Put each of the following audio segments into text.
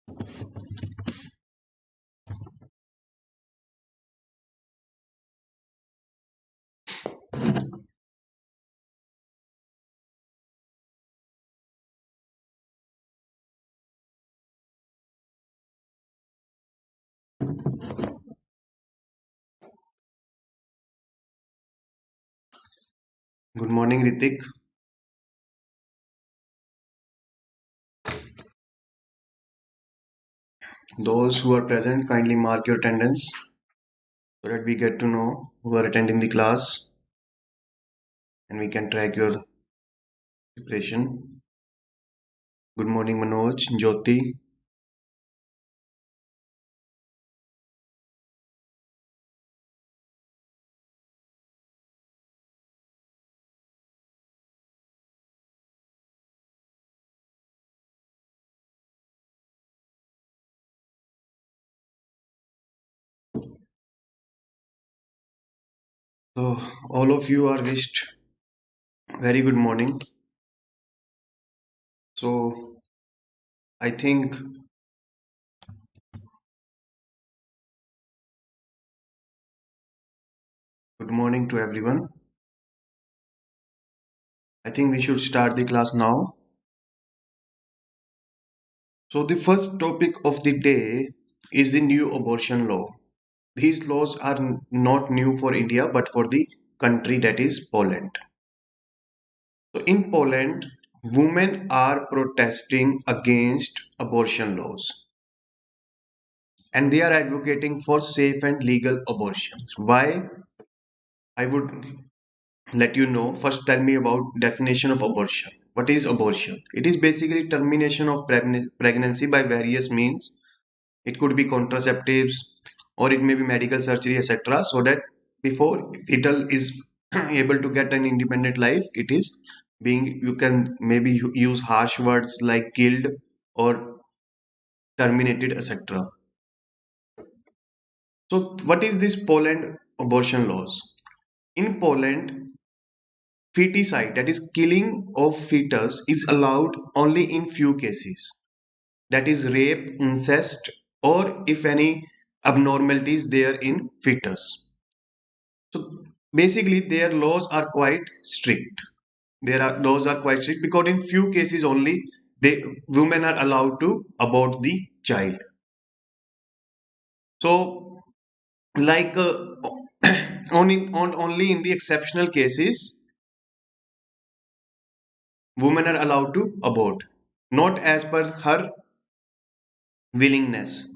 Good morning, Ritik. Those who are present, kindly mark your attendance so that we get to know who are attending the class and we can track your preparation. Good morning, Manoj, Jyoti. So, all of you are wished very good morning. So, I think good morning to everyone. I think we should start the class now. So, the first topic of the day is the new abortion law. These laws are not new for India but for the country that is Poland. So in Poland, women are protesting against abortion laws and they are advocating for safe and legal abortions. Why? I would let you know. First, tell me about definition of abortion. What is abortion? It is basically termination of pregnancy by various means. It could be contraceptives or it may be medical surgery, etc. So that before fetal is able to get an independent life, it is being, you can maybe use harsh words like killed or terminated, etc. So what is this Poland abortion laws? In Poland, feticide, that is killing of fetus, is allowed only in few cases. That is rape, incest, or if any abnormalities there in fetus. So basically, their laws are quite strict. There are laws are quite strict because in few cases only they women are allowed to abort the child. So like only in the exceptional cases women are allowed to abort, not as per her willingness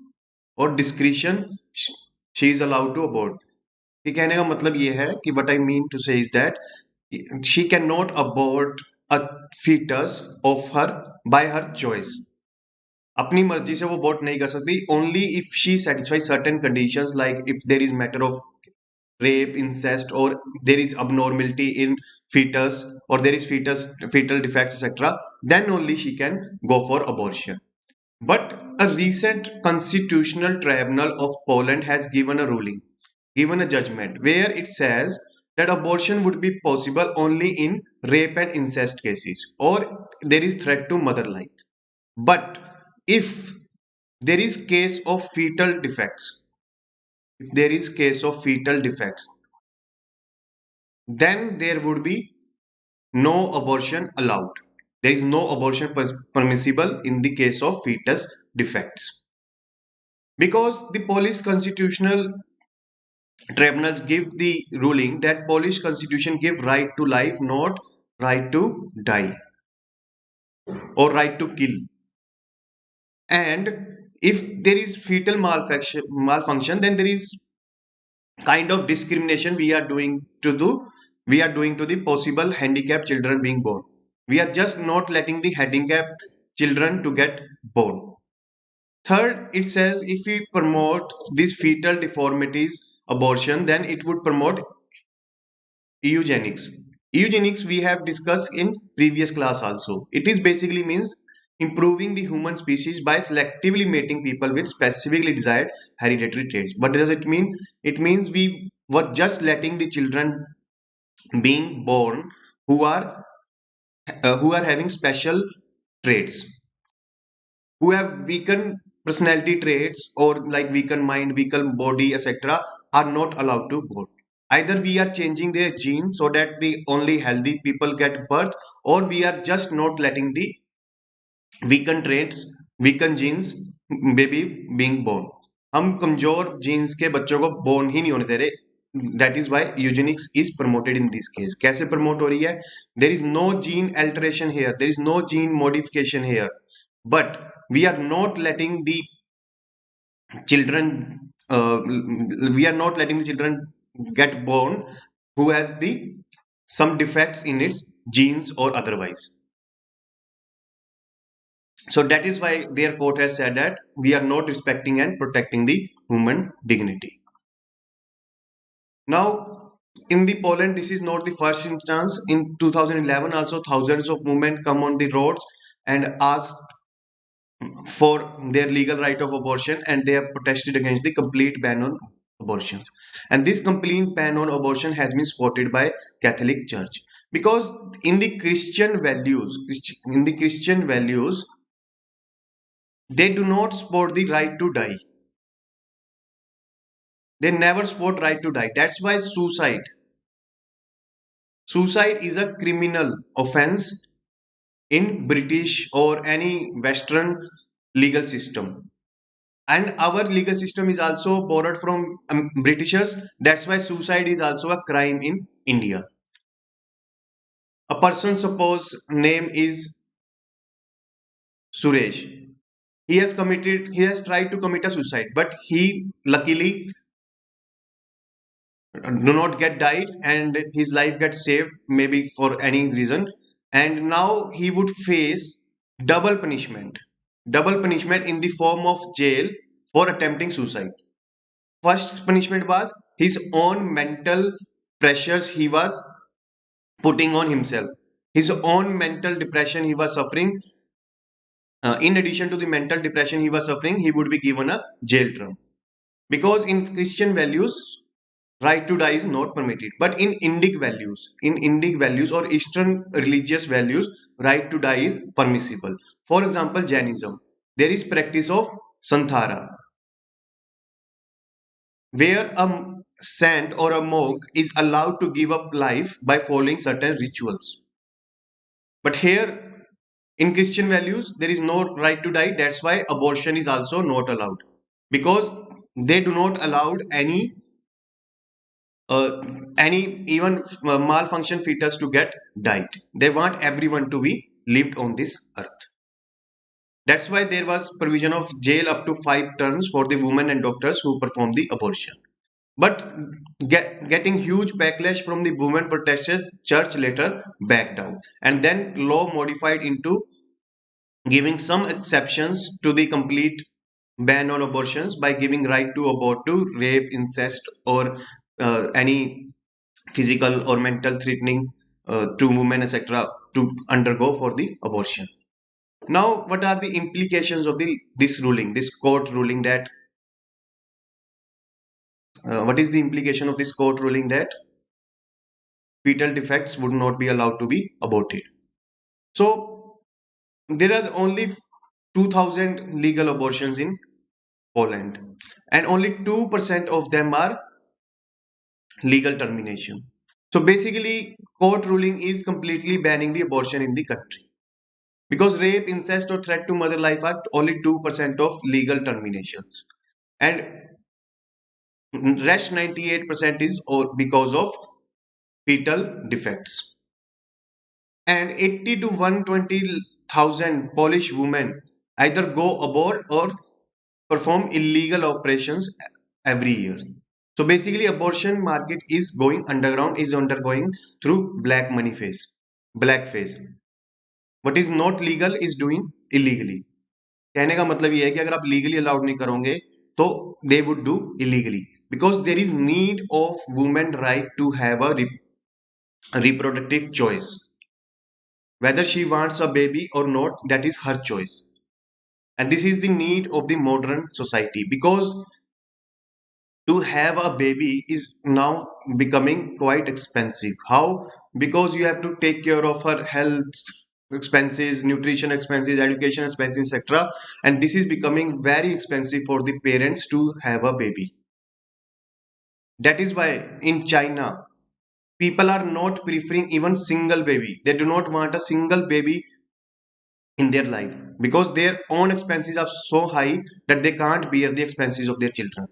or discretion. She is allowed to abort. कि कहने का मतलब ये है कि what I mean to say is that she cannot abort a fetus of her by her choice. अपनी मर्जी से वो abort नहीं कर सकती. Only if she satisfies certain conditions, like if there is matter of rape, incest, or there is abnormality in fetus, or there is fetal defects, etc., then only she can go for abortion. But a recent constitutional tribunal of Poland has given a judgment where it says that abortion would be possible only in rape and incest cases, or there is threat to mother life. But if there is case of fetal defects, if there is case of fetal defects, then there would be no abortion allowed. There is no abortion permissible in the case of fetus defects. Because the Polish constitutional tribunals give the ruling that Polish constitution give right to life, not right to die or right to kill. And if there is fetal malfunction, then there is kind of discrimination we are doing to the possible handicapped children being born. We are just not letting the handicapped children to get born. Third, it says if we promote these fetal deformities abortion, then it would promote eugenics. Eugenics we have discussed in previous class also. It is basically means improving the human species by selectively mating people with specifically desired hereditary traits. What does it mean? It means we were just letting the children being born who are having special traits, who have weakened personality traits or like weakened mind, weakened body, etc., are not allowed to vote. Either we are changing their genes so that the only healthy people get birth, or we are just not letting the weakened traits, weakened genes baby being born. हम कमजोर jeans के बच्चों को born ही नहीं होने दे रहे. That is why eugenics is promoted in this case. कैसे प्रमोट हो रही है? There is no gene alteration here, there is no gene modification here, but we are not letting the children we are not letting the children get born who has the some defects in its genes or otherwise. So that is why their court has said that we are not respecting and protecting the human dignity. Now in the Poland, this is not the first instance. In 2011 also thousands of women come on the roads and ask for their legal right of abortion, and they have protested against the complete ban on abortion. And this complete ban on abortion has been supported by Catholic Church, because in the Christian values, they do not support the right to die. They never support right to die. That's why suicide is a criminal offense in British or any Western legal system. And our legal system is also borrowed from Britishers. That's why suicide is also a crime in India. A person, suppose name is Suresh. He has tried to commit a suicide, but he luckily do not get died and his life gets saved, maybe for any reason. And now he would face double punishment. Double punishment in the form of jail for attempting suicide. First punishment was his own mental pressures he was putting on himself, his own mental depression he was suffering. In addition to the mental depression he was suffering, he would be given a jail term, because in Christian values right to die is not permitted, but in Indic values or Eastern religious values, right to die is permissible. For example, Jainism, there is practice of santhara, where a saint or a monk is allowed to give up life by following certain rituals. But here in Christian values, there is no right to die. That's why abortion is also not allowed, because they do not allow any even malfunction fetus to get died. They want everyone to be lived on this earth. That's why there was provision of jail up to 5 terms for the women and doctors who perform the abortion. But getting huge backlash from the women protesters, church later backed down, and then law modified into giving some exceptions to the complete ban on abortions by giving right to abort to rape, incest, or any physical or mental threatening to women, etc., to undergo for the abortion. Now, what are the implications of this court ruling that what is the implication of this court ruling that fetal defects would not be allowed to be aborted? So there is only 2000 legal abortions in Poland, and only 2% of them are legal termination. So basically, court ruling is completely banning the abortion in the country, because rape, incest, or threat to mother life are only 2% of legal terminations, and rest 98% is because of fetal defects. And 80 to 120,000 Polish women either go abroad or perform illegal operations every year. So basically, abortion market is going underground, is undergoing through black money phase, black phase. What is not legal is doing illegally. कहने का मतलब ये है कि अगर आप legally allowed नहीं करोगे तो they would do illegally, because there is need of women right to have a reproductive choice. Whether she wants a baby or not, that is her choice. And this is the need of the modern society, because to have a baby is now becoming quite expensive. How? Because you have to take care of her health, expenses, nutrition expenses, education expenses, etc. And this is becoming very expensive for the parents to have a baby. That is why in China, people are not preferring even single baby. They do not want a single baby in their life because their own expenses are so high that they can't bear the expenses of their children.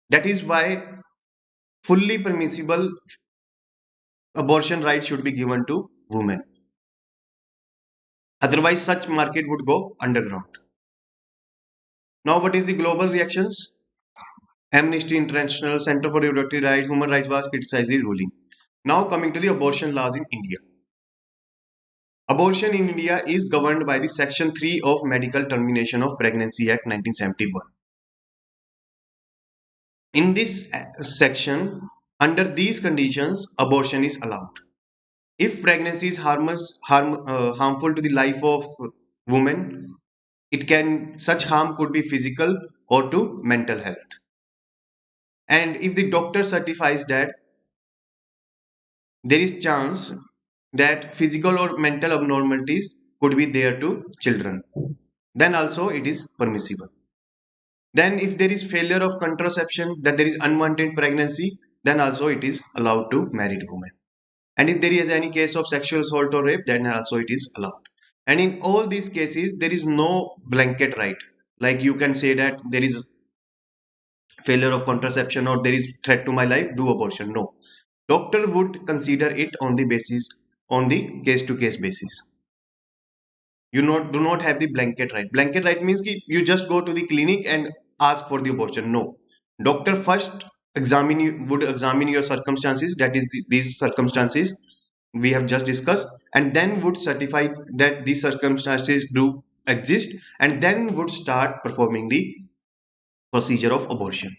That is why fully permissible abortion rights should be given to women. Otherwise, such market would go underground. Now, what is the global reactions? Amnesty International, Center for Reproductive Rights, Human Rights Watch criticized the ruling. Now, coming to the abortion laws in India. Abortion in India is governed by the Section 3 of Medical Termination of Pregnancy Act 1971. In this section, under these conditions, abortion is allowed. If pregnancy is harmful to the life of woman, such harm could be physical or to mental health. And if the doctor certifies that there is chance that physical or mental abnormalities could be there to children, then also it is permissible. Then if there is failure of contraception, that there is unwanted pregnancy, then also it is allowed to married women. And if there is any case of sexual assault or rape, then also it is allowed. And in all these cases, there is no blanket right. Like you can say that there is failure of contraception or there is threat to my life, do abortion. No. Doctor would consider it on the case to case basis. You do not have the blanket right. Blanket right means ki you just go to the clinic and ask for the abortion. No. Doctor first would examine your circumstances, that is these circumstances we have just discussed, and then would certify that these circumstances do exist, and then would start performing the procedure of abortion.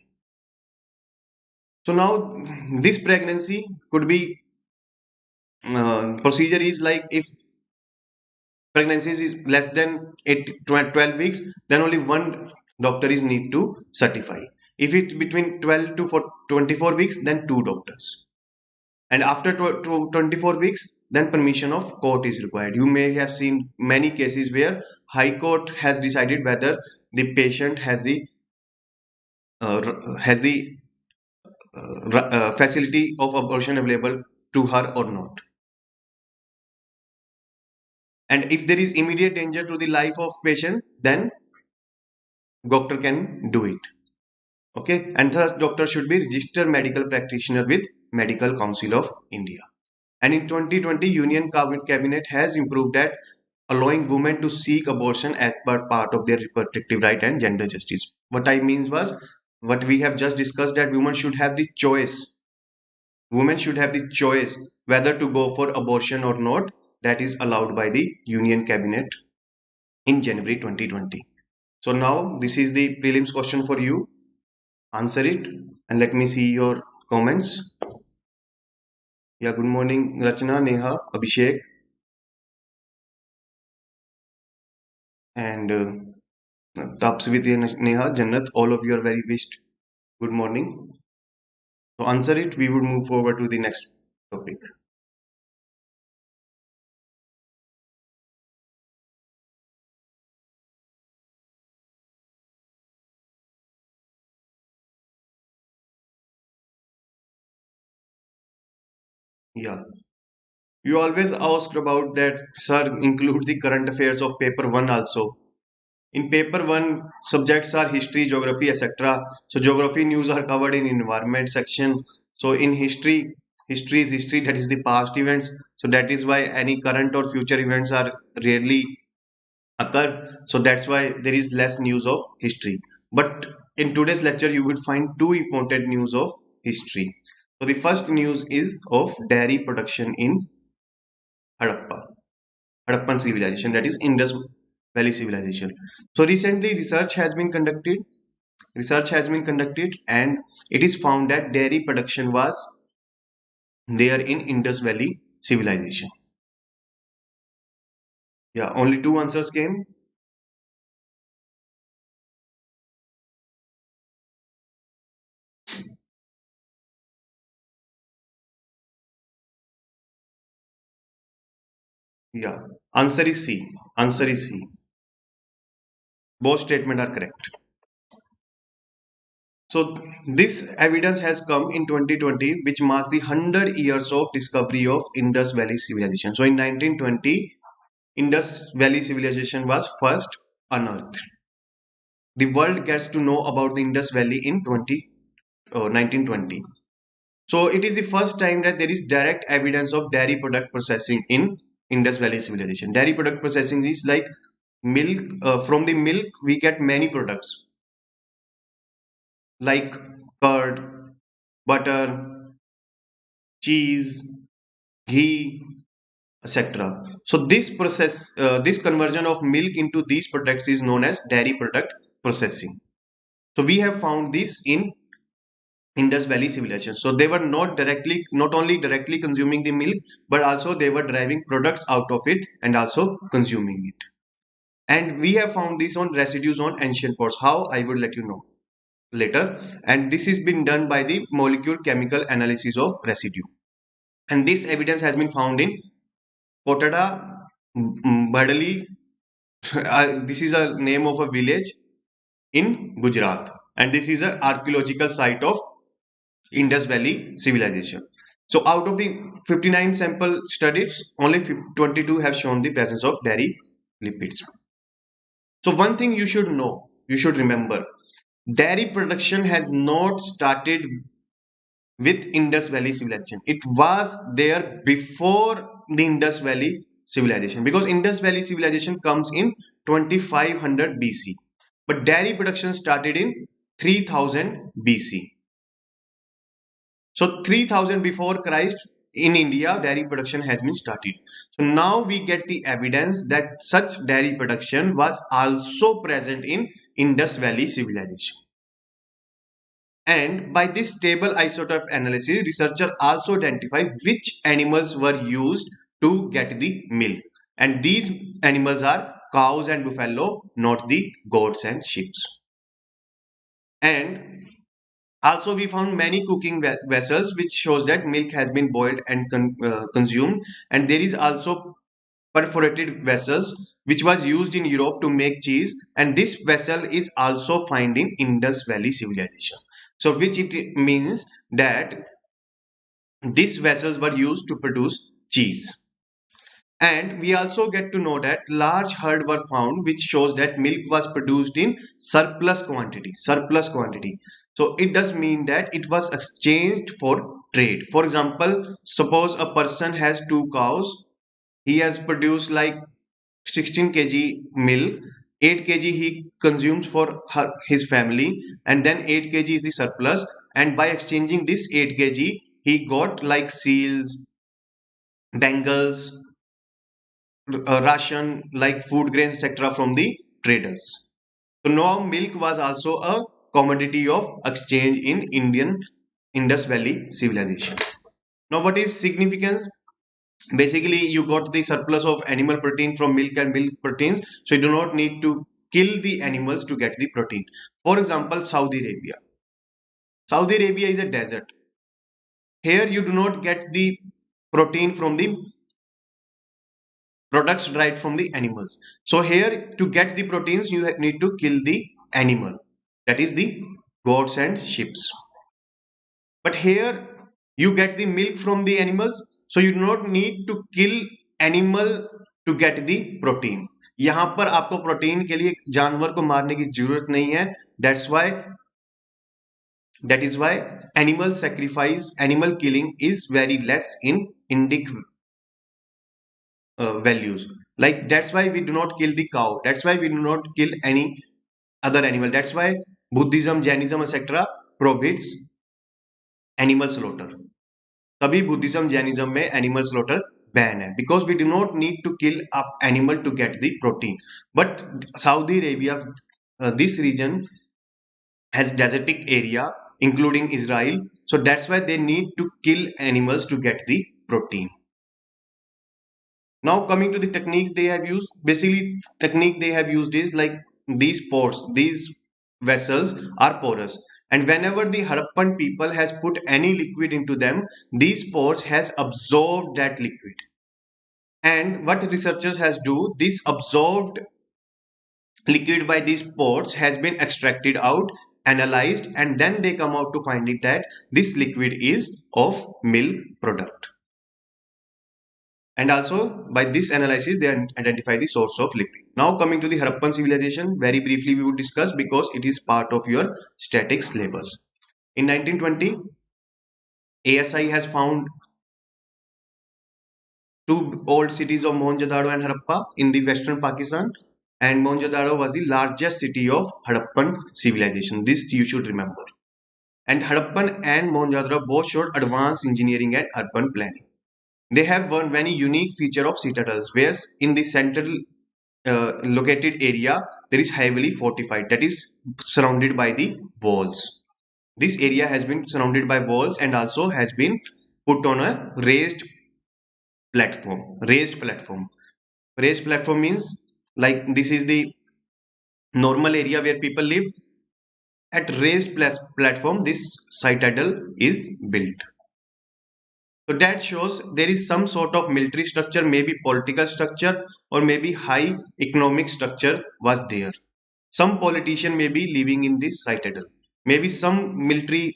So now this pregnancy could be procedure is like if pregnancy is less than 12 weeks, then only one doctor is need to certify. If it's between 12 to 24 weeks, then two doctors. And after 24 weeks, then permission of court is required. You may have seen many cases where High Court has decided whether the patient has the facility of abortion available to her or not. And if there is immediate danger to the life of patient, then doctor can do it. Okay, and thus doctor should be registered medical practitioner with Medical Council of India. And in 2020, Union Cabinet has improved that allowing women to seek abortion as part of their reproductive right and gender justice. What I means was what we have just discussed, that women should have the choice. Women should have the choice whether to go for abortion or not. That is allowed by the Union Cabinet in January 2020. So now this is the prelims question for you. Answer it and let me see your comments. Yeah, good morning, Rachna, Neha, Abhishek, and Tapsvit, Neha, Jannat. All of you are very wished. Good morning. So answer it. We would move forward to the next topic. Yeah. You always asked about that, sir. Include the current affairs of paper one also. In paper one, subjects are history, geography, etc. So geography news are covered in environment section. So in history is history, that is the past events. So that is why any current or future events are rarely occur. So that's why there is less news of history. But in today's lecture, you will find two important news of history. So the first news is of dairy production in Harappa. Harappan civilization, that is Indus Valley civilization. So recently research has been conducted and it is found that dairy production was there in Indus Valley civilization. Yeah, only two answers came. Yeah. Answer is C. Answer is C. Both statements are correct. So this evidence has come in 2020, which marks the 100 years of discovery of Indus Valley civilization. So in 1920, Indus Valley civilization was first unearthed. The world gets to know about the Indus Valley in 1920. So it is the first time that there is direct evidence of dairy product processing in Indus Valley civilization. Dairy product processing is like milk. From the milk, we get many products like curd, butter, cheese, ghee, etc. So this conversion of milk into these products is known as dairy product processing. So we have found this in Indus Valley civilization. So they were not only directly consuming the milk, but also they were deriving products out of it and also consuming it. And we have found this on residues on ancient pots. How? I will let you know later. And this has been done by the molecular chemical analysis of residue. And this evidence has been found in Kotada, Badali. This is a name of a village in Gujarat. And this is an archaeological site of Indus Valley civilization. So out of the 59 sample studies, only 22 have shown the presence of dairy lipids. So one thing you should know, you should remember, dairy production has not started with Indus Valley civilization. It was there before the Indus Valley civilization, because Indus Valley civilization comes in 2500 BC, but dairy production started in 3000 BC. So 3000 before Christ in India, dairy production has been started. So now we get the evidence that such dairy production was also present in Indus Valley civilization. And by this stable isotope analysis, researchers also identify which animals were used to get the milk. And these animals are cows and buffalo, not the goats and sheep. And also we found many cooking vessels, which shows that milk has been boiled and consumed. And there is also perforated vessels, which was used in Europe to make cheese. And this vessel is also found in Indus Valley civilization. So which it means that these vessels were used to produce cheese. And we also get to know that large herd were found, which shows that milk was produced in surplus quantity. Surplus quantity. So it does mean that it was exchanged for trade. For example, suppose a person has two cows. He has produced like 16 kg milk. 8 kg he consumes for his family, and then 8 kg is the surplus. And by exchanging this 8 kg, he got like seals, bangles, ration like food grains etc. from the traders. So now milk was also a commodity of exchange in Indian Indus Valley civilization. Now what is significance? Basically you got the surplus of animal protein from milk and milk proteins, so you do not need to kill the animals to get the protein. For example, Saudi Arabia. Saudi Arabia is a desert. Here you do not get the protein from the products derived from the animals. So here to get the proteins you need to kill the animal, that is the goats and sheep. But here you get the milk from the animals, so you do not need to kill animal to get the protein. यहाँ पर आपको protein के लिए जानवर को मारने की जरूरत नहीं है. That is why animal sacrifice, animal killing is very less in Indic values. Like that's why we do not kill the cow. That's why we do not kill any other animal. That's why Buddhism, Jainism, etc. prohibits animal slaughter. तभी Buddhism, Jainism में animal slaughter ban है, because we do not need to kill up animal to get the protein. But Saudi Arabia, this region has desertic area including Israel, so that's why they need to kill animals to get the protein. Now coming to the techniques they have used, basically technique they have used is like these pores, these vessels are porous, and whenever the Harappan people has put any liquid into them, these pores has absorbed that liquid, And what researchers has do, this absorbed liquid by these ports has been extracted out, analyzed, and then they come out to find it that this liquid is of milk product. And also by this analysis they identify the source of liquid. Now coming to the Harappan civilization, very briefly we would discuss because it is part of your static syllabus. In 1920, ASI has found two old cities of Mohenjo-daro and Harappa in the western Pakistan, and Mohenjo-daro was the largest city of Harappan civilization. This you should remember. And Harappan and Mohenjo-daro both showed advanced engineering and urban planning. They have one very unique feature of citadels, where in the central located area there is heavily fortified, that is surrounded by the walls. This area has been surrounded by walls and also has been put on a raised platform means like this is the normal area where people live. At raised platform this citadel is built. So that shows there is some sort of military structure, maybe political structure, or maybe high economic structure was there. Some politician may be living in this citadel. Maybe some military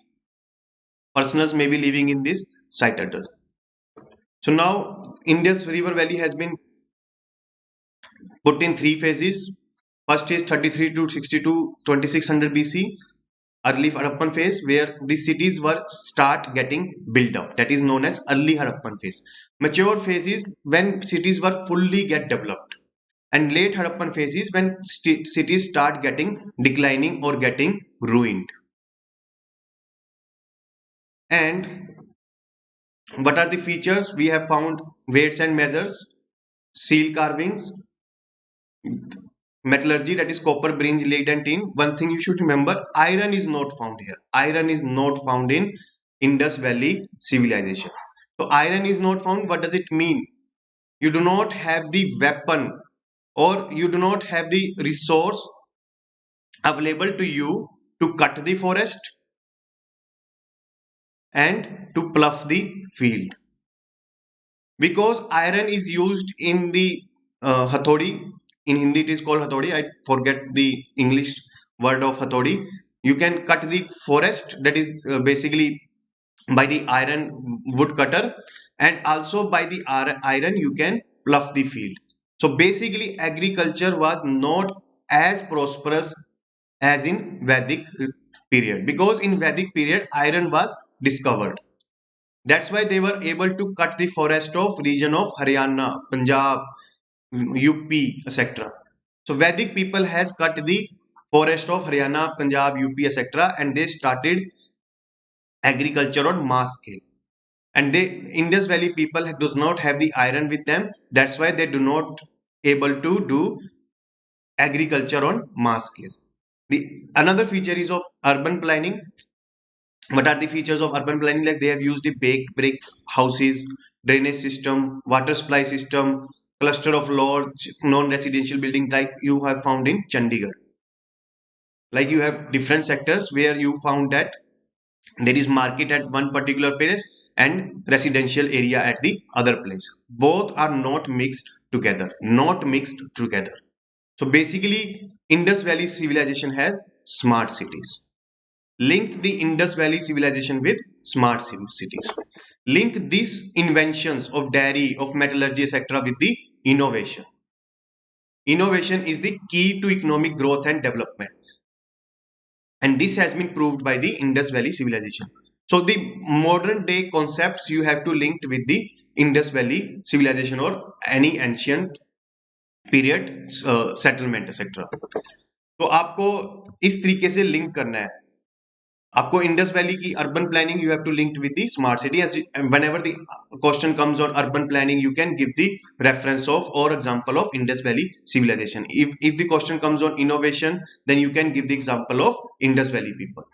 personals may be living in this citadel. So now Indus River Valley has been put in three phases. First is 33 to 62 2600 BC, early Harappan phase, where the cities were start getting built up. That is known as early Harappan phase. Mature phase is when cities were fully get developed. And late Harappan phase is when cities start getting declining or getting ruined. And what are the features? We have found weights and measures, seal carvings, metallurgy, that is copper, bronze, lead and tin. One thing you should remember, iron is not found here. Iron is not found in Indus Valley civilization. So iron is not found. What does it mean? You do not have the weapon or you do not have the resource available to you to cut the forest and to plough the field. Because iron is used in the hathodi. In Hindi it is called hathodi. I forget the English word of hathodi. You can cut the forest, that is basically by the iron wood cutter, and also by the iron you can plough the field. So basically agriculture was not as prosperous as in Vedic period, because in Vedic period iron was discovered. That's why they were able to cut the forest of region of Haryana, Punjab, UP, etc. So Vedic people has cut the forest of Haryana, Punjab, UP, etc. and they started agriculture on mass scale. And they Indus Valley people does not have the iron with them. That's why they do not able to do agriculture on mass scale. The another feature is of urban planning. What are the features of urban planning? Like they have used the baked brick houses, drainage system, water supply system, cluster of large non-residential buildings like you have found in Chandigarh. Like you have different sectors where you found that there is market at one particular place and residential area at the other place. Both are not mixed together. Not mixed together. So basically, Indus Valley civilization has smart cities. Link the Indus Valley civilization with smart cities. Link these inventions of dairy, of metallurgy, etc. with the innovation. Innovation is the key to economic growth and development. And this has been proved by the Indus Valley civilization. So the modern day concepts you have to link with the Indus Valley civilization or any ancient period settlement etc. तो आपको इस तरीके से link करना है. आपको Indus valley की urban planning you have to link with the smart city. Whenever the question comes on urban planning you can give the reference of or example of Indus Valley civilization. If the question comes on innovation then you can give the example of Indus Valley people.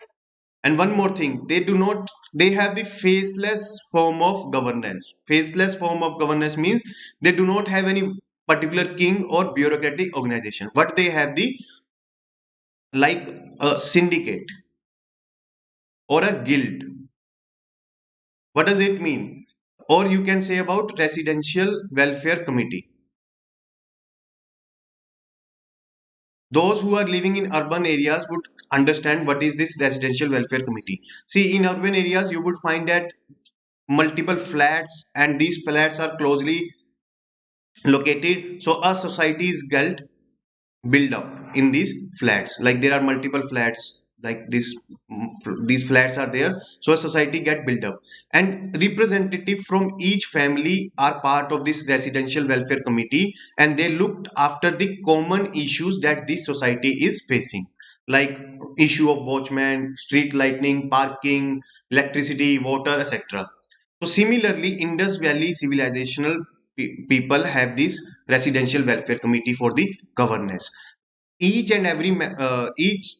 And one more thing, they have the faceless form of governance. Faceless form of governance means they do not have any particular king or bureaucratic organization. But they have the like a syndicate or a guild. What does it mean? or you can say about residential welfare committee. Those who are living in urban areas would understand what is this residential welfare committee. See, in urban areas, you would find that multiple flats, and these flats are closely located. So a society is build up in these flats, like there are multiple flats like this. These flats are there, so a society get built up, and representative from each family are part of this residential welfare committee, and they looked after the common issues that this society is facing, like issue of watchman, street lighting, parking, electricity, water, etc. So similarly, Indus Valley civilizational people have this residential welfare committee for the governance. Each and every each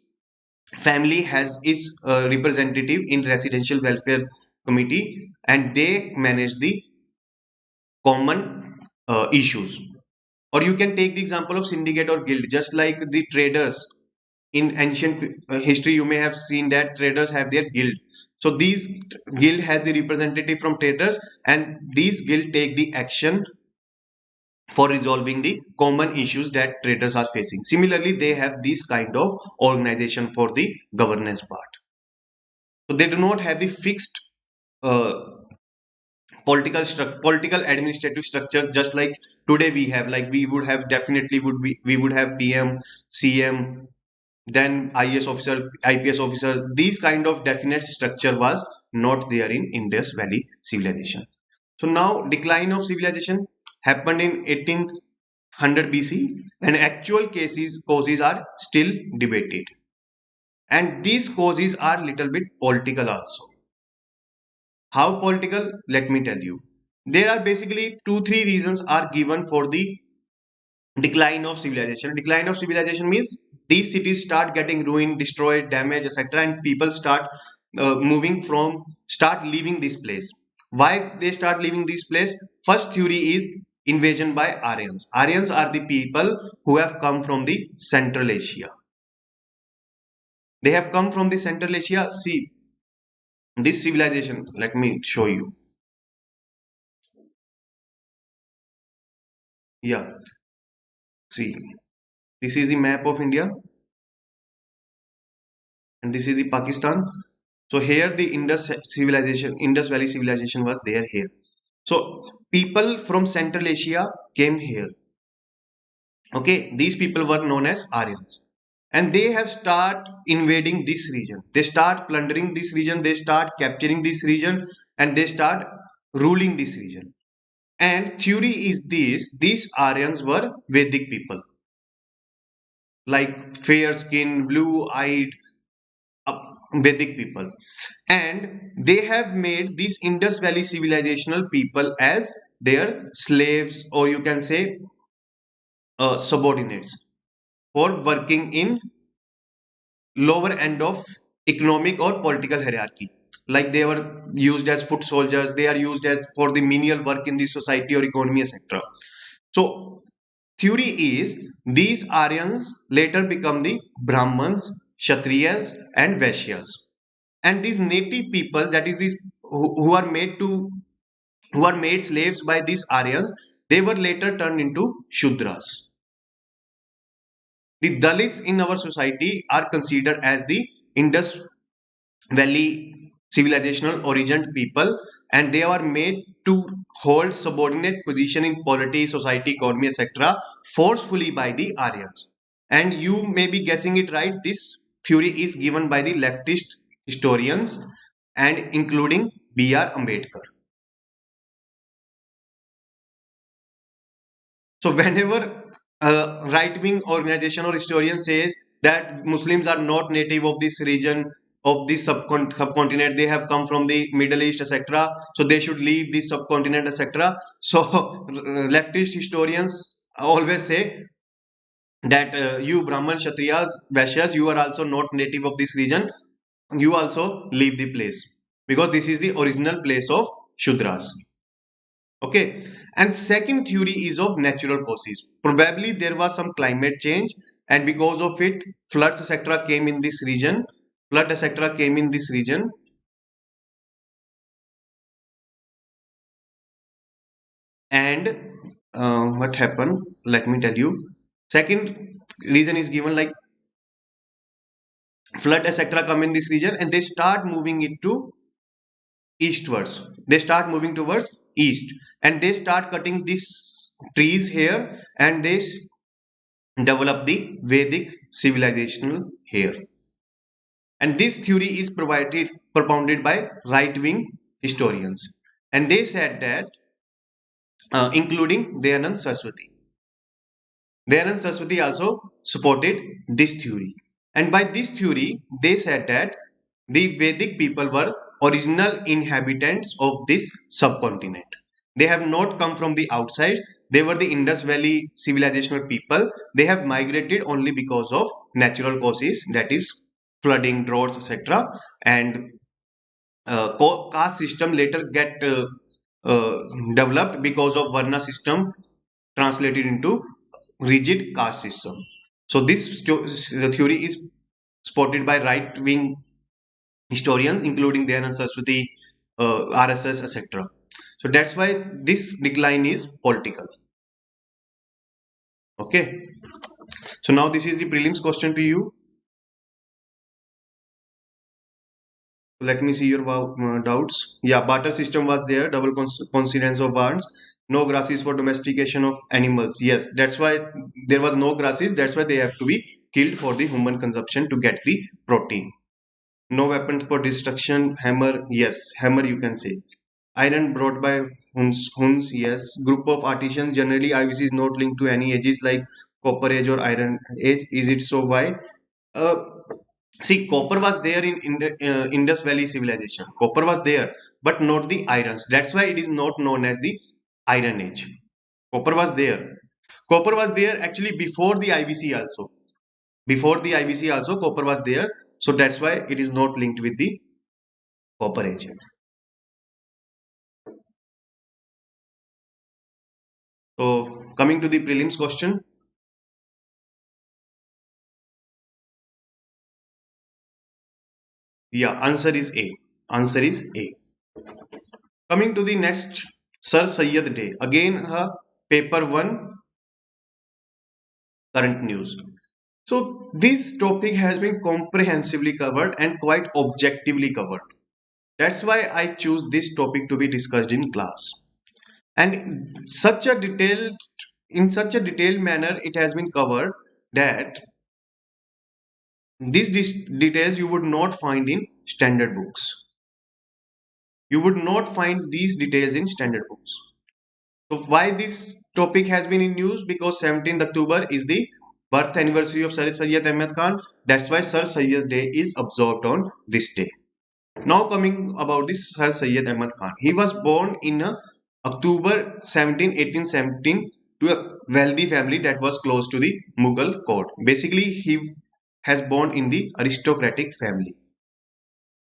family has its representative in residential welfare committee, and they manage the common issues. Or you can take the example of syndicate or guild, just like the traders in ancient history. You may have seen that traders have their guild. So these guild has the representative from traders, and these guild take the action for resolving the common issues that traders are facing. Similarly, they have this kind of organization for the governance part. So they do not have the fixed uh, political administrative structure, just like today we have. Like we would have, definitely we would have PM, CM, then IS officer, IPS officer. These kind of definite structure was not there in Indus Valley civilization. So now decline of civilization happened in 1800 BC, and actual causes are still debated. And these causes are little bit political also. How political? Let me tell you. There are basically two, three reasons are given for the decline of civilization. Decline of civilization means these cities start getting ruined, destroyed, damaged, etc., and people start start leaving this place. Why they start leaving this place? First theory is invasion by Aryans. Aryans are the people who have come from the Central Asia. They have come from the Central Asia. See, this civilization, let me show you. Yeah, see, this is the map of India, and this is the Pakistan. So here the Indus Valley civilization was there here. So people from Central Asia came here. Okay, these people were known as Aryans, and they have start invading this region. They start plundering this region. They start capturing this region, and they start ruling this region. And theory is this: these Aryans were Vedic people, like fair skin, blue eyed, Vedic people, and they have made these Indus Valley civilizational people as their slaves, or you can say subordinates, for working in lower end of economic or political hierarchy. Like they were used as foot soldiers, they are used as for the menial work in the society or economy, etc. So theory is these Aryans later become the Brahmans, Kshatriyas, and Vaishyas. And these native people, that is these who are who are made slaves by these Aryans, they were later turned into Shudras. The Dalits in our society are considered as the Indus Valley civilizational origin people, and they are made to hold subordinate position in polity, society, economy, etc. forcefully by the Aryans. And you may be guessing it right. This theory is given by the leftist historians, and including B.R. Ambedkar. So whenever a right-wing organization or historian says that Muslims are not native of this region, of this subcontinent, they have come from the Middle East, etc., so they should leave this subcontinent, etc. So leftist historians always say that you Brahman, Kshatriyas, Vaishyas, you are also not native of this region. You also leave the place, because this is the original place of Shudras. Okay, and second theory is of natural causes. Probably there was some climate change, and because of it, floods, etc., came in this region. Flood, etc., came in this region. And what happened, let me tell you. Second reason is given like flood etc come in this region and they start moving it to eastwards. They start moving towards east and they start cutting these trees here and they develop the Vedic civilization here. And this theory is propounded by right-wing historians. And they said that, including Dayanand Saraswati. Dayanand Saraswati also supported this theory. And by this theory, they said that the Vedic people were original inhabitants of this subcontinent. They have not come from the outside. They were the Indus Valley civilizational people. They have migrated only because of natural causes, that is flooding, droughts, etc. And caste system later get uh, developed because of Varna system translated into rigid caste system. So this theory is supported by right-wing historians, including Dayanand Saraswati, RSS, etc. So that's why this decline is political. Okay. So now this is the prelims question to you. Let me see your doubts. Yeah, barter system was there, double coincidence of barns. No grasses for domestication of animals. Yes, that's why there was no grasses. That's why they have to be killed for the human consumption to get the protein. No weapons for destruction. Hammer. Yes, hammer you can say. Iron brought by Huns. Yes. Group of artisans. Generally, IVC is not linked to any ages like Copper Age or Iron Age. Is it so? Why? Uh, See, copper was there in the Indus Valley civilization. Copper was there, but not the irons. That's why it is not known as the Iron Age. Copper was there. Copper was there actually before the IVC also. Before the IVC also, copper was there. So that's why it is not linked with the Copper Age. So coming to the prelims question. Yeah, answer is A. Answer is A. Coming to the next, Sir Sayyid Day. Again, paper 1 current news. So this topic has been comprehensively covered and quite objectively covered. That's why I choose this topic to be discussed in class. And in such a detailed manner, it has been covered that these details you would not find in standard books. You would not find these details in standard books. So why this topic has been in news? Because 17th October is the birth anniversary of Sir Syed Ahmed Khan. That's why Sir Syed Day is observed on this day. Now coming about this Sir Syed Ahmed Khan. He was born in October 17, 1817 to a wealthy family that was close to the Mughal court. Basically, he has born in the aristocratic family.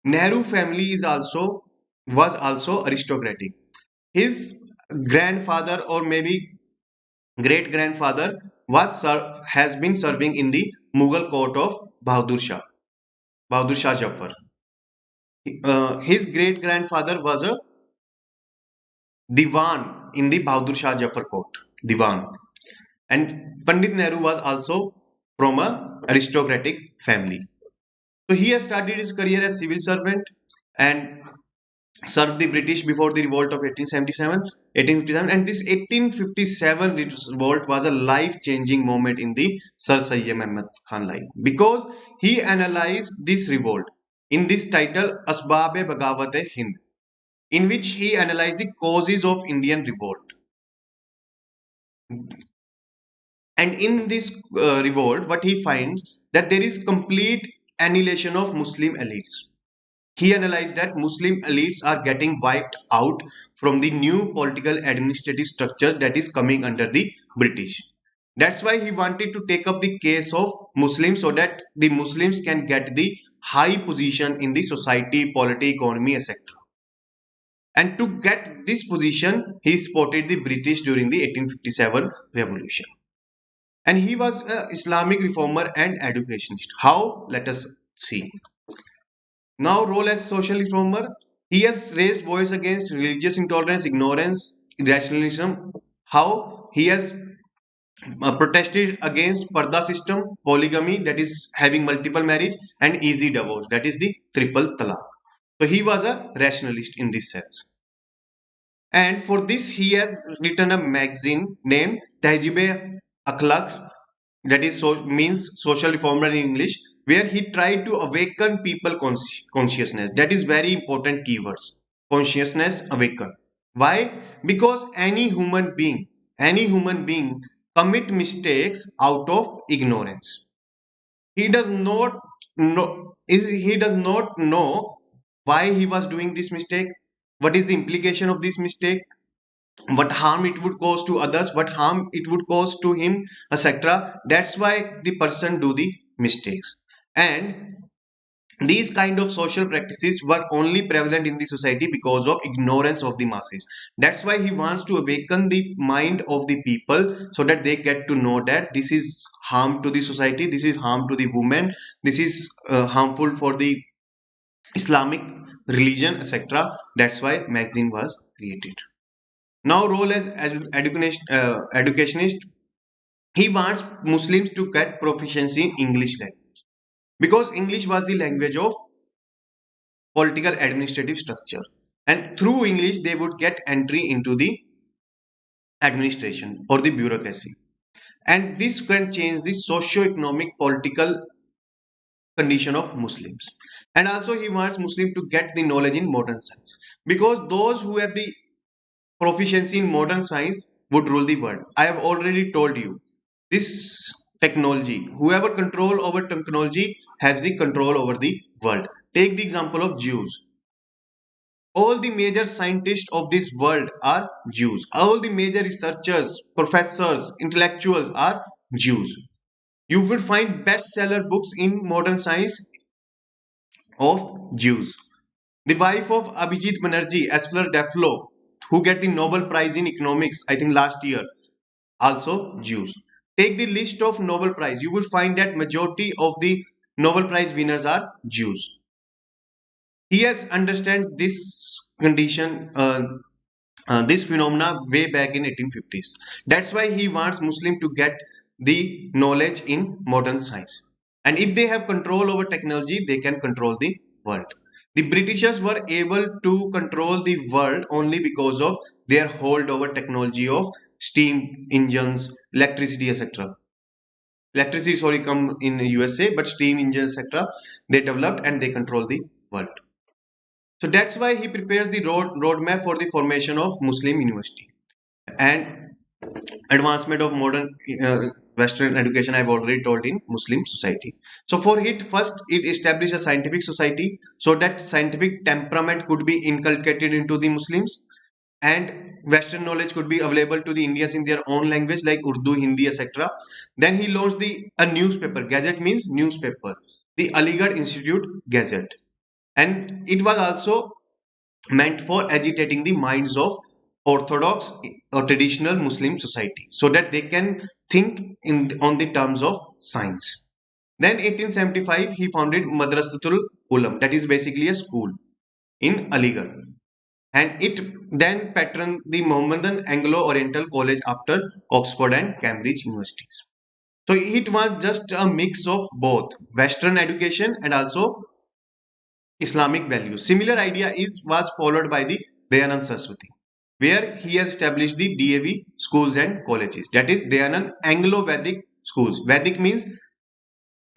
Nehru family was also aristocratic. His grandfather or maybe great grandfather has been serving in the Mughal court of Bahadur Shah Jafar. His great grandfather was a Diwan in the Bahadur Shah Jafar court. Diwan. And Pandit Nehru was also from a aristocratic family. So he has started his career as civil servant and served the British before the revolt of 1857, and this 1857 revolt was a life-changing moment in the Sir Syed Ahmed Khan life because he analyzed this revolt in this title Asbab-e-Bagawat-e-Hind, in which he analyzed the causes of Indian revolt. And in this revolt, what he finds that there is complete annihilation of Muslim elites. He analyzed that Muslim elites are getting wiped out from the new political administrative structure that is coming under the British. That's why he wanted to take up the case of Muslims so that the Muslims can get the high position in the society, polity, economy, etc. And to get this position, he supported the British during the 1857 revolution. And he was an Islamic reformer and educationist. How? Let us see. Now, role as social reformer, he has raised voice against religious intolerance, ignorance, irrationalism, how he has protested against parda system, polygamy, that is having multiple marriage, and easy divorce, that is the triple talaq. So he was a rationalist in this sense. And for this, he has written a magazine named Tehjibe Akhlaq, that is means social reformer in English, where he tried to awaken people consciousness. That is very important keywords. Consciousness awaken. Why? Because any human being commit mistakes out of ignorance. He does not he does not know why he was doing this mistake, what is the implication of this mistake, what harm it would cause to others, what harm it would cause to him, etc. That's why the person do the mistakes. And these kind of social practices were only prevalent in the society because of ignorance of the masses. That's why he wants to awaken the mind of the people so that they get to know that this is harm to the society, this is harm to the women, this is harmful for the Islamic religion, etc. That's why magazine was created. Now, role as educationist, he wants Muslims to get proficiency in English language because English was the language of political administrative structure, and through English they would get entry into the administration or the bureaucracy, and this can change the socio-economic political condition of Muslims. And also he wants Muslim to get the knowledge in modern science because those who have the proficiency in modern science would rule the world. I have already told you this technology, whoever control over technology has the control over the world. Take the example of Jews. All the major scientists of this world are Jews. All the major researchers, professors, intellectuals are Jews. You will find bestseller books in modern science of Jews. The wife of Abhijit Banerjee, Esfler Deflo, who get the Nobel Prize in Economics, I think last year, also Jews. Take the list of Nobel Prize. You will find that majority of the Nobel Prize winners are Jews. He has understand this condition, this phenomena way back in 1850s. That's why he wants Muslim to get the knowledge in modern science. And if they have control over technology, they can control the world. The Britishers were able to control the world only because of their hold over technology of steam engines, electricity, etc. Electricity, sorry, come in USA, but steam engines, etc. They developed and they control the world. So that's why he prepares the roadmap for the formation of Muslim university and advancement of modern Western education. I've already told in Muslim society. So for it, first it established a scientific society so that scientific temperament could be inculcated into the Muslims and Western knowledge could be available to the Indians in their own language like Urdu, Hindi, etc. Then he launched a newspaper. Gazette means newspaper. The Aligarh Institute Gazette, and it was also meant for agitating the minds of orthodox or traditional Muslim society so that they can think on the terms of science. Then 1875 he founded Madrasatul Ulam, that is basically a school in Aligarh, and it then patterned the Mohammedan Anglo-Oriental College after Oxford and Cambridge universities. So it was just a mix of both Western education and also Islamic values. Similar idea was followed by the Dayanand Saraswati, where he has established the DAV schools and colleges. That is Dayanand Anglo-Vedic schools. Vedic means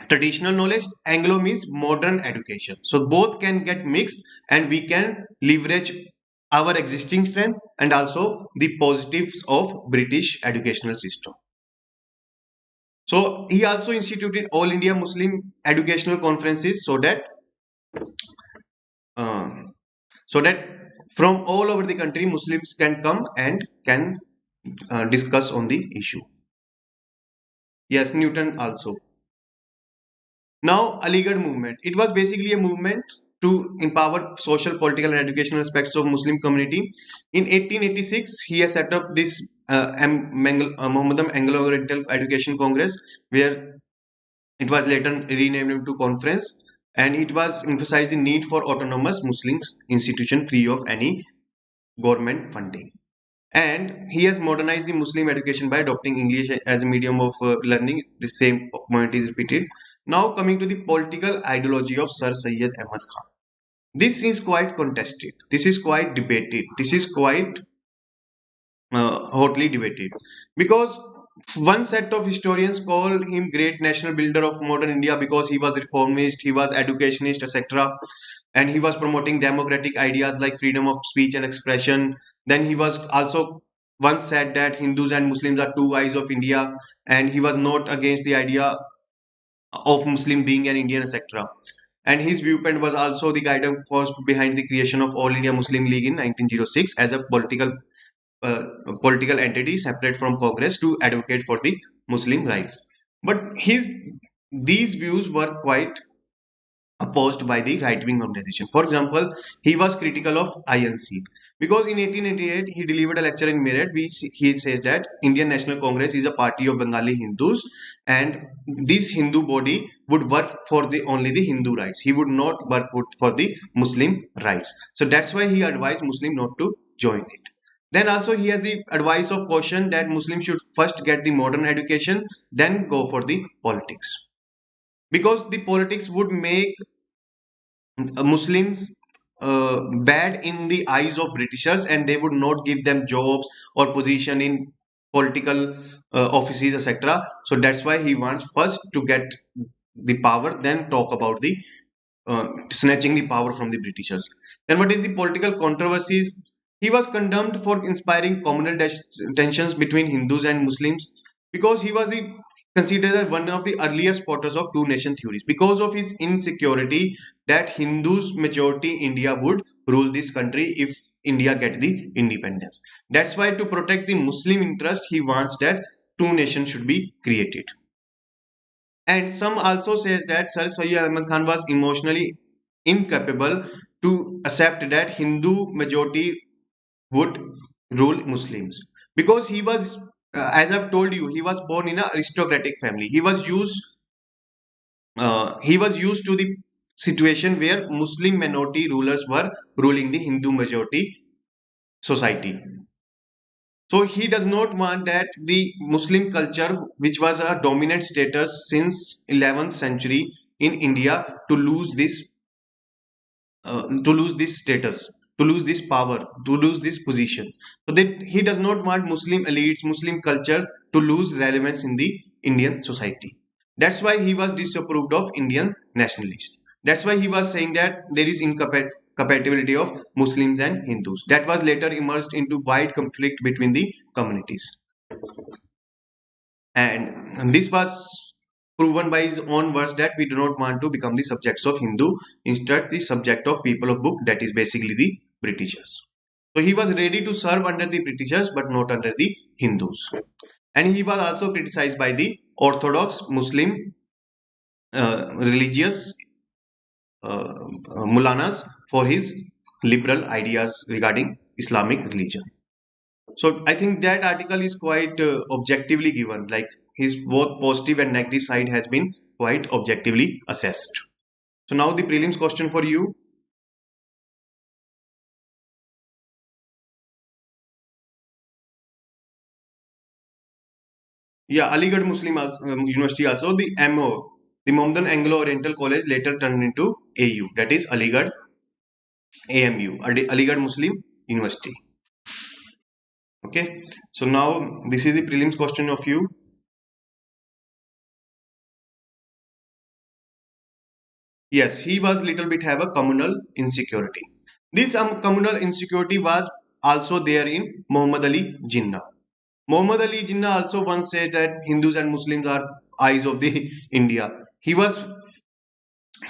traditional knowledge, Anglo means modern education. So both can get mixed and we can leverage our existing strength and also the positives of British educational system. So he also instituted All India Muslim educational conferences uh, so that from all over the country Muslims can come and can discuss on the issue. Yes, Newton also. Now, Aligarh movement. It was basically a movement to empower social, political, and educational aspects of Muslim community. In 1886, he has set up this Mohammedan Anglo-Oriental Education Congress, where it was later renamed into conference, and it was emphasized the need for autonomous Muslim institution free of any government funding. And he has modernized the Muslim education by adopting English as a medium of learning. The same point is repeated. Now coming to the political ideology of Sir Syed Ahmad Khan. This is quite contested. This is quite debated. This is quite hotly debated because one set of historians call him great national builder of modern India because he was reformist, he was educationist, etc. And he was promoting democratic ideas like freedom of speech and expression. Then he was also once said that Hindus and Muslims are two eyes of India, and he was not against the idea of Muslim being an Indian, etc. And his viewpoint was also the guiding force behind the creation of All India Muslim League in 1906 as a uh, political entity separate from Congress to advocate for the Muslim rights. But his these views were quite opposed by the right-wing organization. For example, he was critical of INC because in 1888 he delivered a lecture in Meerut which he says that Indian National Congress is a party of Bengali Hindus and this Hindu body would work for the only the Hindu rights. He would not work for the Muslim rights. So that's why he advised Muslim not to join it. Then also he has the advice of caution that Muslims should first get the modern education, then go for the politics. Because the politics would make Muslims bad in the eyes of Britishers and they would not give them jobs or position in political offices, etc. So that's why he wants first to get the power, then talk about the snatching the power from the Britishers. Then what is the political controversies? He was condemned for inspiring communal tensions between Hindus and Muslims because he was the considered as one of the earliest supporters of two nation theories because of his insecurity that Hindus majority India would rule this country if India get the independence. That's why to protect the Muslim interest he wants that two nations should be created. And some also says that Sir Syed Ahmad Khan was emotionally incapable to accept that Hindu majority would rule Muslims because as I've told you, he was born in an aristocratic family. He was used to the situation where Muslim minority rulers were ruling the Hindu majority society. So he does not want that the Muslim culture, which was a dominant status since 11th century in India, to lose this status, to lose this power, to lose this position. So that he does not want Muslim elites, Muslim culture to lose relevance in the Indian society. That's why he was disapproved of Indian nationalists. That's why he was saying that there is incompatibility of Muslims and Hindus. That was later emerged into wide conflict between the communities. And this was proven by his own words that we do not want to become the subjects of Hindu, instead the subject of people of book, that is basically the Britishers. So he was ready to serve under the Britishers but not under the Hindus. And he was also criticized by the Orthodox Muslim religious Mulanas for his liberal ideas regarding Islamic religion. So I think that article is quite objectively given, like his both positive and negative side has been quite objectively assessed. So now the prelims question for you. Yeah, Aligarh University also, the MO, the Mohammedan Anglo-Oriental College later turned into AU, that is Aligarh AMU, Aligarh Muslim University. Okay, so now this is the prelims question of you. Yes, he was little bit have a communal insecurity. This communal insecurity was also there in Muhammad Ali Jinnah. Muhammad Ali Jinnah also once said that Hindus and Muslims are eyes of the India. He was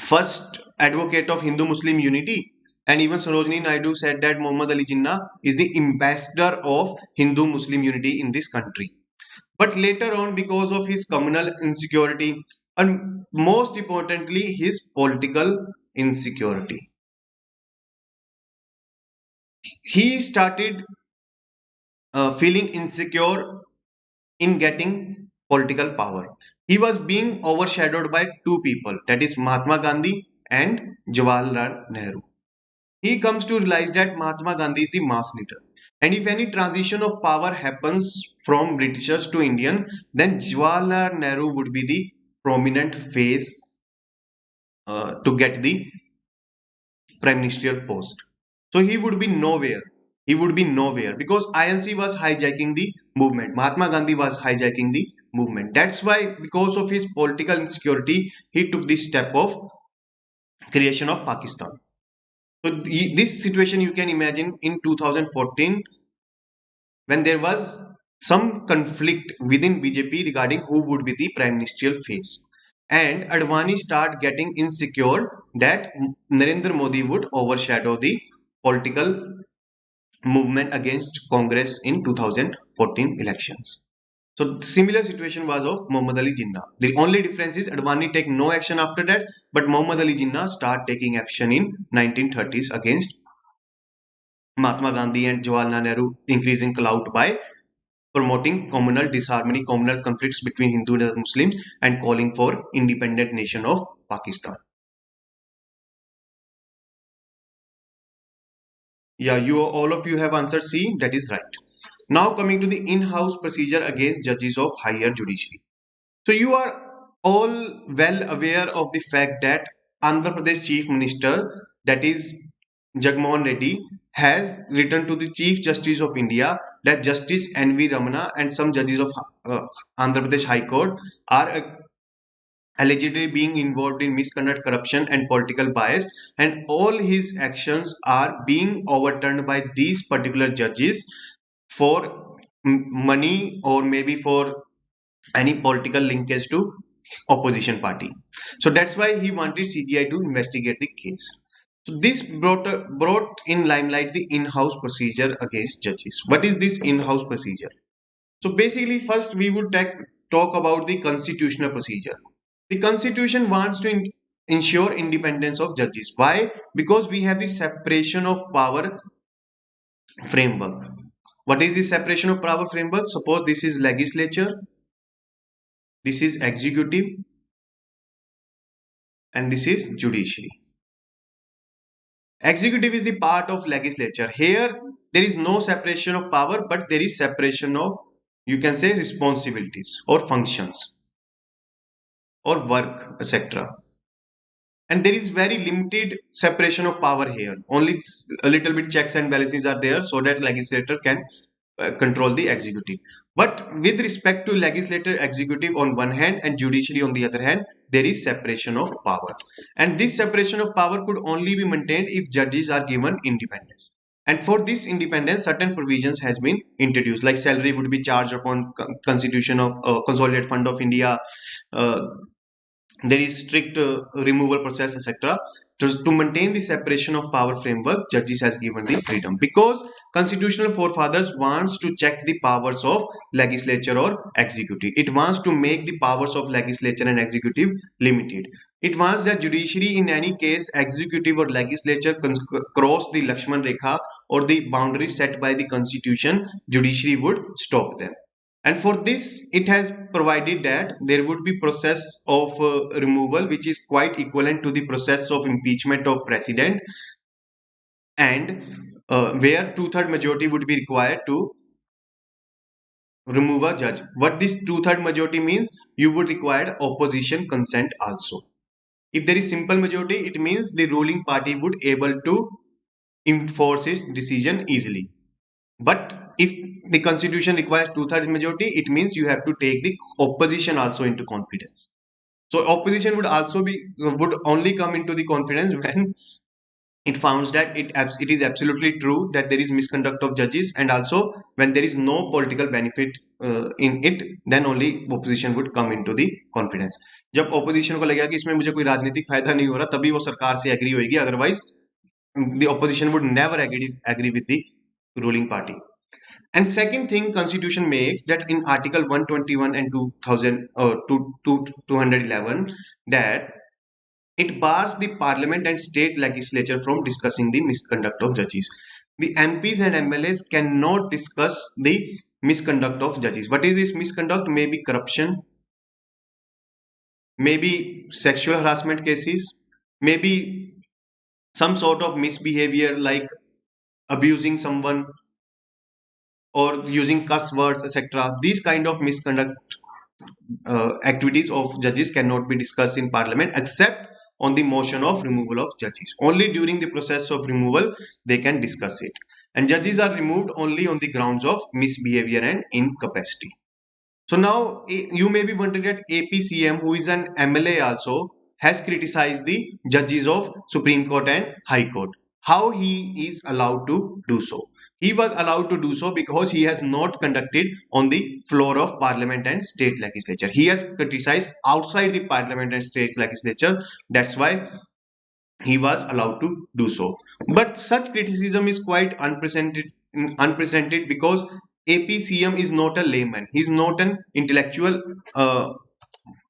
first advocate of Hindu-Muslim unity, and even Sarojini Naidu said that Muhammad Ali Jinnah is the ambassador of Hindu-Muslim unity in this country. But later on, because of his communal insecurity and most importantly, his political insecurity, he started feeling insecure in getting political power. He was being overshadowed by two people, that is Mahatma Gandhi and Jawaharlal Nehru. He comes to realize that Mahatma Gandhi is the mass leader. And if any transition of power happens from Britishers to Indian, then Jawaharlal Nehru would be the prominent face to get the prime ministerial post. So he would be nowhere. He would be nowhere because INC was hijacking the movement. Mahatma Gandhi was hijacking the movement. That's why, because of his political insecurity, he took this step of creation of Pakistan. So this situation you can imagine in 2014 when there was some conflict within BJP regarding who would be the prime ministerial face. And Advani start getting insecure that Narendra Modi would overshadow the political movement against Congress in 2014 elections. So similar situation was of Muhammad Ali Jinnah. The only difference is Advani take no action after that, but Muhammad Ali Jinnah start taking action in 1930s against Mahatma Gandhi and Jawaharlal Nehru, increasing clout by promoting communal disharmony, communal conflicts between Hindus and Muslims, and calling for independent nation of Pakistan. Yeah, you all of you have answered C. That is right. Now coming to the in-house procedure against judges of higher judiciary. So you are all well aware of the fact that Andhra Pradesh Chief Minister, that is Jagmohan Reddy, has written to the Chief Justice of India that Justice N.V. Ramana and some judges of Andhra Pradesh High Court are allegedly being involved in misconduct, corruption, and political bias, and all his actions are being overturned by these particular judges for money or maybe for any political linkage to opposition party. So that's why he wanted CGI to investigate the case. So this brought in limelight the in-house procedure against judges. What is this in-house procedure? So basically, first we would talk about the constitutional procedure. The constitution wants to ensure independence of judges. Why? Because we have the separation of power framework. What is the separation of power framework? Suppose this is legislature, this is executive, and this is judiciary. Executive is the part of legislature. Here there is no separation of power, but there is separation of, you can say, responsibilities or functions or work, etc. And there is very limited separation of power here. Only a little bit checks and balances are there so that legislator can control the executive. But with respect to legislature, executive on one hand and judiciary on the other hand, there is separation of power. And this separation of power could only be maintained if judges are given independence. And for this independence, certain provisions has been introduced, like salary would be charged upon constitution of Consolidated Fund of India. There is strict removal process, etc. To maintain the separation of power framework, judges has given the freedom because constitutional forefathers wants to check the powers of legislature or executive. It wants to make the powers of legislature and executive limited. It wants that judiciary, in any case, executive or legislature cross the Lakshman Rekha or the boundary set by the constitution, judiciary would stop them. And for this it has provided that there would be process of removal which is quite equivalent to the process of impeachment of president, and where two-third majority would be required to remove a judge. What this two-third majority means, you would require opposition consent also. If there is simple majority, it means the ruling party would able to enforce its decision easily. But if the constitution requires two-thirds majority, it means you have to take the opposition also into confidence. So opposition would only come into the confidence when it founds that it is absolutely true that there is misconduct of judges, and also when there is no political benefit in it, then only opposition would come into the confidence. जब opposition को लगेगा कि इसमें मुझे कोई राजनीतिक फायदा नहीं हो रहा, तभी वो सरकार से agree होगी, otherwise the opposition would never agree with the ruling party. And second thing constitution makes that in article 121 and 211 that it bars the parliament and state legislature from discussing the misconduct of judges. The MPs and MLAs cannot discuss the misconduct of judges. What is this misconduct? Maybe corruption, maybe sexual harassment cases, maybe some sort of misbehavior like abusing someone, or using cuss words, etc. These kind of misconduct activities of judges cannot be discussed in parliament except on the motion of removal of judges. Only during the process of removal they can discuss it. And judges are removed only on the grounds of misbehavior and incapacity. So now you may be wondering that APCM, who is an MLA also, has criticized the judges of Supreme Court and High Court. How he is allowed to do so? He was allowed to do so because he has not conducted on the floor of Parliament and State Legislature. He has criticized outside the Parliament and State Legislature. That's why he was allowed to do so. But such criticism is quite unprecedented because APCM is not a layman. He's not an intellectual.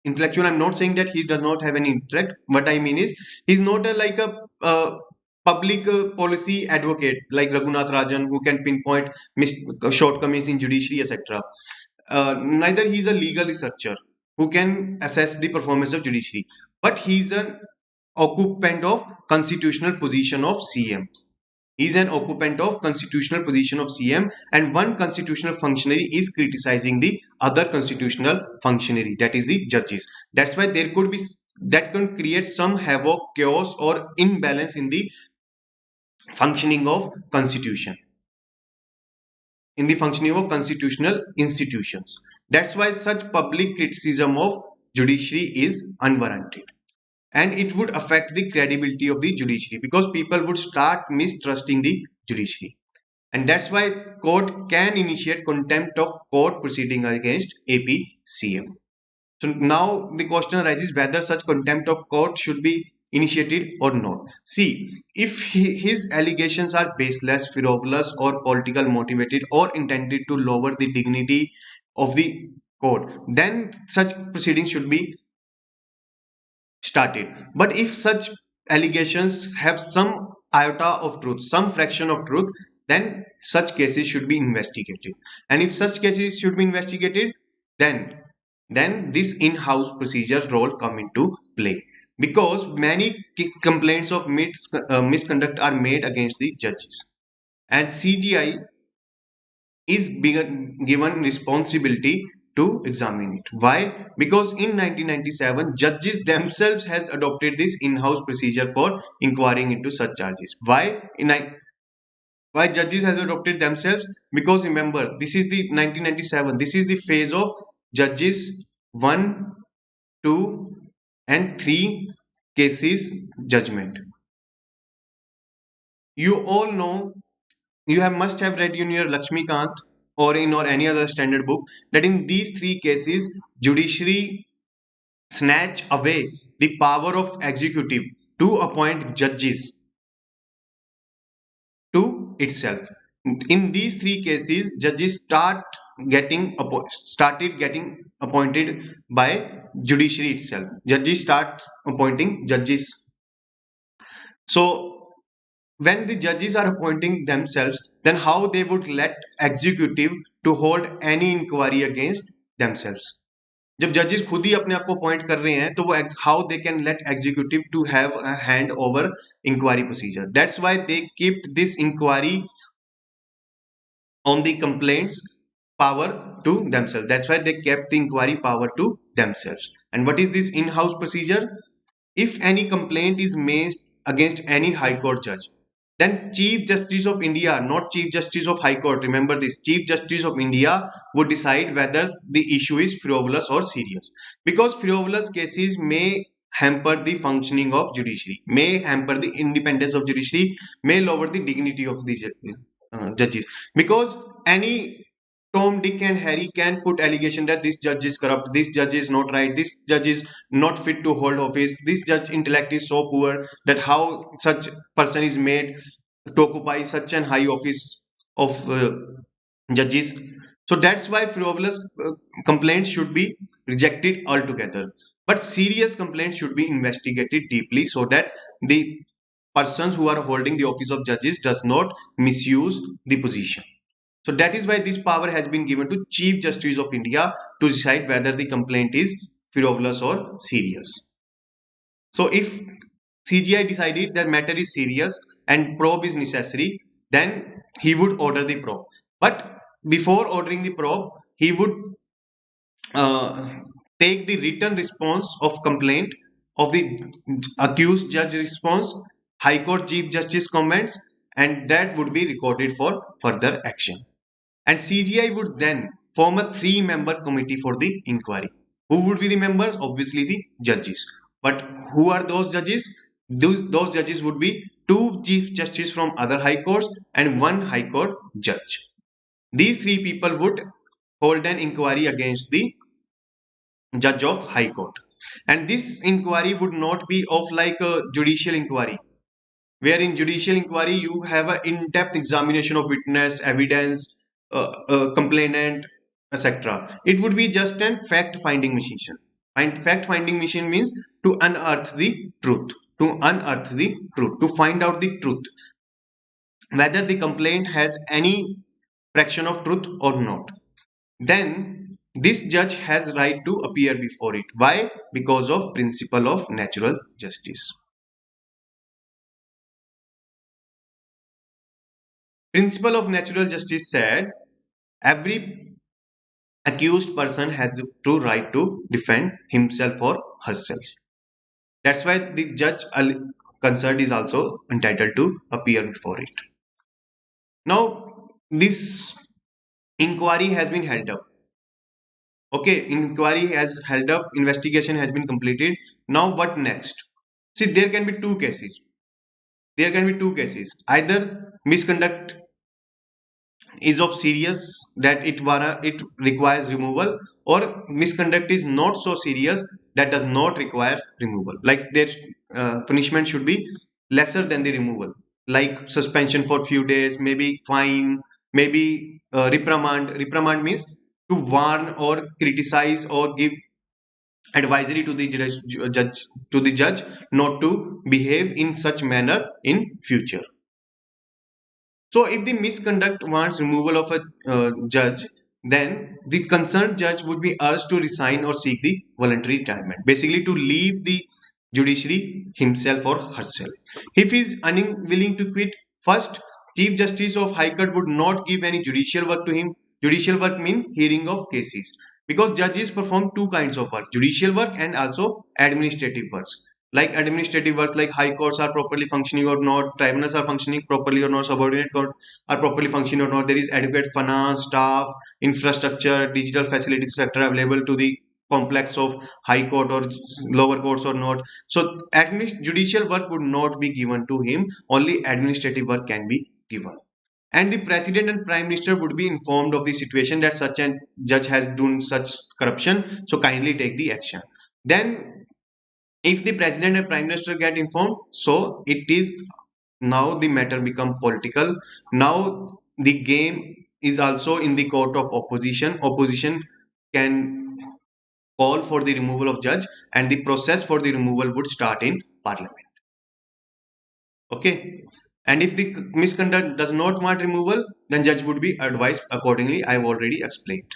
Intellectual. I'm not saying that he does not have any intellect. What I mean is he's not like a public policy advocate like Raghunath Rajan who can pinpoint shortcomings in judiciary, etc. Neither he's a legal researcher who can assess the performance of judiciary, but he's an occupant of constitutional position of CM. He's an occupant of constitutional position of CM, and one constitutional functionary is criticizing the other constitutional functionary, that is the judges. That's why there could be that can create some havoc, chaos, or imbalance in the functioning of constitution, in the functioning of constitutional institutions. That's why such public criticism of judiciary is unwarranted. And it would affect the credibility of the judiciary because people would start mistrusting the judiciary. And that's why court can initiate contempt of court proceeding against APCM. So now the question arises whether such contempt of court should be initiated or not. See, if his allegations are baseless, frivolous, or political motivated, or intended to lower the dignity of the court, then such proceedings should be started. But if such allegations have some iota of truth, some fraction of truth, then such cases should be investigated. And if such cases should be investigated, then this in-house procedure role come into play, because many complaints of misconduct are made against the judges, and CGI is given responsibility to examine it. Why? Because in 1997, judges themselves has adopted this in-house procedure for inquiring into such charges. Why judges has adopted themselves? Because remember, this is the 1997. This is the phase of judges 1, 2, and 3 cases judgment. You all know, you must have read in your Lakshmikant or in or any other standard book that in these 3 cases judiciary snatch away the power of executive to appoint judges to itself. In these 3 cases judges started getting appointed by judiciary itself. Judges start appointing judges. So when the judges are appointing themselves, then how they would let executive to hold any inquiry against themselves? जब जजेस खुद ही अपने आप को appoint कर रहे हैं तो वो how they can let executive to have a hand over inquiry procedure. That's why they keep this inquiry on the complaints power to themselves. That's why they kept the inquiry power to themselves. And what is this in-house procedure? If any complaint is made against any high court judge, then Chief Justice of India, not Chief Justice of High Court, remember this, Chief Justice of India would decide whether the issue is frivolous or serious, because frivolous cases may hamper the functioning of judiciary, may hamper the independence of judiciary, may lower the dignity of the judges, because any Tom, Dick, and Harry can put allegation that this judge is corrupt, this judge is not right, this judge is not fit to hold office, this judge intellect is so poor that how such person is made to occupy such an high office of judges. So that's why frivolous complaints should be rejected altogether. But serious complaints should be investigated deeply so that the persons who are holding the office of judges does not misuse the position. So that is why this power has been given to Chief Justice of India to decide whether the complaint is frivolous or serious. So if CGI decided that matter is serious and probe is necessary, then he would order the probe. But before ordering the probe, he would uh, take the written response of complaint of the accused judge response, High Court Chief Justice comments, and that would be recorded for further action. And CGI would then form a three-member committee for the inquiry. Who would be the members? Obviously the judges. But who are those judges? Those judges would be two chief justices from other high courts and one high court judge. These three people would hold an inquiry against the judge of high court. And this inquiry would not be of like a judicial inquiry, where in judicial inquiry you have an in-depth examination of witness, evidence, complainant, etc. It would be just an fact-finding mission. And fact-finding mission means to unearth the truth, to find out the truth, whether the complaint has any fraction of truth or not. Then this judge has right to appear before it. Why? Because of principle of natural justice. Principle of natural justice said every accused person has the true right to defend himself or herself. That's why the judge concerned is also entitled to appear before it. Now, this inquiry has been held up. Okay, inquiry has held up, investigation has been completed. Now, what next? See, there can be two cases. There can be two cases. Either misconduct is of serious that it requires removal, or misconduct is not so serious that does not require removal, like their punishment should be lesser than the removal, like suspension for few days, maybe fine, maybe reprimand means to warn or criticize or give advisory to the judge not to behave in such manner in future. So if the misconduct wants removal of a judge, then the concerned judge would be urged to resign or seek the voluntary retirement. Basically, to leave the judiciary himself or herself. If he is unwilling to quit, first, Chief Justice of High Court would not give any judicial work to him. Judicial work means hearing of cases. Because judges perform two kinds of work, judicial work and also administrative works. Like administrative work, like high courts are properly functioning or not, tribunals are functioning properly or not, subordinate court are properly functioning or not, there is adequate finance, staff, infrastructure, digital facilities, etc. available to the complex of high court or lower courts or not. So judicial work would not be given to him, only administrative work can be given. And the president and prime minister would be informed of the situation that such a judge has done such corruption, so kindly take the action. Then if the president and prime minister get informed, so it is now the matter become political. Now the game is also in the court of opposition can call for the removal of judge, and the process for the removal would start in parliament. Okay, and if the misconduct does not want removal, then judge would be advised accordingly. I have already explained.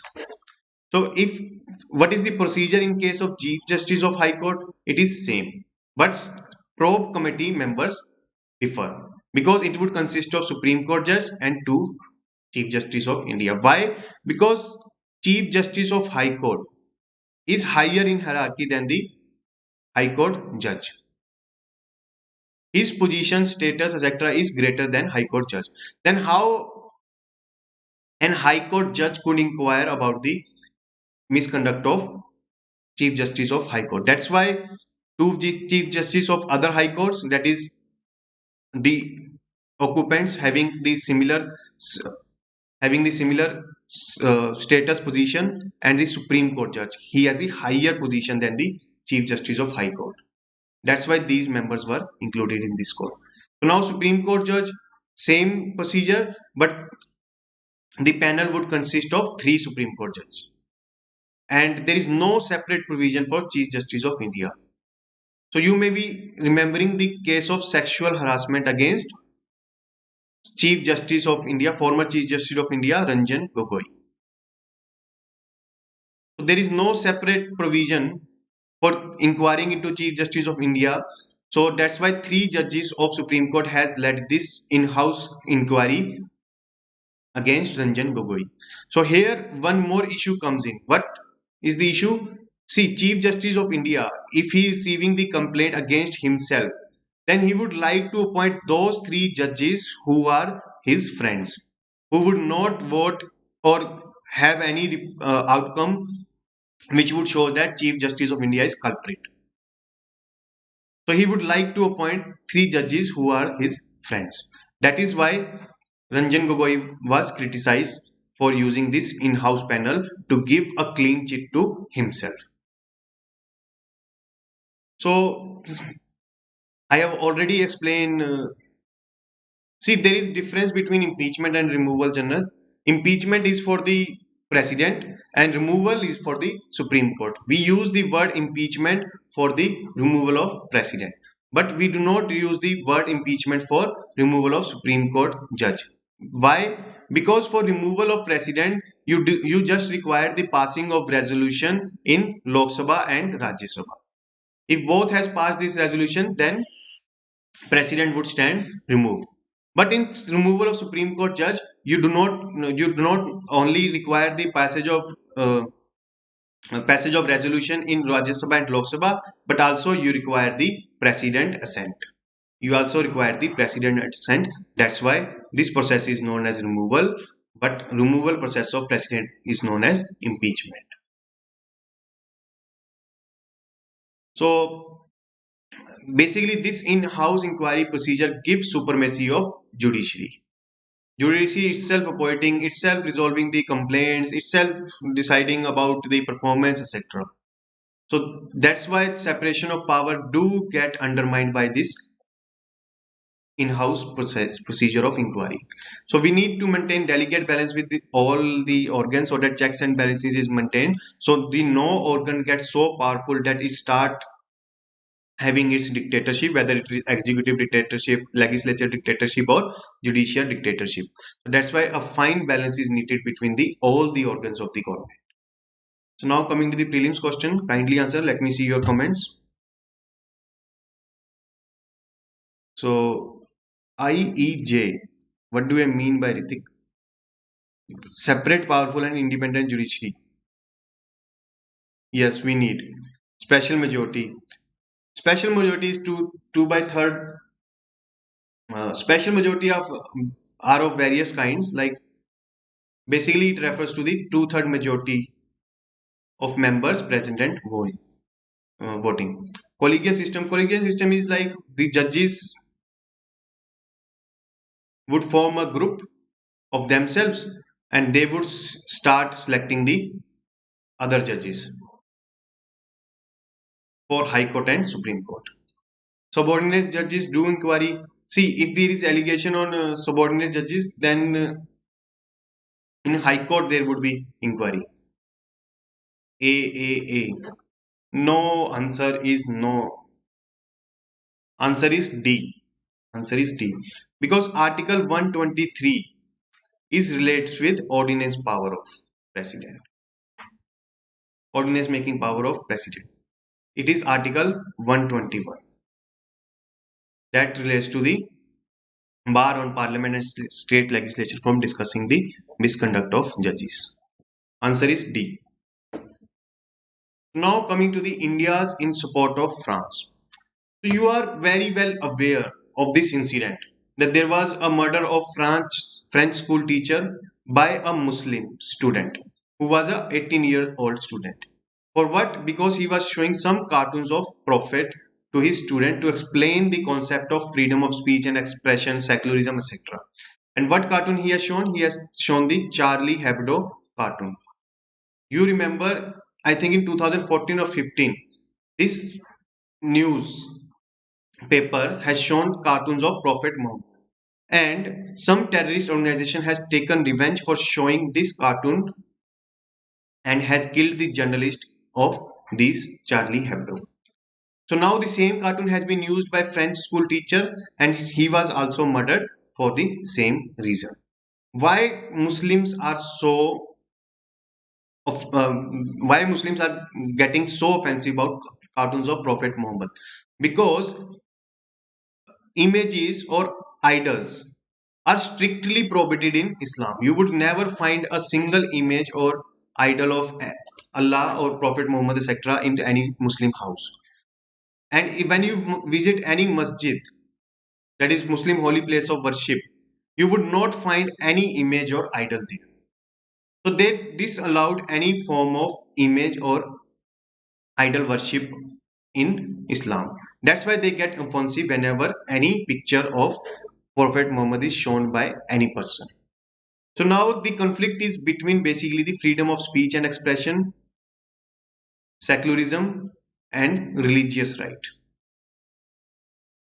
So if what is the procedure in case of Chief Justice of High Court? It is same, but probe committee members differ because it would consist of Supreme Court judge and two Chief Justice of India. Why? Because Chief Justice of High Court is higher in hierarchy than the High Court judge. His position, status, etc. is greater than High Court judge. Then how an High Court judge could inquire about the misconduct of Chief Justice of High Court? That's why two Chief Justice of other High Courts, that is the occupants having the similar status position, and the Supreme Court judge, he has the higher position than the Chief Justice of High Court. That's why these members were included in this court. So now Supreme Court judge, same procedure, but the panel would consist of three Supreme Court judges. And there is no separate provision for Chief Justice of India. So you may be remembering the case of sexual harassment against Chief Justice of India, former Chief Justice of India, Ranjan Gogoi. So there is no separate provision for inquiring into Chief Justice of India. So that's why three judges of Supreme Court has led this in-house inquiry against Ranjan Gogoi. So here one more issue comes in. What is the issue? See, Chief Justice of India, if he is receiving the complaint against himself, then he would like to appoint those three judges who are his friends, who would not vote or have any outcome which would show that Chief Justice of India is culprit. So he would like to appoint three judges who are his friends. That is why Ranjan Gogoi was criticized for using this in-house panel to give a clean chit to himself. So I have already explained. See, there is difference between impeachment and removal, Jannat. Impeachment is for the president and removal is for the Supreme Court. We use the word impeachment for the removal of president, but we do not use the word impeachment for removal of Supreme Court judge. Why? Because for removal of president, you just require the passing of resolution in Lok Sabha and Rajya Sabha. If both has passed this resolution, then president would stand removed. But in removal of Supreme Court judge, you do not only require the passage of resolution in Rajya Sabha and Lok Sabha, but also you require the president assent. You also require the president assent. That's why this process is known as removal, but removal process of president is known as impeachment. So basically, this in-house inquiry procedure gives supremacy of judiciary. Judiciary itself appointing, itself resolving the complaints, itself deciding about the performance, etc. So that's why separation of power do get undermined by this in-house procedure of inquiry. So we need to maintain delicate balance with all the organs so that checks and balances is maintained. So the no organ gets so powerful that it start having its dictatorship, whether it is executive dictatorship, legislature dictatorship, or judicial dictatorship. So that's why a fine balance is needed between the all the organs of the government. So now coming to the prelims question, kindly answer. Let me see your comments. So IEJ, what do I mean by Ritik? Separate, powerful, and independent judiciary. Yes, we need special majority. Special majority is two by third. Special majority of are of various kinds. Like basically, it refers to the two-third majority of members present and voting. Collegial system. Collegial system is like the judges would form a group of themselves and they would start selecting the other judges for High Court and Supreme Court. Subordinate judges do inquiry. See, if there is allegation on subordinate judges, then in High Court there would be inquiry. A. No, answer is no. Answer is D. Answer is D. Because Article 123 is relates with ordinance power of president. Ordinance making power of president. It is Article 121 that relates to the bar on parliament and state legislature from discussing the misconduct of judges. Answer is D. Now coming to the India's in support of France. So you are very well aware of this incident that there was a murder of French school teacher by a Muslim student who was a 18-year-old student. For what? Because he was showing some cartoons of Prophet to his student to explain the concept of freedom of speech and expression, secularism, etc. And what cartoon he has shown? He has shown the Charlie Hebdo cartoon. You remember, I think in 2014 or 15, this news paper has shown cartoons of Prophet Muhammad. And some terrorist organization has taken revenge for showing this cartoon and has killed the journalist of this Charlie Hebdo. So now the same cartoon has been used by French school teacher and he was also murdered for the same reason. Why Muslims are so why Muslims are getting so offensive about cartoons of Prophet Muhammad? Because images or idols are strictly prohibited in Islam. You would never find a single image or idol of Allah or Prophet Muhammad etc. in any Muslim house. And when you visit any masjid, that is Muslim holy place of worship, you would not find any image or idol there. So they disallowed any form of image or idol worship in Islam. That's why they get offensive whenever any picture of Prophet Muhammad is shown by any person. So now the conflict is between basically the freedom of speech and expression, secularism, and religious right.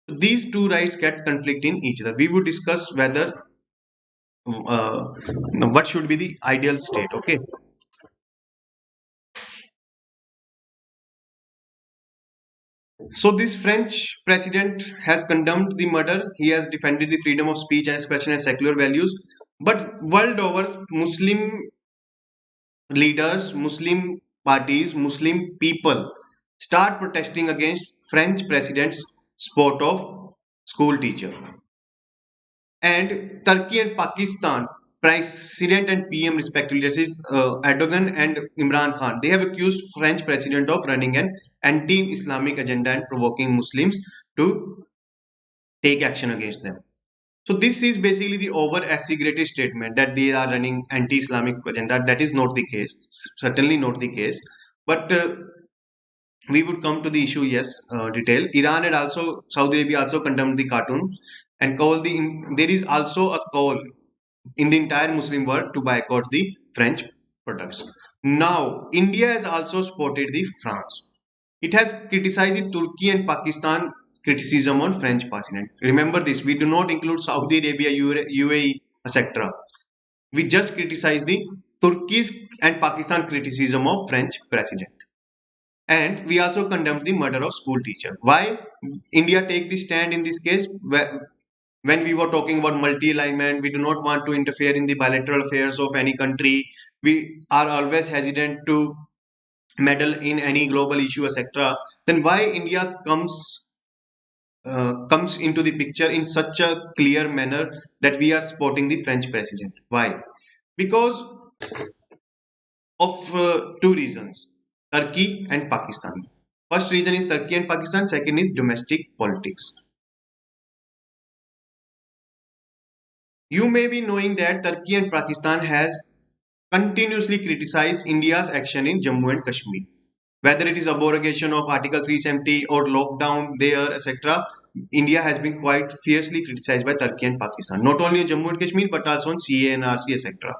These two rights get conflict in each other. We would discuss whether what should be the ideal state. Okay. So this French president has condemned the murder. He has defended the freedom of speech and expression and secular values. But world over, Muslim leaders, Muslim parties, Muslim people start protesting against French president's sport of school teacher. And Turkey and Pakistan, president and PM respectively, that is Erdogan and Imran Khan, they have accused French president of running an anti-Islamic agenda and provoking Muslims to take action against them. So this is basically the over exaggerated statement that they are running anti-Islamic agenda. That is not the case, certainly not the case. But we would come to the issue, yes, detail. Iran and also Saudi Arabia also condemned the cartoon and there is also a call in the entire Muslim world to boycott the French products. Now, India has also supported the France. It has criticized the Turkey and Pakistan criticism on French president. Remember this, we do not include Saudi Arabia, UAE, etc. We just criticize the Turkey's and Pakistan criticism of French president. And we also condemned the murder of school teacher. Why India take the stand in this case? When we were talking about multi-alignment, we do not want to interfere in the bilateral affairs of any country. We are always hesitant to meddle in any global issue, etc. Then why India comes into the picture in such a clear manner that we are supporting the French president? Why? Because of two reasons: Turkey and Pakistan. First reason is Turkey and Pakistan. Second is domestic politics. You may be knowing that Turkey and Pakistan has continuously criticized India's action in Jammu and Kashmir. Whether it is abrogation of Article 370 or lockdown there, etc., India has been quite fiercely criticized by Turkey and Pakistan. Not only on Jammu and Kashmir, but also on CA and RC, etc.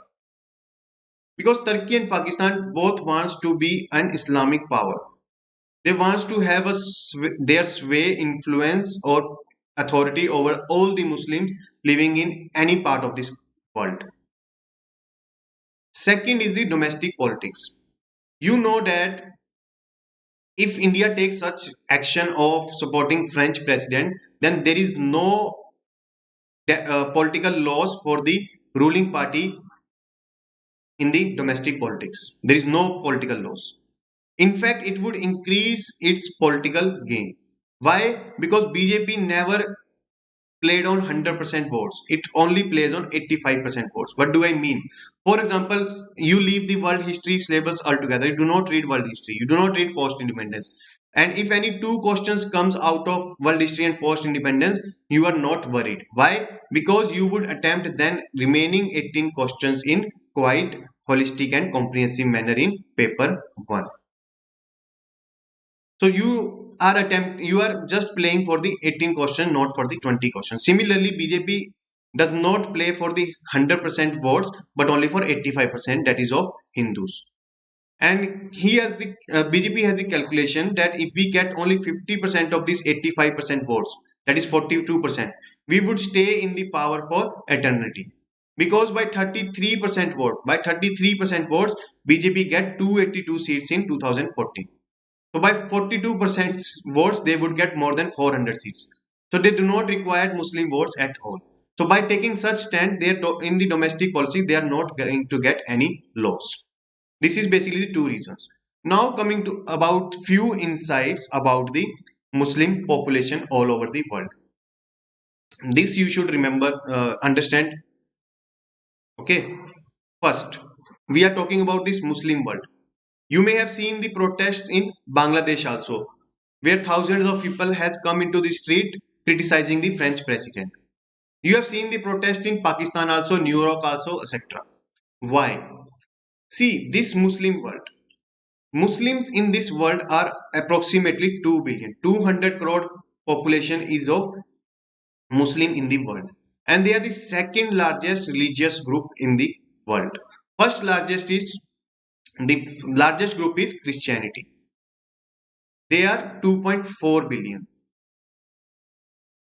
Because Turkey and Pakistan both wants to be an Islamic power. They wants to have their sway, influence, or authority over all the Muslims living in any part of this world. Second is the domestic politics. You know that if India takes such action of supporting French president, then there is no political loss for the ruling party in the domestic politics. There is no political loss. In fact, it would increase its political gain. Why? Because BJP never played on 100% votes. It only plays on 85% votes. What do I mean? For example, you leave the world history syllabus altogether. You do not read world history. You do not read post-independence. And if any two questions comes out of world history and post-independence, you are not worried. Why? Because you would attempt then remaining 18 questions in quite holistic and comprehensive manner in paper 1. So you are just playing for the 18 question, not for the 20 questions. Similarly, BJP does not play for the 100% votes, but only for 85%, that is of Hindus. And BJP has the calculation that if we get only 50% of these 85% votes, that is 42%, we would stay in the power for eternity. Because by 33% votes, BJP get 282 seats in 2014. So by 42% votes, they would get more than 400 seats. So they do not require Muslim votes at all. So by taking such stand, in the domestic policy, they are not going to get any loss. This is basically the two reasons. Now coming to about few insights about the Muslim population all over the world. This you should remember, understand. Okay, first we are talking about this Muslim world. You may have seen the protests in Bangladesh also, where thousands of people has come into the street criticizing the French president. You have seen the protest in Pakistan also, New York also, etc. Why? See, this Muslim world. Muslims in this world are approximately 2 billion. 200 crore population is of Muslim in the world. And they are the second largest religious group in the world. First largest is the largest group is Christianity. They are 2.4 billion.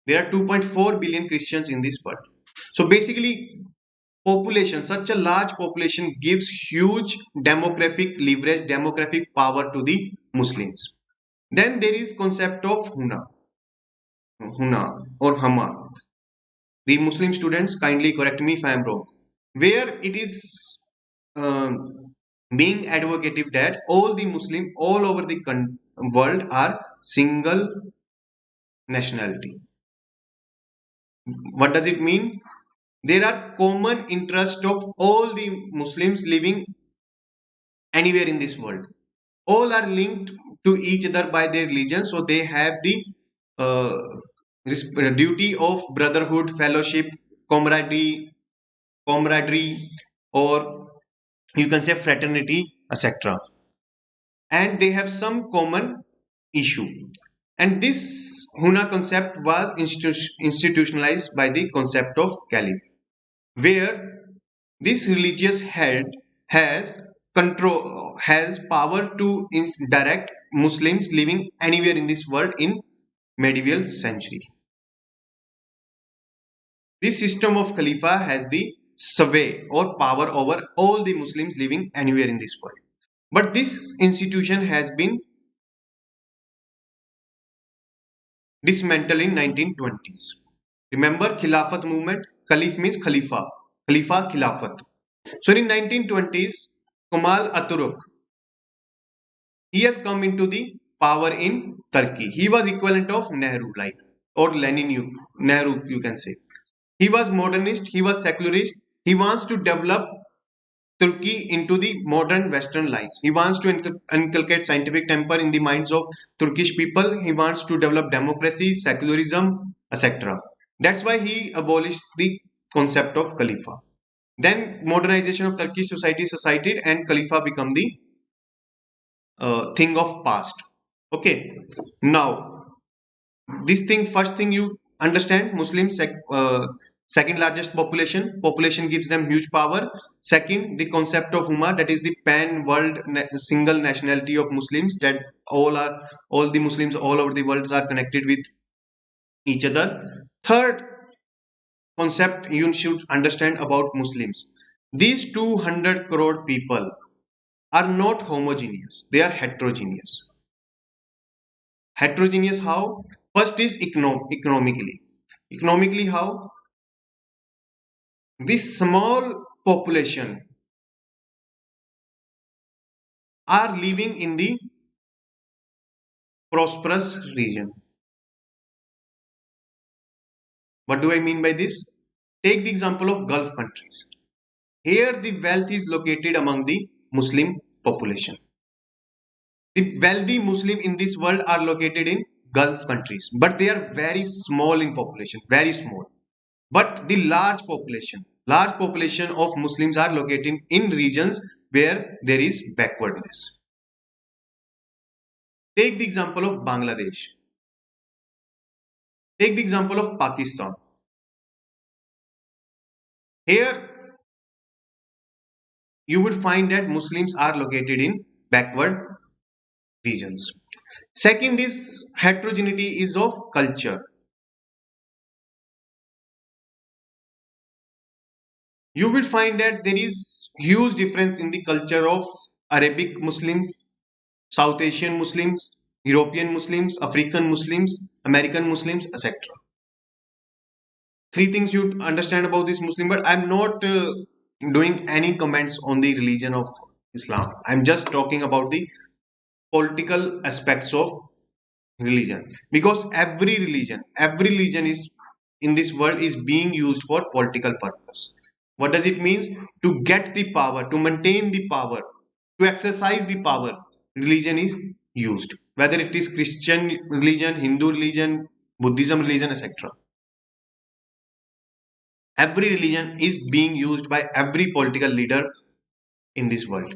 There are 2.4 billion Christians in this world. So basically, population, such a large population gives huge demographic leverage, demographic power to the Muslims. Then there is concept of Huna or Hama. The Muslim students kindly correct me if I am wrong. Where it is being advocated that all the Muslim all over the world are single nationality. What does it mean? There are common interest of all the Muslims living anywhere in this world. All are linked to each other by their religion, so they have the uh, duty of brotherhood, fellowship, camaraderie, or you can say fraternity, etc. And they have some common issue. And this Huna concept was institutionalized by the concept of caliph, where this religious head has power to direct Muslims living anywhere in this world in medieval century. This system of Khalifa has the sway or power over all the Muslims living anywhere in this world. But this institution has been dismantled in 1920s. Remember Khilafat movement? Khalif means Khalifa. Khalifa, Khilafat. So in 1920s, Kemal Atatürk, he has come into the power in Turkey. He was equivalent of Nehru, like, or Lenin, Nehru, you can say. He was modernist, he was secularist. He wants to develop Turkey into the modern Western lines. He wants to inculcate scientific temper in the minds of Turkish people. He wants to develop democracy, secularism, etc. That's why he abolished the concept of Khalifa. Then modernization of Turkish society succeeded and Khalifa become the thing of past. Okay. Now, this thing, first thing you understand, Muslims second largest population gives them huge power. Second, the concept of Ummah, that is the pan world single nationality of Muslims, that all the Muslims all over the world are connected with each other. Third concept you should understand about Muslims, these 200 crore people are not homogeneous, they are heterogeneous. Heterogeneous how? First is economically. Economically how? This small population are living in the prosperous region. What do I mean by this? Take the example of Gulf countries. Here the wealth is located among the Muslim population. The wealthy Muslim in this world are located in Gulf countries, but they are very small in population, very small. But the large population of Muslims are located in regions where there is backwardness. Take the example of Bangladesh. Take the example of Pakistan. Here you would find that Muslims are located in backward regions. Second is heterogeneity is of culture. You will find that there is huge difference in the culture of Arabic Muslims, South Asian Muslims, European Muslims, African Muslims, American Muslims, etc. Three things you understand about this Muslim, but I'm not doing any comments on the religion of Islam. I'm just talking about the political aspects of religion, because every religion is in this world is being used for political purpose. What does it mean? To get the power, to maintain the power, to exercise the power, religion is used. Whether it is Christian religion, Hindu religion, Buddhism religion, etc. Every religion is being used by every political leader in this world.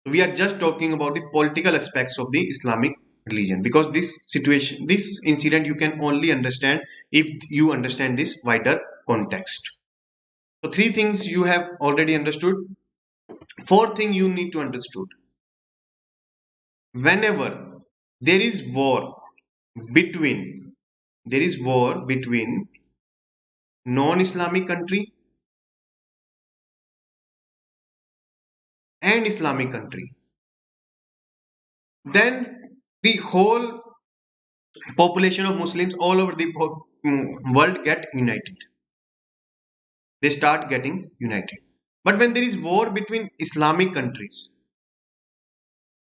We are just talking about the political aspects of the Islamic religion, because this situation, this incident, you can only understand if you understand this wider context. So three things you have already understood. Fourth thing you need to understood: whenever there is war between non-Islamic country and Islamic country, then the whole population of Muslims all over the world get united. They start getting united. But when there is war between Islamic countries,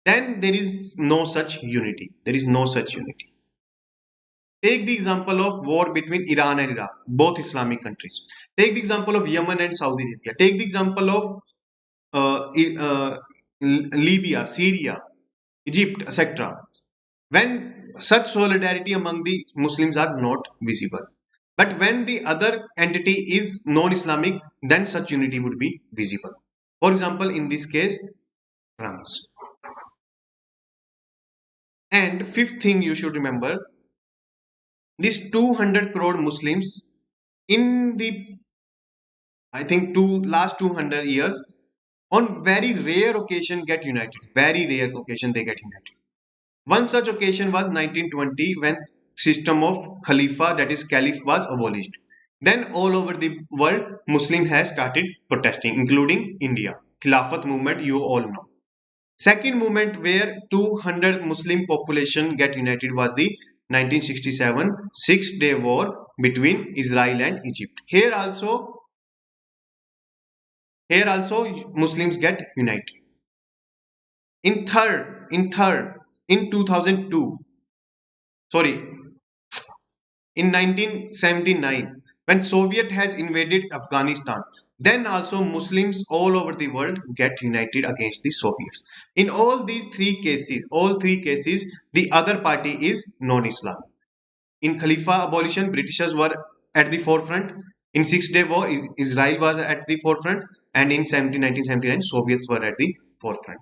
then there is no such unity. There is no such unity. Take the example of war between Iran and Iraq, both Islamic countries. Take the example of Yemen and Saudi Arabia. Take the example of Libya, Syria, Egypt, etc. When such solidarity among the Muslims are not visible. But when the other entity is non-Islamic, then such unity would be visible. For example, in this case, France. And fifth thing you should remember, these 200 crore Muslims in the, I think, last 200 years, on very rare occasion get united. Very rare occasion they get united. One such occasion was 1920, when system of Khalifa, that is Caliph, was abolished. Then all over the world, Muslim has started protesting, including India. Khilafat movement, you all know. Second movement where 200 Muslim population get united was the 1967 Six-Day War between Israel and Egypt. Here also Muslims get united. In 2002, sorry, in 1979, when Soviet has invaded Afghanistan, then also Muslims all over the world get united against the Soviets. In all three cases, the other party is non-Islam. In Khalifa abolition, Britishers were at the forefront. In Six-Day War, Israel was at the forefront. And in 1979, Soviets were at the forefront.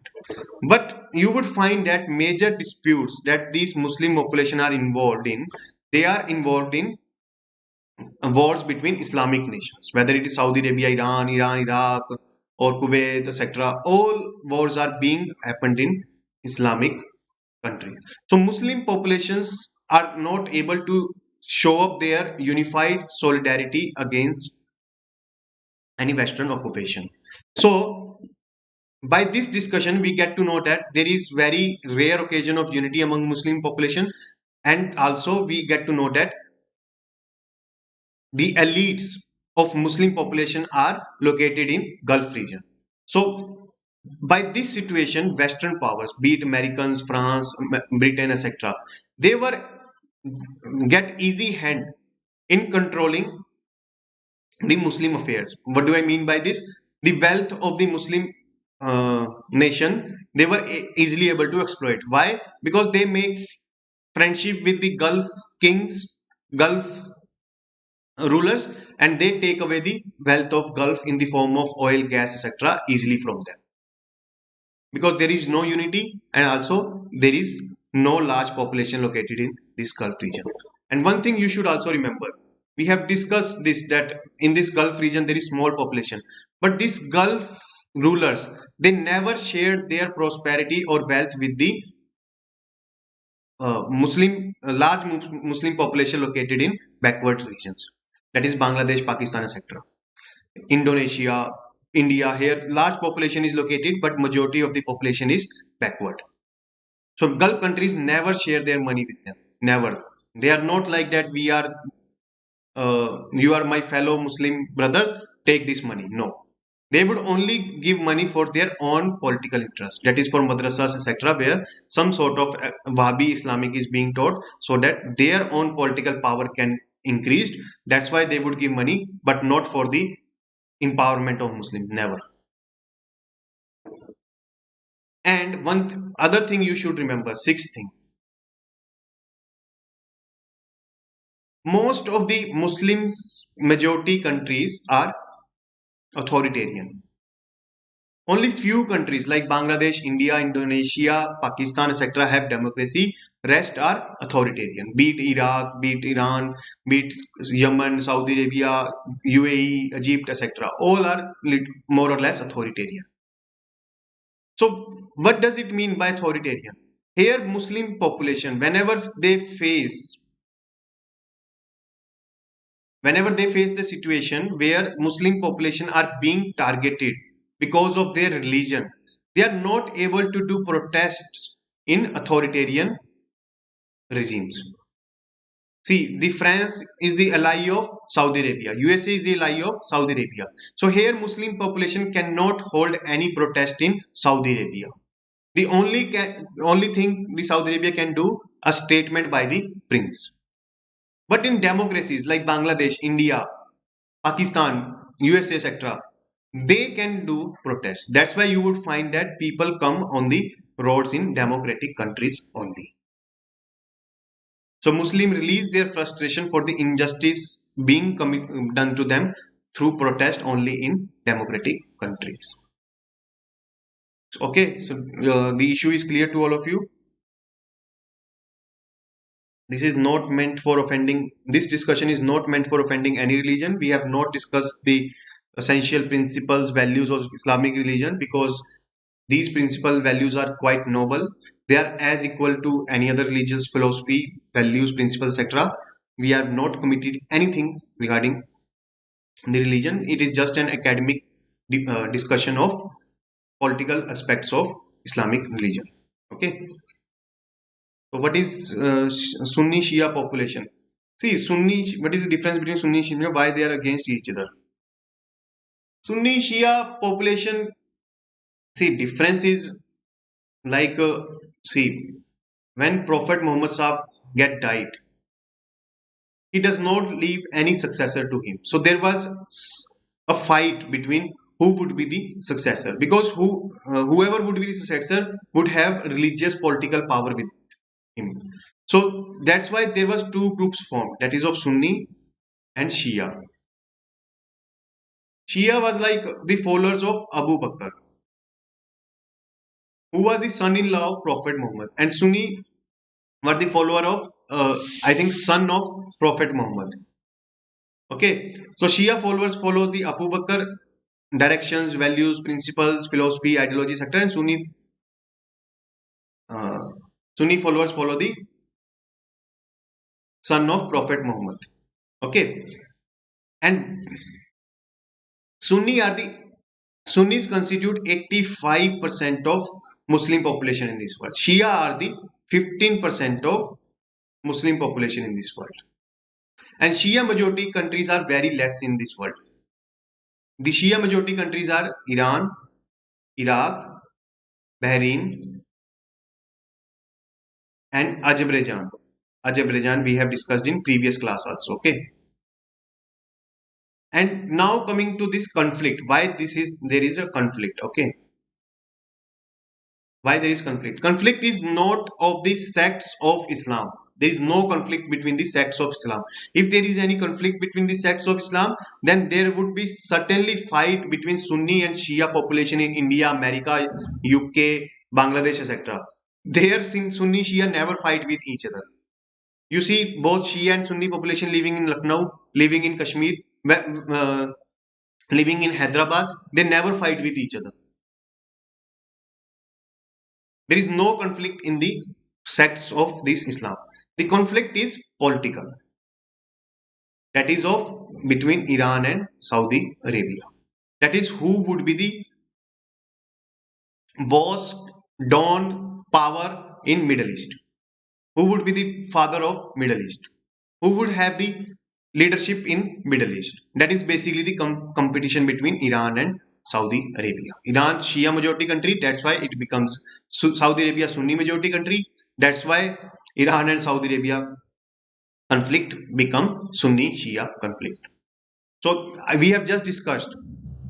But you would find that major disputes that these Muslim population are involved in, they are involved in wars between Islamic nations, whether it is Saudi Arabia, Iran, Iraq, or Kuwait, etc. All wars are being happened in Islamic countries. So Muslim populations are not able to show up their unified solidarity against any Western occupation. So by this discussion, we get to know that there is very rare occasion of unity among Muslim population, and also we get to know that the elites of Muslim population are located in Gulf region. So by this situation, Western powers, be it Americans, France, Britain, etc., they were get easy hand in controlling the Muslim affairs. What do I mean by this? The wealth of the Muslim nation, they were easily able to exploit. Why? Because they make friendship with the Gulf kings, Gulf rulers, and they take away the wealth of Gulf in the form of oil, gas, etc. easily from them. Because there is no unity, and also there is no large population located in this Gulf region. And one thing you should also remember, we have discussed this, that in this Gulf region there is small population, but these Gulf rulers, they never shared their prosperity or wealth with the large Muslim population located in backward regions, that is Bangladesh, Pakistan, etc. Indonesia, India, here large population is located, but majority of the population is backward. So Gulf countries never share their money with them. Never. They are not like that. You are my fellow Muslim brothers, take this money. No. They would only give money for their own political interest. That is for madrasas, etc., where some sort of Wahhabi Islamic is being taught, so that their own political power can increased. That's why they would give money, but not for the empowerment of Muslims, never. And other thing you should remember, sixth thing, most of the Muslims majority countries are authoritarian. Only few countries like Bangladesh, India, Indonesia, Pakistan, etc. have democracy. Rest are authoritarian. Be it Iraq, be it Iran, be it Yemen, Saudi Arabia, UAE, Egypt, etc. All are more or less authoritarian. So, what does it mean by authoritarian? Here, Muslim population, whenever they face the situation where Muslim population are being targeted because of their religion, they are not able to do protests in authoritarian regimes. See, the France is the ally of Saudi Arabia. USA is the ally of Saudi Arabia. So here Muslim population cannot hold any protest in Saudi Arabia. The only thing the Saudi Arabia can do, a statement by the prince. But in democracies like Bangladesh, India, Pakistan, USA, etc., they can do protests. That's why you would find that people come on the roads in democratic countries only. So Muslims release their frustration for the injustice being done to them through protest only in democratic countries. Okay, so the issue is clear to all of you. This is not meant for offending. This discussion is not meant for offending any religion. We have not discussed the essential principles, values of Islamic religion because these principal values are quite noble. They are as equal to any other religious philosophy, values, principles, etc. We have not committed anything regarding the religion. It is just an academic discussion of political aspects of Islamic religion. Okay. So what is Sunni Shia population? See, Sunni. What is the difference between Sunni and Shia? Why they are against each other? Sunni Shia population. See, difference is like see, when Prophet Muhammad Sahab get died, he does not leave any successor to him. So there was a fight between who would be the successor, because whoever would be the successor would have religious political power with him. So that's why there was two groups formed, that is of Sunni and Shia. Shia was like the followers of Abu Bakr, who was the son-in-law of Prophet Muhammad, and Sunni were the follower of I think son of Prophet Muhammad. Okay, so Shia followers follow the Abu Bakr directions, values, principles, philosophy, ideology, etc., and uh, Sunni followers follow the son of Prophet Muhammad. Okay, and Sunnis constitute 85% of Muslim population in this world. Shia are the 15% of Muslim population in this world. And Shia majority countries are very less in this world. The Shia majority countries are Iran, Iraq, Bahrain, and Azerbaijan. Azerbaijan we have discussed in previous class also. Okay. And now coming to this conflict, why there is a conflict. Okay. Why there is conflict? Conflict is not of the sects of Islam. There is no conflict between the sects of Islam. If there is any conflict between the sects of Islam, then there would be certainly fight between Sunni and Shia population in India, America, UK, Bangladesh, etc. There, Sunni Shia never fight with each other. You see both Shia and Sunni population living in Lucknow, living in Kashmir, living in Hyderabad. They never fight with each other. There is no conflict in the sects of this Islam. The conflict is political. That is of between Iran and Saudi Arabia. That is who would be the boss, don, power in Middle East. Who would be the father of Middle East? Who would have the leadership in Middle East? That is basically the competition between Iran and Saudi Arabia. Iran Shia majority country, that's why it becomes Saudi Arabia Sunni majority country. That's why Iran and Saudi Arabia conflict become Sunni Shia conflict. So we have just discussed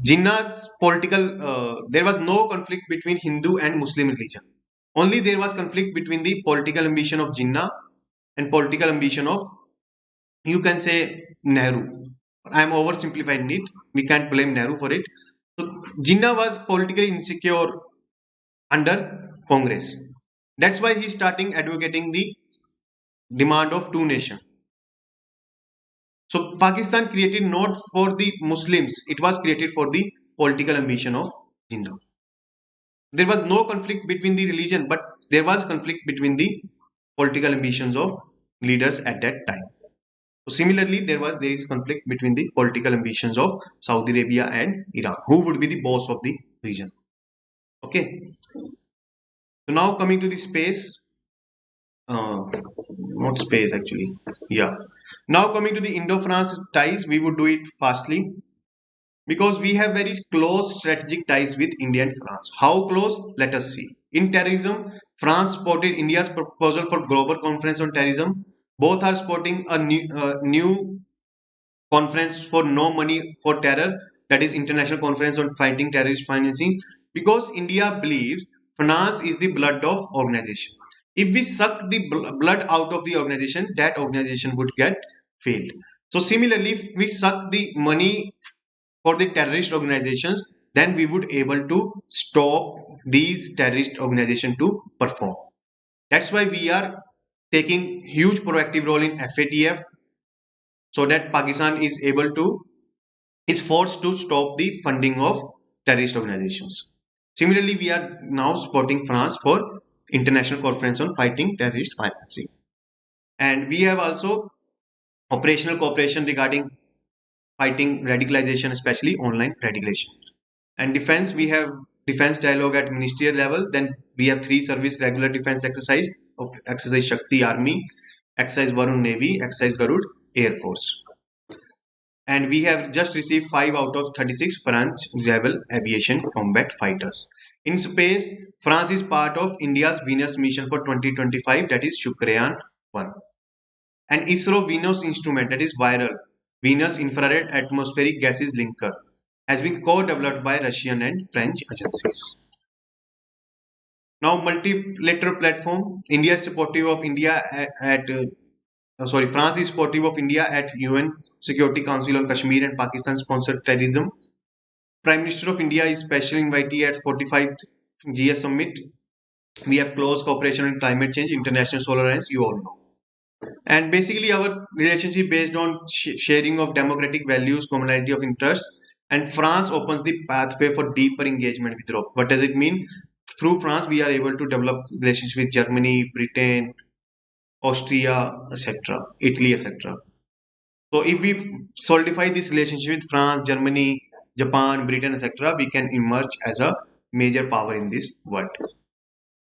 Jinnah's political. There was no conflict between Hindu and Muslim religion. Only there was conflict between the political ambition of Jinnah and political ambition of, you can say, Nehru. I am oversimplifying it. We can't blame Nehru for it. So Jinnah was politically insecure under Congress. That's why he's starting advocating the demand of two nations. So Pakistan created not for the Muslims, it was created for the political ambition of Jinnah. There was no conflict between the religion, but there was conflict between the political ambitions of leaders at that time. So similarly, there is conflict between the political ambitions of Saudi Arabia and Iran. Who would be the boss of the region? Okay. So now coming to the space, not space actually. Yeah. Now coming to the Indo-France ties, we would do it fastly because we have very close strategic ties with India and France. How close? Let us see. In terrorism, France supported India's proposal for global conference on terrorism. Both are supporting a new conference for no money for terror, that is international conference on fighting terrorist financing, because India believes finance is the blood of organization. If we suck the blood out of the organization, that organization would get failed. So similarly, if we suck the money for the terrorist organizations, then we would able to stop these terrorist organizations to perform. That's why we are taking huge proactive role in FATF, so that Pakistan is forced to stop the funding of terrorist organizations. Similarly, we are now supporting France for International Conference on Fighting Terrorist Financing. And we have also operational cooperation regarding fighting radicalization, especially online radicalization. And defense, we have defense dialogue at ministerial level. Then we have 3 service regular defense exercise: exercise Shakti Army, exercise Varun Navy, exercise Garud Air Force. And we have just received 5 out of 36 French naval aviation combat fighters. In space, France is part of India's Venus mission for 2025, that is Shukrayan 1. And ISRO Venus instrument, that is viral Venus Infrared Atmospheric Gases Linker, has been co-developed by Russian and French agencies. Now, multilateral platform. India is supportive of India France is supportive of India at UN Security Council on Kashmir and Pakistan-sponsored terrorism. Prime Minister of India is special invitee at 45th GS Summit. We have close cooperation on climate change, International Solar Alliance, you all know. And basically our relationship based on sharing of democratic values, commonality of interests, and France opens the pathway for deeper engagement with Europe. What does it mean? Through France, we are able to develop relationship with Germany, Britain, Austria, etc., Italy, etc. So if we solidify this relationship with France, Germany, Japan, Britain, etc., we can emerge as a major power in this world.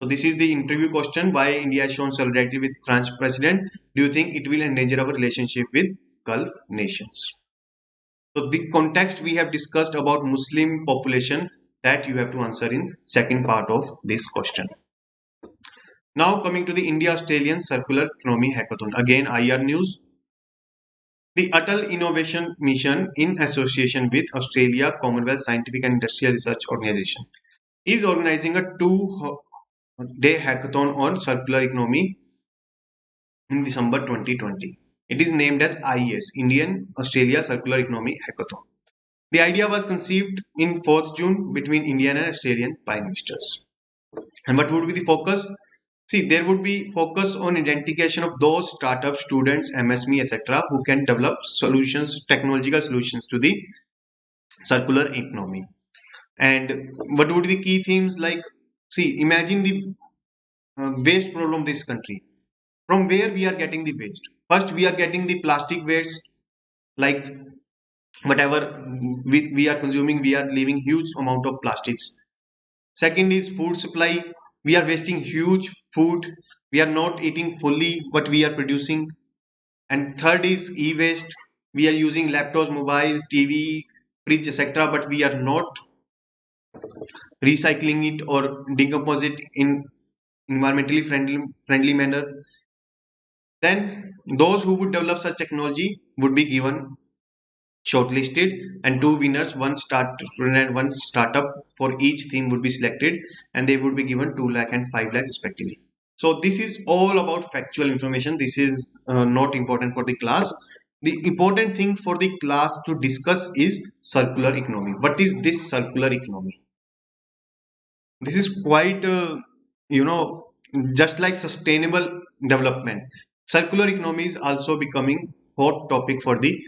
So this is the interview question: why India has shown solidarity with French president? Do you think it will endanger our relationship with Gulf nations? So the context we have discussed about Muslim population, that you have to answer in second part of this question. Now coming to the India-Australian Circular Economy Hackathon. Again, IR News. The Atal Innovation Mission, in association with Australia Commonwealth Scientific and Industrial Research Organization, is organizing a 2-day hackathon on circular economy in December 2020. It is named as IES, Indian Australia Circular Economy Hackathon. The idea was conceived in 4th June between Indian and Australian Prime Ministers. And what would be the focus? See, there would be focus on identification of those startups, students, MSME, etc., who can develop solutions, technological solutions to the circular economy. And what would be the key themes? Like, see, imagine the waste problem of this country. From where we are getting the waste? First, we are getting the plastic waste, like whatever we are consuming, we are leaving huge amount of plastics. Second is food supply. We are wasting huge food. We are not eating fully what we are producing. And third is e-waste. We are using laptops, mobiles, TV, fridge, etc., but we are not recycling it or decompose it in environmentally friendly manner. Then those who would develop such technology would be given shortlisted, and two winners, one start and one startup for each theme would be selected, and they would be given 2 lakh and 5 lakh respectively. So this is all about factual information. This is not important for the class. The important thing for the class to discuss is circular economy. What is this circular economy? This is quite you know just like sustainable development, circular economy is also becoming hot topic for the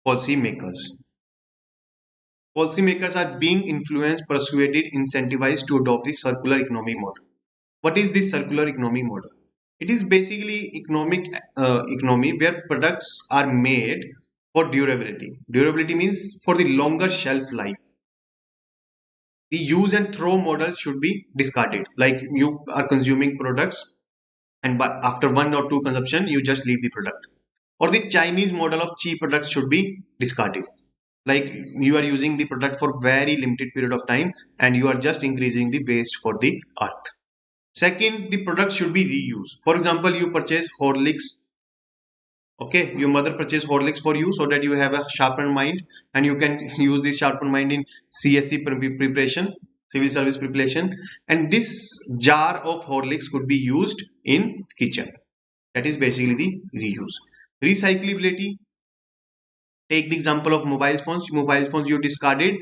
policymakers. Policymakers are being influenced, persuaded, incentivized to adopt the circular economy model. What is this circular economy model? It is basically economic economy where products are made for durability. Durability means for the longer shelf life. The use and throw model should be discarded. Like you are consuming products and but after one or two consumption you just leave the product. Or the Chinese model of cheap products should be discarded. Like you are using the product for very limited period of time and you are just increasing the waste for the earth. Second, the product should be reused. For example, you purchase Horlicks. Okay, your mother purchased Horlicks for you so that you have a sharpened mind and you can use this sharpened mind in CSC preparation, civil service preparation. And this jar of Horlicks could be used in kitchen. That is basically the reuse. Recyclability. Take the example of mobile phones. Mobile phones you discarded.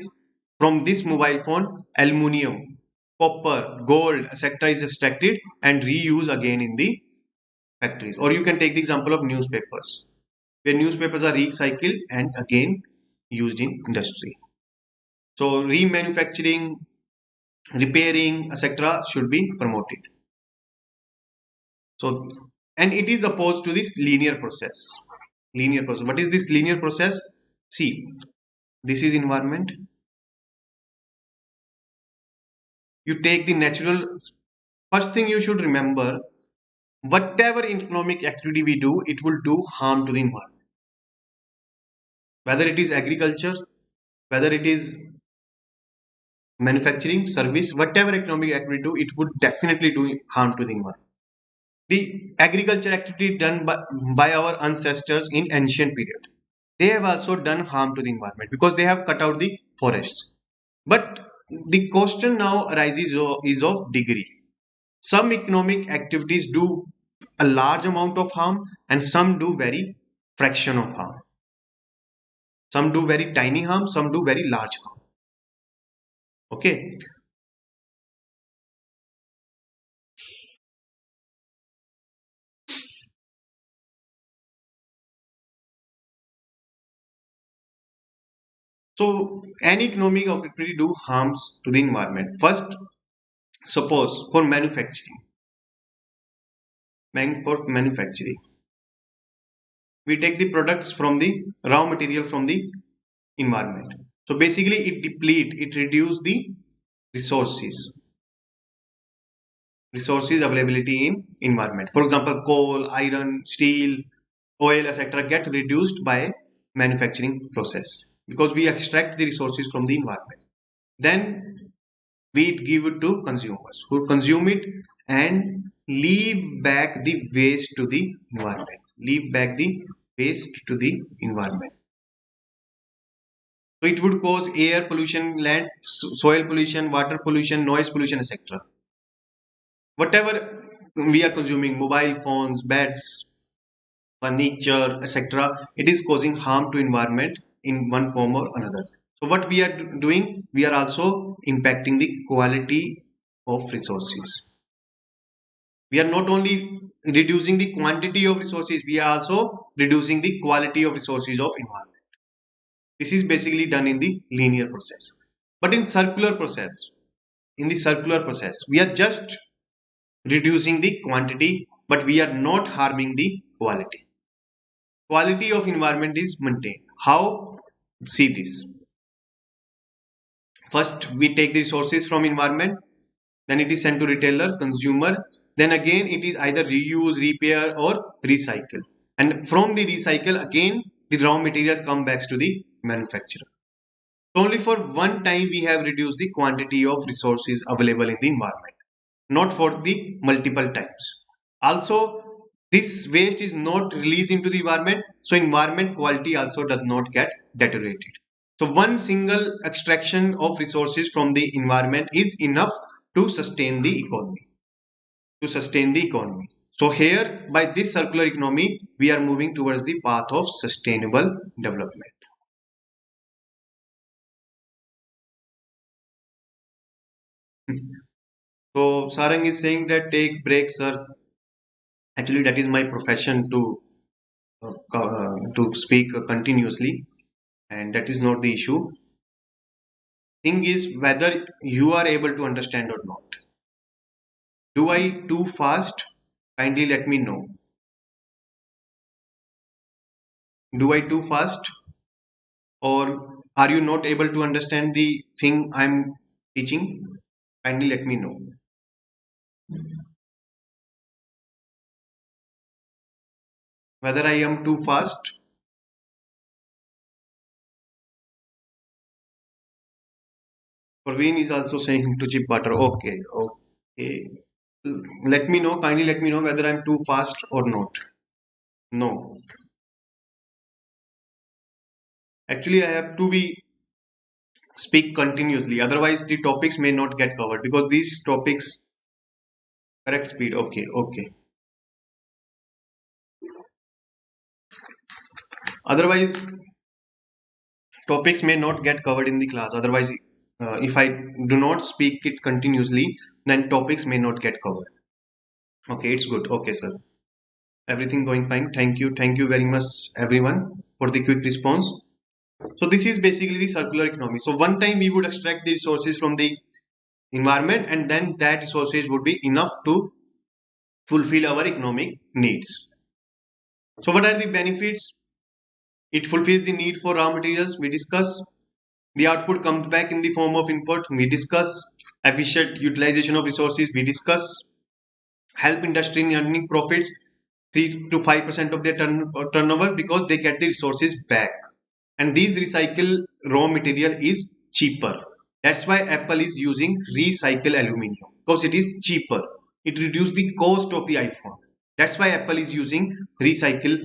From this mobile phone, aluminium, copper, gold, etc. is extracted and reused again in the factories. Or you can take the example of newspapers, where newspapers are recycled and again used in industry. So remanufacturing, repairing, etc. should be promoted. So, and it is opposed to this linear process. Linear process. What is this linear process? See, this is environment. You take the natural. First thing you should remember, whatever economic activity we do, it will do harm to the environment. Whether it is agriculture, whether it is manufacturing, service, whatever economic activity do, it would definitely do harm to the environment. The agriculture activity done by our ancestors in ancient period, they have also done harm to the environment because they have cut out the forests. But the question now arises is of degree. Some economic activities do a large amount of harm and some do very fraction of harm. Some do very tiny harm, some do very large harm. Okay. So any economic activity do harms to the environment. First, suppose for manufacturing, we take the products from the raw material from the environment. So basically it deplete, it reduce the resources availability in environment. For example, coal, iron, steel, oil, etc. get reduced by manufacturing process because we extract the resources from the environment. Then we give it to consumers who consume it and leave back the waste to the environment. Leave back the waste to the environment. So it would cause air pollution, land, soil pollution, water pollution, noise pollution, etc. Whatever we are consuming, mobile phones, beds, furniture, etc., it is causing harm to environment in one form or another. So what we are doing, we are also impacting the quality of resources. We are not only reducing the quantity of resources, we are also reducing the quality of resources of environment. This is basically done in the linear process. But in the circular process, we are just reducing the quantity, but we are not harming the quality. Quality of environment is maintained. How? See this. First, we take the resources from environment, then it is sent to retailer, consumer, then again it is either reuse, repair or recycle. And from the recycle, again the raw material comes back to the manufacturer. So only for one time we have reduced the quantity of resources available in the environment, not for the multiple times. Also, This waste is not released into the environment, so environment quality also does not get deteriorated. So one single extraction of resources from the environment is enough to sustain the economy. So here, by this circular economy, we are moving towards the path of sustainable development. So Sarang is saying that take breaks, sir. Actually, that is my profession to speak continuously, and that is not the issue. Thing is whether you are able to understand or not. Do I too fast? Kindly let me know. Do I too fast? Or are you not able to understand the thing I'm teaching? Kindly let me know. Whether I am too fast. Parveen is also saying to chip butter. Okay, okay. Let me know, kindly let me know whether I'm too fast or not. No. Actually, I have to be speak continuously. Otherwise, the topics may not get covered because these topics correct speed. Okay, okay. Otherwise, topics may not get covered in the class. Otherwise, if I do not speak it continuously, then topics may not get covered. Okay, it's good. Okay, sir. Everything going fine. Thank you. Thank you very much, everyone, for the quick response. So this is basically the circular economy. So one time we would extract the resources from the environment, and then that resources would be enough to fulfill our economic needs. So what are the benefits? It fulfills the need for raw materials. We discuss. The output comes back in the form of input. We discuss. Efficient utilization of resources. We discuss. Help industry in earning profits 3 to 5% of their turnover because they get the resources back. And these recycle raw material is cheaper. That's why Apple is using recycle aluminium because it is cheaper. It reduces the cost of the iPhone. That's why Apple is using recycle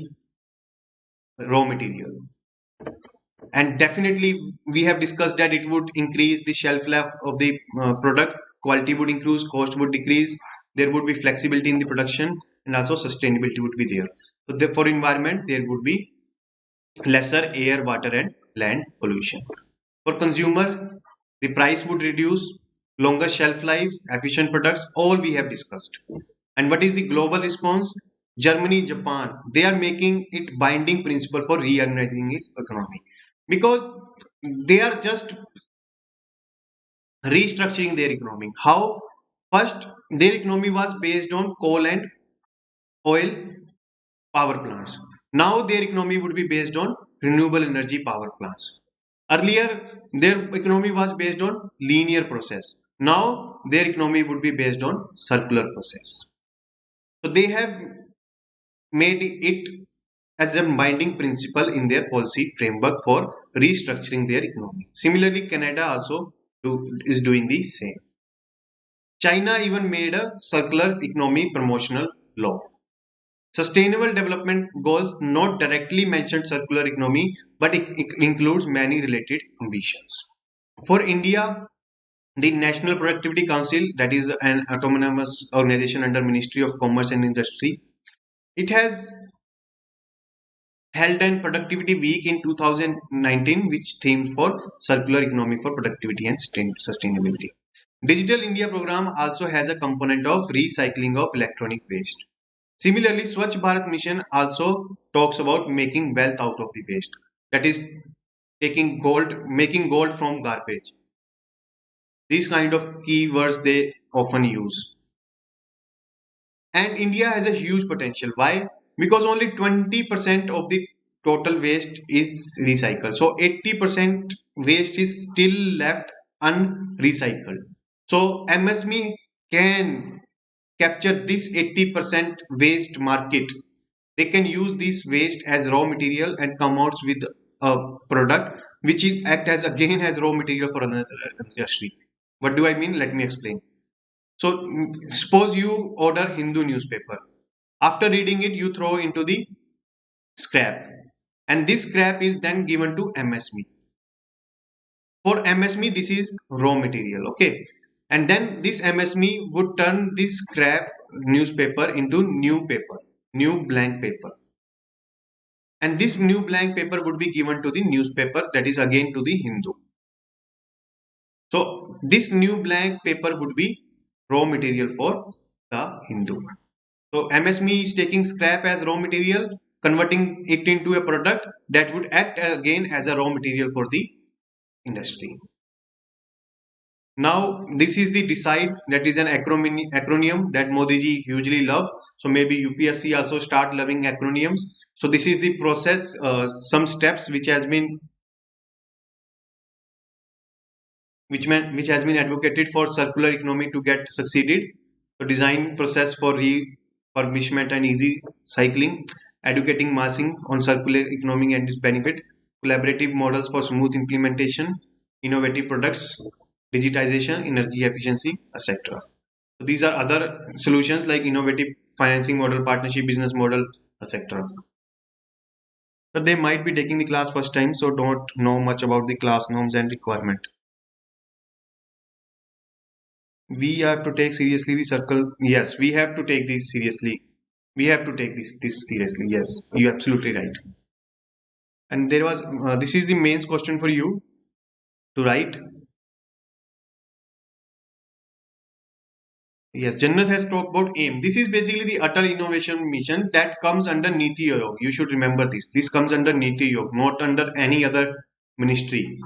raw material. And definitely we have discussed that it would increase the shelf life of the product, quality would increase, cost would decrease, there would be flexibility in the production, and also sustainability would be there. So for environment there would be lesser air, water and land pollution. For consumer, the price would reduce, longer shelf life, efficient products, all we have discussed. And what is the global response? Germany, Japan, they are making it binding principle for reorganizing its economy because they are just restructuring their economy. How? First, their economy was based on coal and oil power plants. Now their economy would be based on renewable energy power plants. Earlier, their economy was based on linear process. Now their economy would be based on circular process. So they have made it as a binding principle in their policy framework for restructuring their economy. Similarly, Canada also is doing the same. China even made a circular economy promotional law. Sustainable development goals not directly mention circular economy, but it includes many related ambitions. For India, the National Productivity Council, that is an autonomous organization under Ministry of Commerce and Industry, it has held an productivity week in 2019, which themed for circular economy for productivity and sustainability. Digital India program also has a component of recycling of electronic waste. Similarly, Swachh Bharat Mission also talks about making wealth out of the waste. That is making gold from garbage. These kind of keywords they often use. And India has a huge potential. Why? Because only 20% of the total waste is recycled. So 80% waste is still left unrecycled. So MSME can capture this 80% waste market. They can use this waste as raw material and come out with a product which is act as again as raw material for another industry. What do I mean? Let me explain. So suppose you order Hindu newspaper. After reading it, you throw into the scrap, and this scrap is then given to MSME. For MSME, this is raw material, okay? And then this MSME would turn this scrap newspaper into new paper, new blank paper. And this new blank paper would be given to the newspaper, that is again to the Hindu. So this new blank paper would be raw material for the Hindu. So MSME is taking scrap as raw material, converting it into a product that would act again as a raw material for the industry. Now this is the decide, that is an acronym that Modi ji hugely love. So maybe UPSC also start loving acronyms. So this is the process, some steps which has been which has been advocated for circular economy to get succeeded. So design process for refurbishment and easy cycling, educating massing on circular economy and its benefit, collaborative models for smooth implementation, innovative products, digitization, energy efficiency, etc. So these are other solutions like innovative financing model, partnership business model, etc. But they might be taking the class first time, so don't know much about the class norms and requirement. We have to take seriously the circle. Yes, we have to take this seriously. We have to take this seriously. Yes, you're absolutely right. And there was this is the main question for you to write. Yes, Jannat has talked about AIM. This is basically the Atal Innovation Mission that comes under Niti Aayog. You should remember this. This comes under Niti Aayog, not under any other ministry.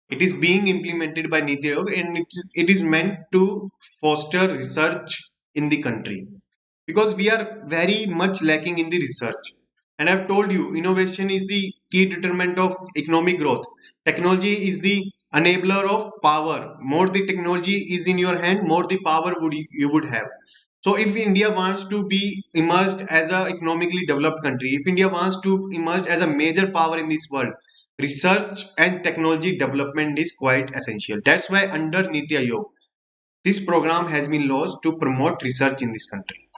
It is being implemented by Niti Aayog, and it is meant to foster research in the country, because we are very much lacking in the research. And I've told you, innovation is the key determinant of economic growth. Technology is the enabler of power. More the technology is in your hand, more the power you would have. So if India wants to be emerged as a economically developed country, if India wants to emerge as a major power in this world, research and technology development is quite essential. That's why under Niti Aayog, this program has been launched to promote research in this country.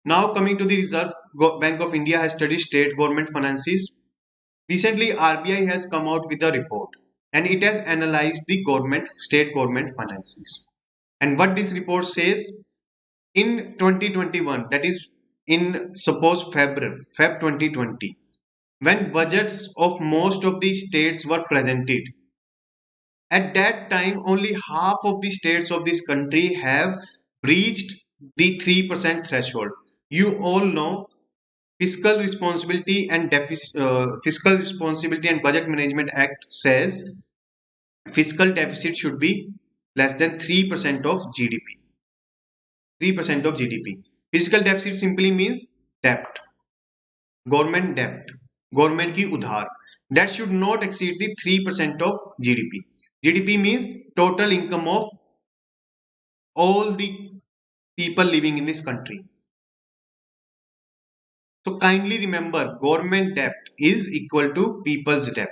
Now coming to the Reserve Bank of India has studied state government finances. Recently, RBI has come out with a report, and it has analyzed the state government finances. And what this report says, in 2021, that is in suppose Feb 2020, when budgets of most of the states were presented, at that time only half of the states of this country have breached the 3% threshold. You all know Fiscal Responsibility and Fiscal Responsibility and Budget Management Act says fiscal deficit should be less than 3% of GDP. 3% of GDP. Fiscal deficit simply means debt, debt, government की उधार. That should not exceed the 3% of GDP. GDP means total income of all the people living in this country. So kindly remember, government debt is equal to people's debt.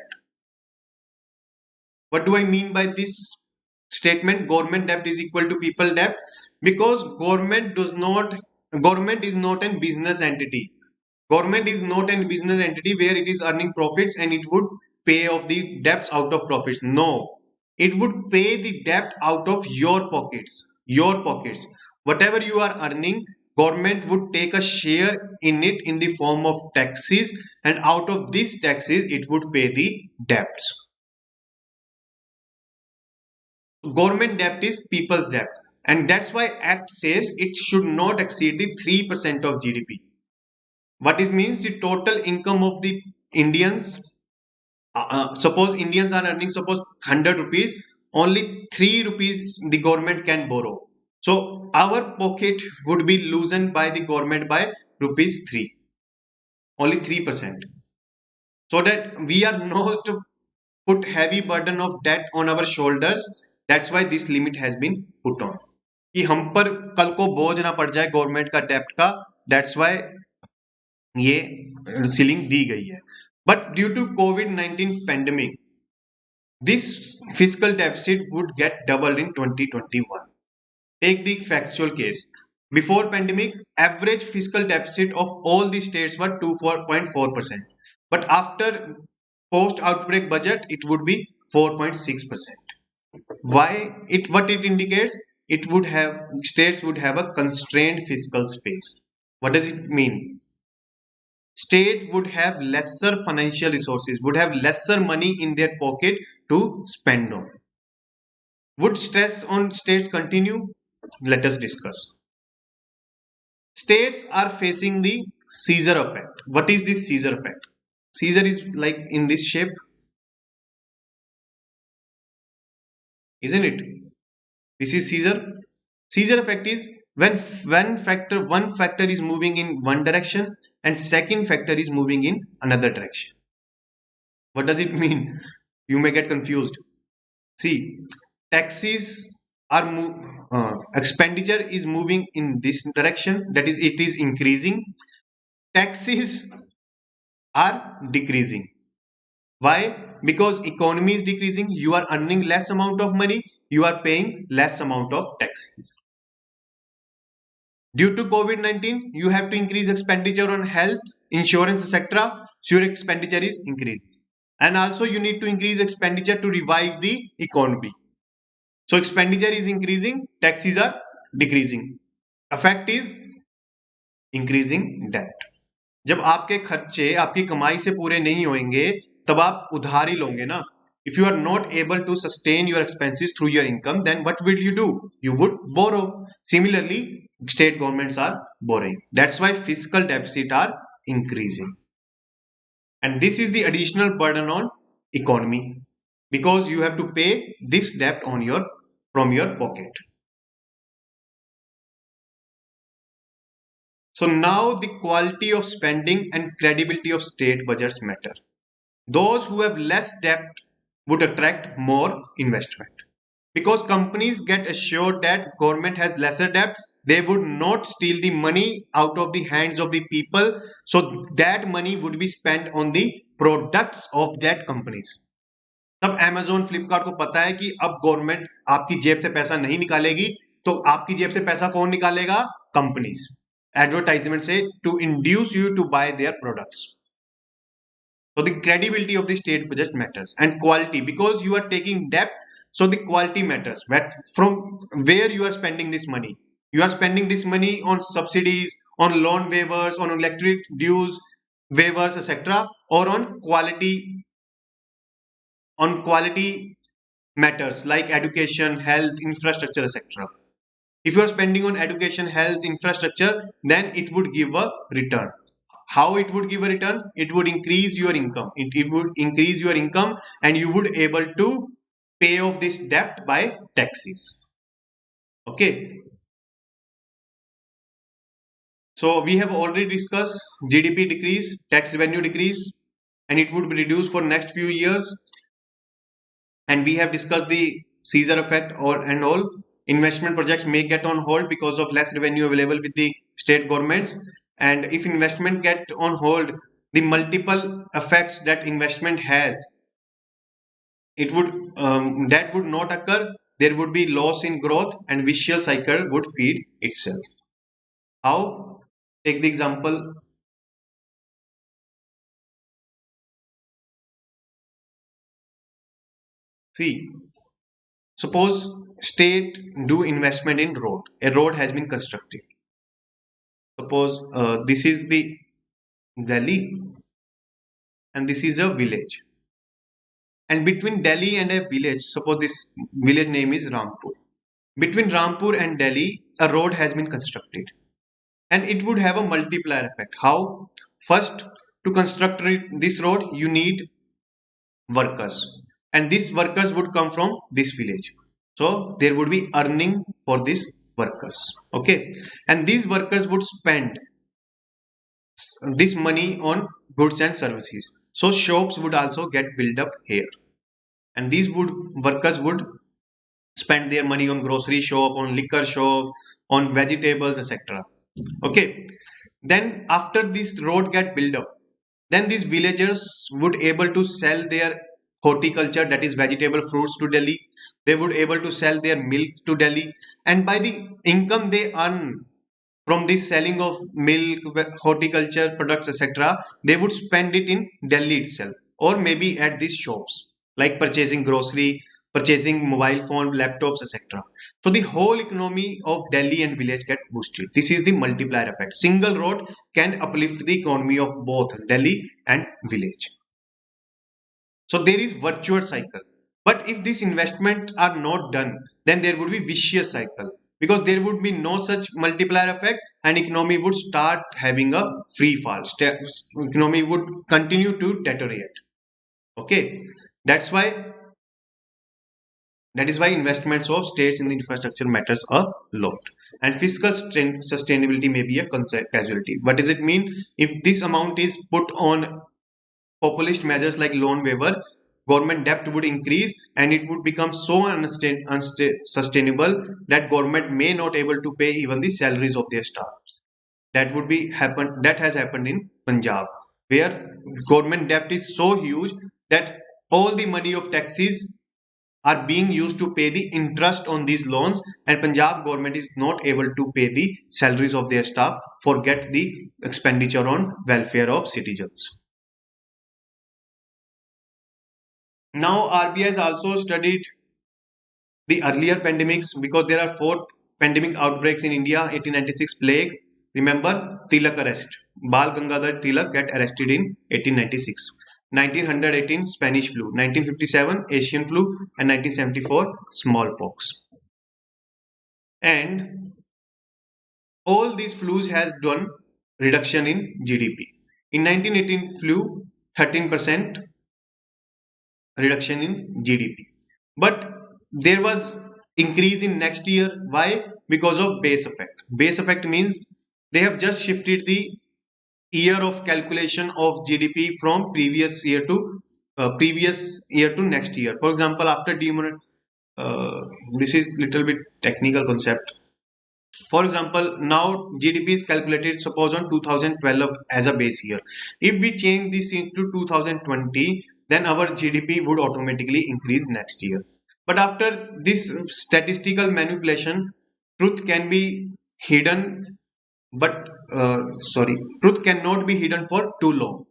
What do I mean by this statement? Government debt is equal to people debt, because government is not a business entity. Government is not a business entity where it is earning profits and it would pay off the debts out of profits. No, it would pay the debt out of your pockets. Your pockets. Whatever you are earning, government would take a share in it in the form of taxes, and out of these taxes it would pay the debts. Government debt is people's debt, and that's why Act says it should not exceed the 3% of GDP. What it means, the total income of the Indians. Suppose Indians are earning, suppose 100 rupees, only 3 rupees the government can borrow. So our pocket would be loosened by the government by rupees 3, only 3%. So that we are not to put heavy burden of debt on our shoulders. That's why this limit has been put on, कि हम पर कल को बोझ ना पड़ जाए government का डेप्ट का. दैट्स वाई ये सीलिंग दी गई है. But due to COVID-19 pandemic, this fiscal deficit would get doubled in 2021. Take the factual case. Before pandemic, average fiscal deficit of all the states were 2.4%. But after post-outbreak budget, it would be 4.6%. Why? What it indicates? It would have states would have a constrained fiscal space. What does it mean? State would have lesser financial resources, would have lesser money in their pocket to spend on. Would stress on states continue? Let us discuss. States are facing the Caesar effect. What is this Caesar effect? Caesar is like in this shape, isn't it? This is Caesar. Caesar effect is when one factor is moving in one direction and second factor is moving in another direction. What does it mean? You may get confused. See, taxes are expenditure is moving in this direction, that is it is increasing. Taxes are decreasing. Why? Because economy is decreasing, you are earning less amount of money, you are paying less amount of taxes. Due to COVID-19, you have to increase expenditure on health, insurance, etc. So your expenditure is increasing. And also you need to increase expenditure to revive the economy. So expenditure is increasing, taxes are decreasing. Effect is increasing debt. जब आपके खर्चे आपकी कमाई से पूरे नहीं होंगे तब आप उधार ही लोगे ना. If you are not able to sustain your expenses through your income, then what will you do? You would borrow. Similarly, state governments are borrowing. That's why fiscal deficit are increasing. And this is the additional burden on economy because you have to pay this debt from your pocket. So now the quality of spending and credibility of state budgets matter. Those who have less debt would attract more investment. Because companies get assured that government has lesser debt, they would not steal the money out of the hands of the people. So that money would be spent on the products of that companies. तब Amazon, Flipkart को पता है कि अब government आपकी जेब से पैसा नहीं निकालेगी, तो आपकी जेब से पैसा कौन निकालेगा? Companies. Advertisement say to induce you to buy their products. So the credibility of the state budget matters and quality because you are taking debt. So the quality matters. From where you are spending this money. You are spending this money on subsidies, on loan waivers, on electric dues waivers, etc., or on quality matters like education, health, infrastructure, etc. If you are spending on education, health, infrastructure, then it would give a return. How it would give a return? It would increase your income. It would increase your income and you would able to pay off this debt by taxes. Okay. So we have already discussed GDP decrease, tax revenue decrease, and it would be reduced for next few years. And we have discussed the Caesar effect and all. Investment projects may get on hold because of less revenue available with the state governments. And if investment get on hold, the multiple effects that investment has, that would not occur. There would be loss in growth and vicious cycle would feed itself. How? Take the example. See, suppose state do investment in road. A road has been constructed. Suppose this is the Delhi and this is a village. And between Delhi and a village, suppose this village name is Rampur. Between Rampur and Delhi, a road has been constructed. And it would have a multiplier effect. How? First, to construct this road, you need workers. And these workers would come from this village. So there would be earning for these workers. Okay. And these workers would spend this money on goods and services. So shops would also get built up here. And these workers would spend their money on grocery shop, on liquor shop, on vegetables, etc. Okay. Then after this road get built up, then these villagers would able to sell their horticulture, that is vegetable fruits, to Delhi. They would able to sell their milk to Delhi, and by the income they earn from the selling of milk, horticulture products, etc., they would spend it in Delhi itself, or maybe at these shops, like purchasing grocery, purchasing mobile phone, laptops, etc. So the whole economy of Delhi and village get boosted. This is the multiplier effect. Single road can uplift the economy of both Delhi and village. So there is virtuous cycle. But if these investments are not done, then there would be vicious cycle, because there would be no such multiplier effect and economy would start having a free fall. Economy would continue to deteriorate. Okay, that's why that is why investments of states in the infrastructure matters a lot. And fiscal sustainability may be a casualty. What does it mean? If this amount is put on populist measures like loan waiver, government debt would increase and it would become so unsustainable that government may not able to pay even the salaries of their staffs. That has happened in Punjab, where government debt is so huge that all the money of taxes are being used to pay the interest on these loans, and Punjab government is not able to pay the salaries of their staff, forget the expenditure on welfare of citizens. Now RBI has also studied the earlier pandemics, because there are four pandemic outbreaks in India. 1896 plague. Remember Tilak arrest. Bal Gangadhar Tilak get arrested in 1896. 1918 Spanish flu. 1957 Asian flu, and 1974 smallpox. And all these flus has done reduction in GDP. In 1918 flu, 13% reduction in GDP. But there was increase in next year. Why? Because of base effect. Base effect means they have just shifted the year of calculation of GDP from previous year to next year. For example, after this is little bit technical concept. For example, now GDP is calculated suppose on 2012 as a base year. If we change this into 2020, then our GDP would automatically increase next year. But after this statistical manipulation, truth can be hidden, but truth cannot be hidden for too long.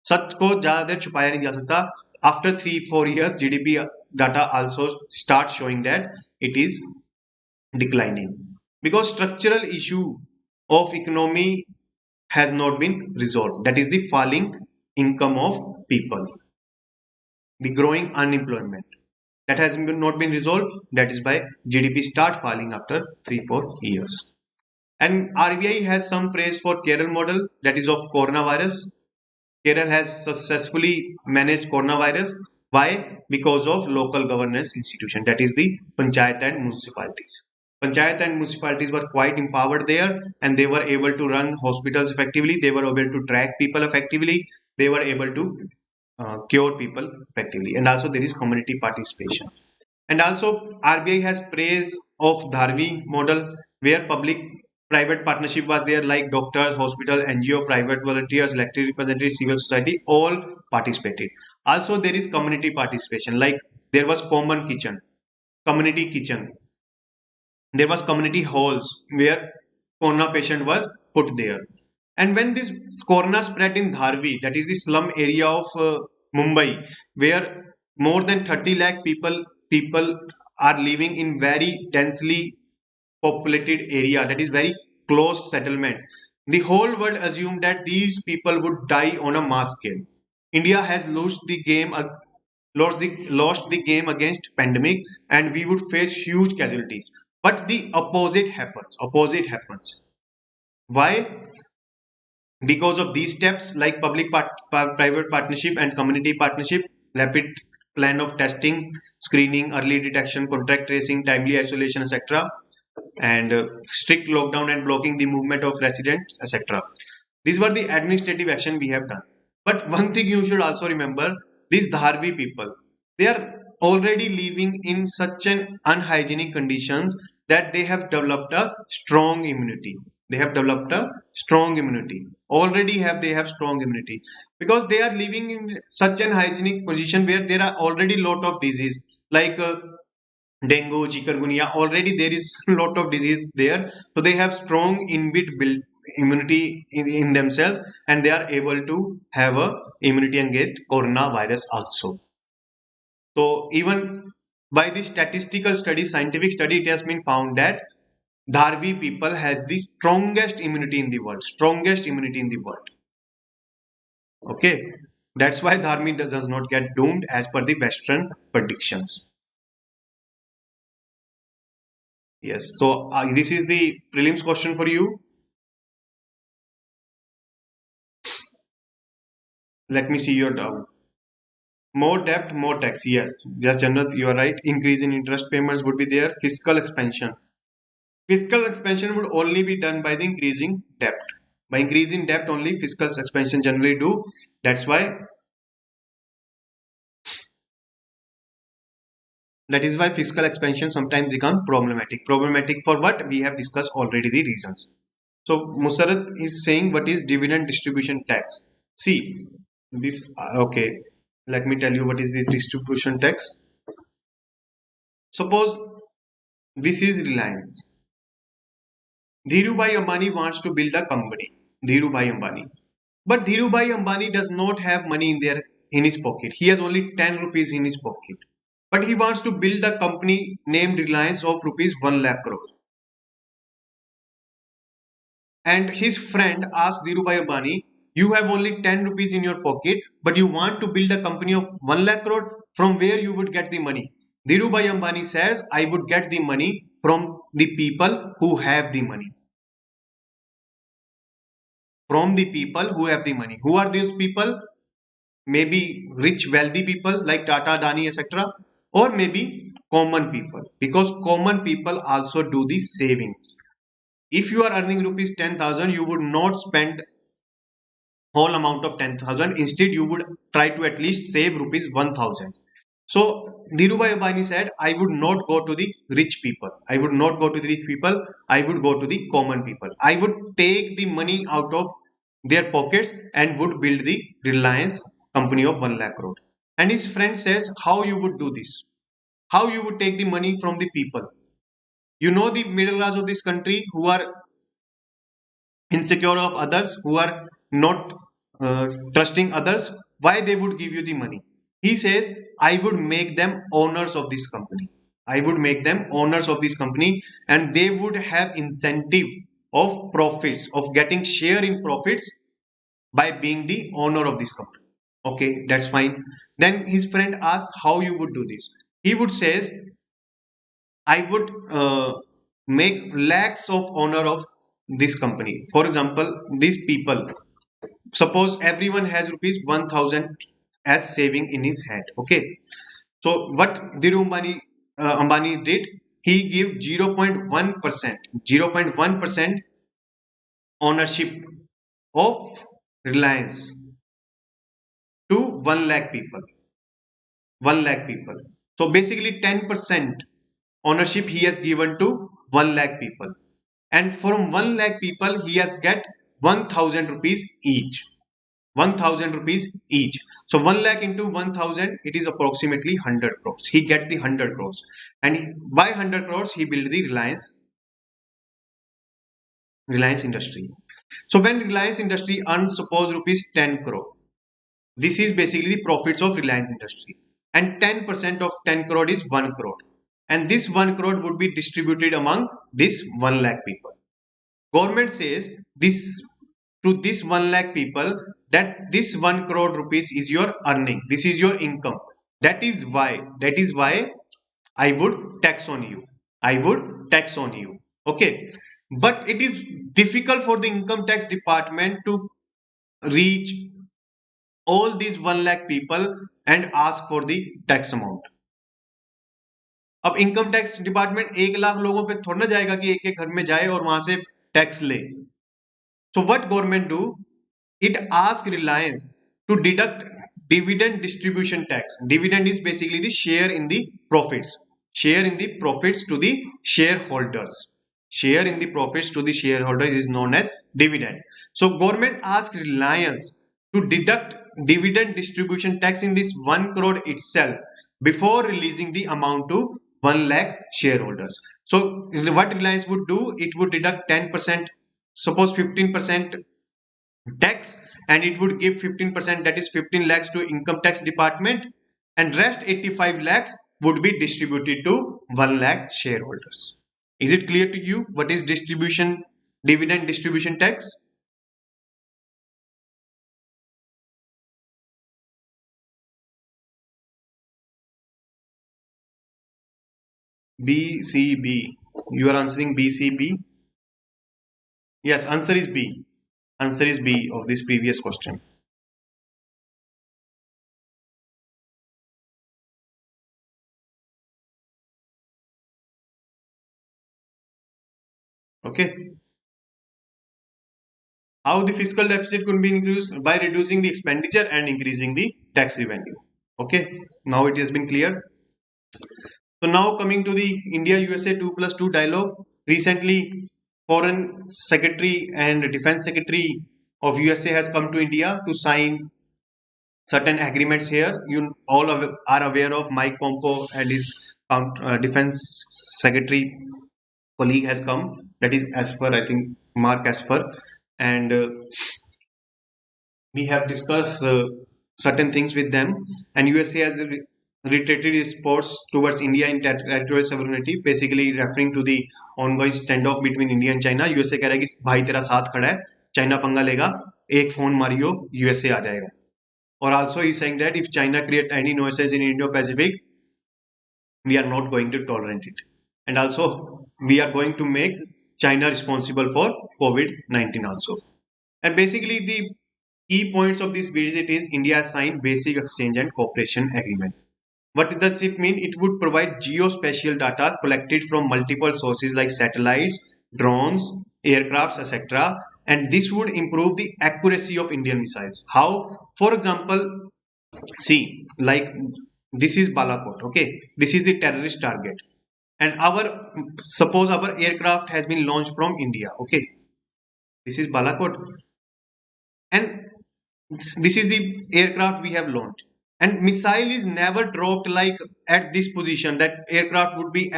सच को ज़्यादा देर छुपाया नहीं जा सकता. After 3-4 years, GDP data also start showing that it is declining, because structural issue of economy has not been resolved. That is the falling income of people, the growing unemployment that has not been resolved. That is why GDP start falling after 3-4 years. And RBI has some praise for Kerala model, that is of coronavirus. Kerala has successfully managed coronavirus. Why? Because of local governance institution, that is the panchayat and municipalities. Panchayat and municipalities were quite empowered there, and they were able to run hospitals effectively. They were able to track people effectively. They were able to cure people effectively. And also there is community participation. And also RBI has praise of Dharvi model, where public private partnership was there, like doctors, hospital, NGO, private volunteers, elected representatives, civil society, all participated. Also there is community participation, like there was common kitchen, community kitchen, there was community halls where corona patient was put there. And when this corona spread in Dharvi, that is the slum area of Mumbai, where more than 30 lakh people are living in very densely populated area, that is very close settlement. The whole world assumed that these people would die on a mass scale. India has lost the game against pandemic, and we would face huge casualties. But the opposite happens. Opposite happens. Why? Because of these steps like private partnership and community partnership, rapid plan of testing, screening, early detection, contact tracing, timely isolation, etc., and strict lockdown and blocking the movement of residents, etc. These were the administrative action we have done. But one thing you should also remember, these Dharvi people, they are already living in such an unhygienic conditions that they have developed a strong immunity. They have developed a strong immunity. Already they have strong immunity, because they are living in such an hygienic position where there are already lot of disease like dengue, chikungunya. Already there is a lot of disease there, so they have strong inbuilt built immunity in themselves, and they are able to have a immunity against coronavirus also. So even by the statistical study, scientific study, it has been found that Dharvi people has the strongest immunity in the world, strongest immunity in the world. Okay, that's why Dharmi does not get doomed as per the Western predictions. Yes, so this is the prelims question for you. Let me see your doubt. More debt, more tax. Yes, just Jannat, you are right. Increase in interest payments would be there. Fiscal expansion. Fiscal expansion would only be done by the increasing debt. By increasing debt only, fiscal expansion generally do. That's why that is why fiscal expansion sometimes become problematic. Problematic for what? We have discussed already the reasons. So Musarat is saying what is dividend distribution tax. See this. Okay, let me tell you what is the distribution tax. Suppose this is Reliance. Dhirubhai Ambani wants to build a company. Dhirubhai Ambani. But Dhirubhai Ambani does not have money in his pocket. He has only 10 rupees in his pocket. But he wants to build a company named Reliance of rupees 1 lakh crore. And his friend asked Dhirubhai Ambani, you have only 10 rupees in your pocket, but you want to build a company of 1 lakh crore. From where you would get the money? Dhirubhai Ambani says, I would get the money from the people who have the money. From the people who have the money. Who are these people? Maybe rich, wealthy people like Tata, Dani, etc. Or maybe common people. Because common people also do the savings. If you are earning rupees 10,000, you would not spend whole amount of 10,000. Instead, you would try to at least save rupees 1,000. So Dhirubhai Ambani said, I would not go to the rich people. I would not go to the rich people. I would go to the common people. I would take the money out of their pockets and would build the Reliance company of 1 lakh crore. And his friend says, how you would do this? How you would take the money from the people? You know the middle class of this country who are insecure of others, who are not trusting others, why they would give you the money? He says, I would make them owners of this company. I would make them owners of this company, and they would have incentive of profits, of getting share in profits by being the owner of this company. Okay, that's fine. Then his friend asked how you would do this. He would says, I would make lakhs of owner of this company. For example, these people, suppose everyone has rupees 1,000 as saving in his hand. Okay. So what Dhiru Ambani did, he gave 0.1%, 0.1% ownership of Reliance to 1 lakh people. 1 lakh people. So basically 10% ownership he has given to 1 lakh people. And from 1 lakh people he has get 1,000 rupees each. 1,000 rupees each. So 1 lakh into 1,000, it is approximately 100 crores. He gets the 100 crores. And by 100 crores, he built the Reliance Industry. So when Reliance Industry earns suppose rupees 10 crore, this is basically the profits of Reliance Industry. And 10% of 10 crore is 1 crore. And this 1 crore would be distributed among this 1 lakh people. Government says this to this 1 lakh people that this 1 crore rupees is your earning. This is your income. That is why I would tax on you. I would tax on you. Okay. But it is difficult for the income tax department to reach all these 1 lakh people and ask for the tax amount. अब income tax department 1 lakh लोगों पे थोड़ा ना जाएगा कि एक एक घर में जाए और वहां से टैक्स ले. So what government do? It asks Reliance to deduct dividend distribution tax. Dividend is basically the share in the profits. Share in the profits to the shareholders. Share in the profits to the shareholders is known as dividend. So government asks Reliance to deduct dividend distribution tax in this 1 crore itself before releasing the amount to 1 lakh shareholders. So what Reliance would do, it would deduct 10%, suppose 15% tax, and it would give 15%, that is 15 lakhs to income tax department, and rest 85 lakhs would be distributed to 1 lakh shareholders. Is it clear to you what is dividend distribution tax? BCB. You are answering BCB? Yes, answer is B. Answer is B of this previous question. Okay. How the fiscal deficit could be increased? By reducing the expenditure and increasing the tax revenue. Okay. Now it has been clear. So now coming to the India USA 2+2 dialogue. Recently, Foreign Secretary and Defense Secretary of USA has come to India to sign certain agreements here. You all are aware of Mike Pompeo and his Defense Secretary colleague has come. That is as per, I think, Mark Esper, and we have discussed certain things with them. And USA has reiterated its supports towards India in territorial sovereignty, basically referring to the ongoing standoff between India and China. USA कह रहा है कि भाई तेरा साथ खड़ा है, China पंगा लेगा, एक फोन मारियो यूएसए आ जाएगा. Or also he's saying that if China create any noises in Indo-Pacific, we are not going to tolerate it. And also we are going to make China responsible for COVID-19 also. And basically the key points of this visit is India signed basic exchange and cooperation agreement. What does it mean? It would provide geospatial data collected from multiple sources like satellites, drones, aircrafts, etc. And this would improve the accuracy of Indian missiles. How? For example, see, like this is Balakot, okay? This is the terrorist target. And suppose our aircraft has been launched from India, okay? This is Balakot. And this is the aircraft we have launched. And missile is never dropped like at this position. That aircraft would be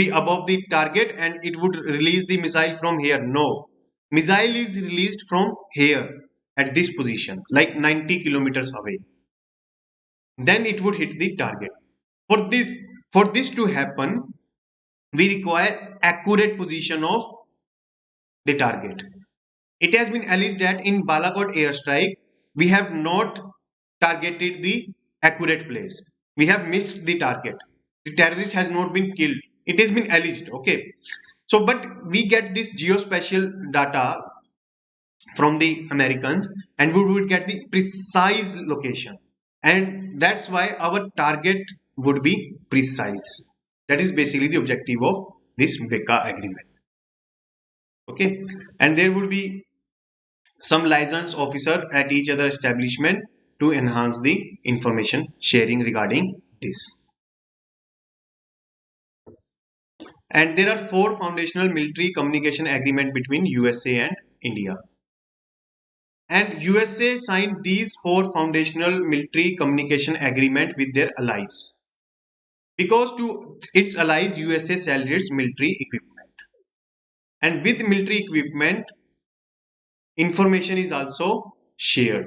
above the target and it would release the missile from here. No, missile is released from here at this position, like 90 kilometers away. Then it would hit the target. For this to happen, we require accurate position of the target. It has been alleged that in Balakot airstrike, we have not targeted the accurate place. We have missed the target. The terrorist has not been killed. It has been alleged. Okay. So, but we get this geospatial data from the Americans and we would get the precise location. And that's why our target would be precise. That is basically the objective of this VECA agreement. Okay. And there would be some license officer at each other establishment to enhance the information sharing regarding this. And there are 4 foundational military communication agreement between USA and India. And USA signed these 4 foundational military communication agreement with their allies. Because to its allies, USA sold its military equipment. And with military equipment, information is also shared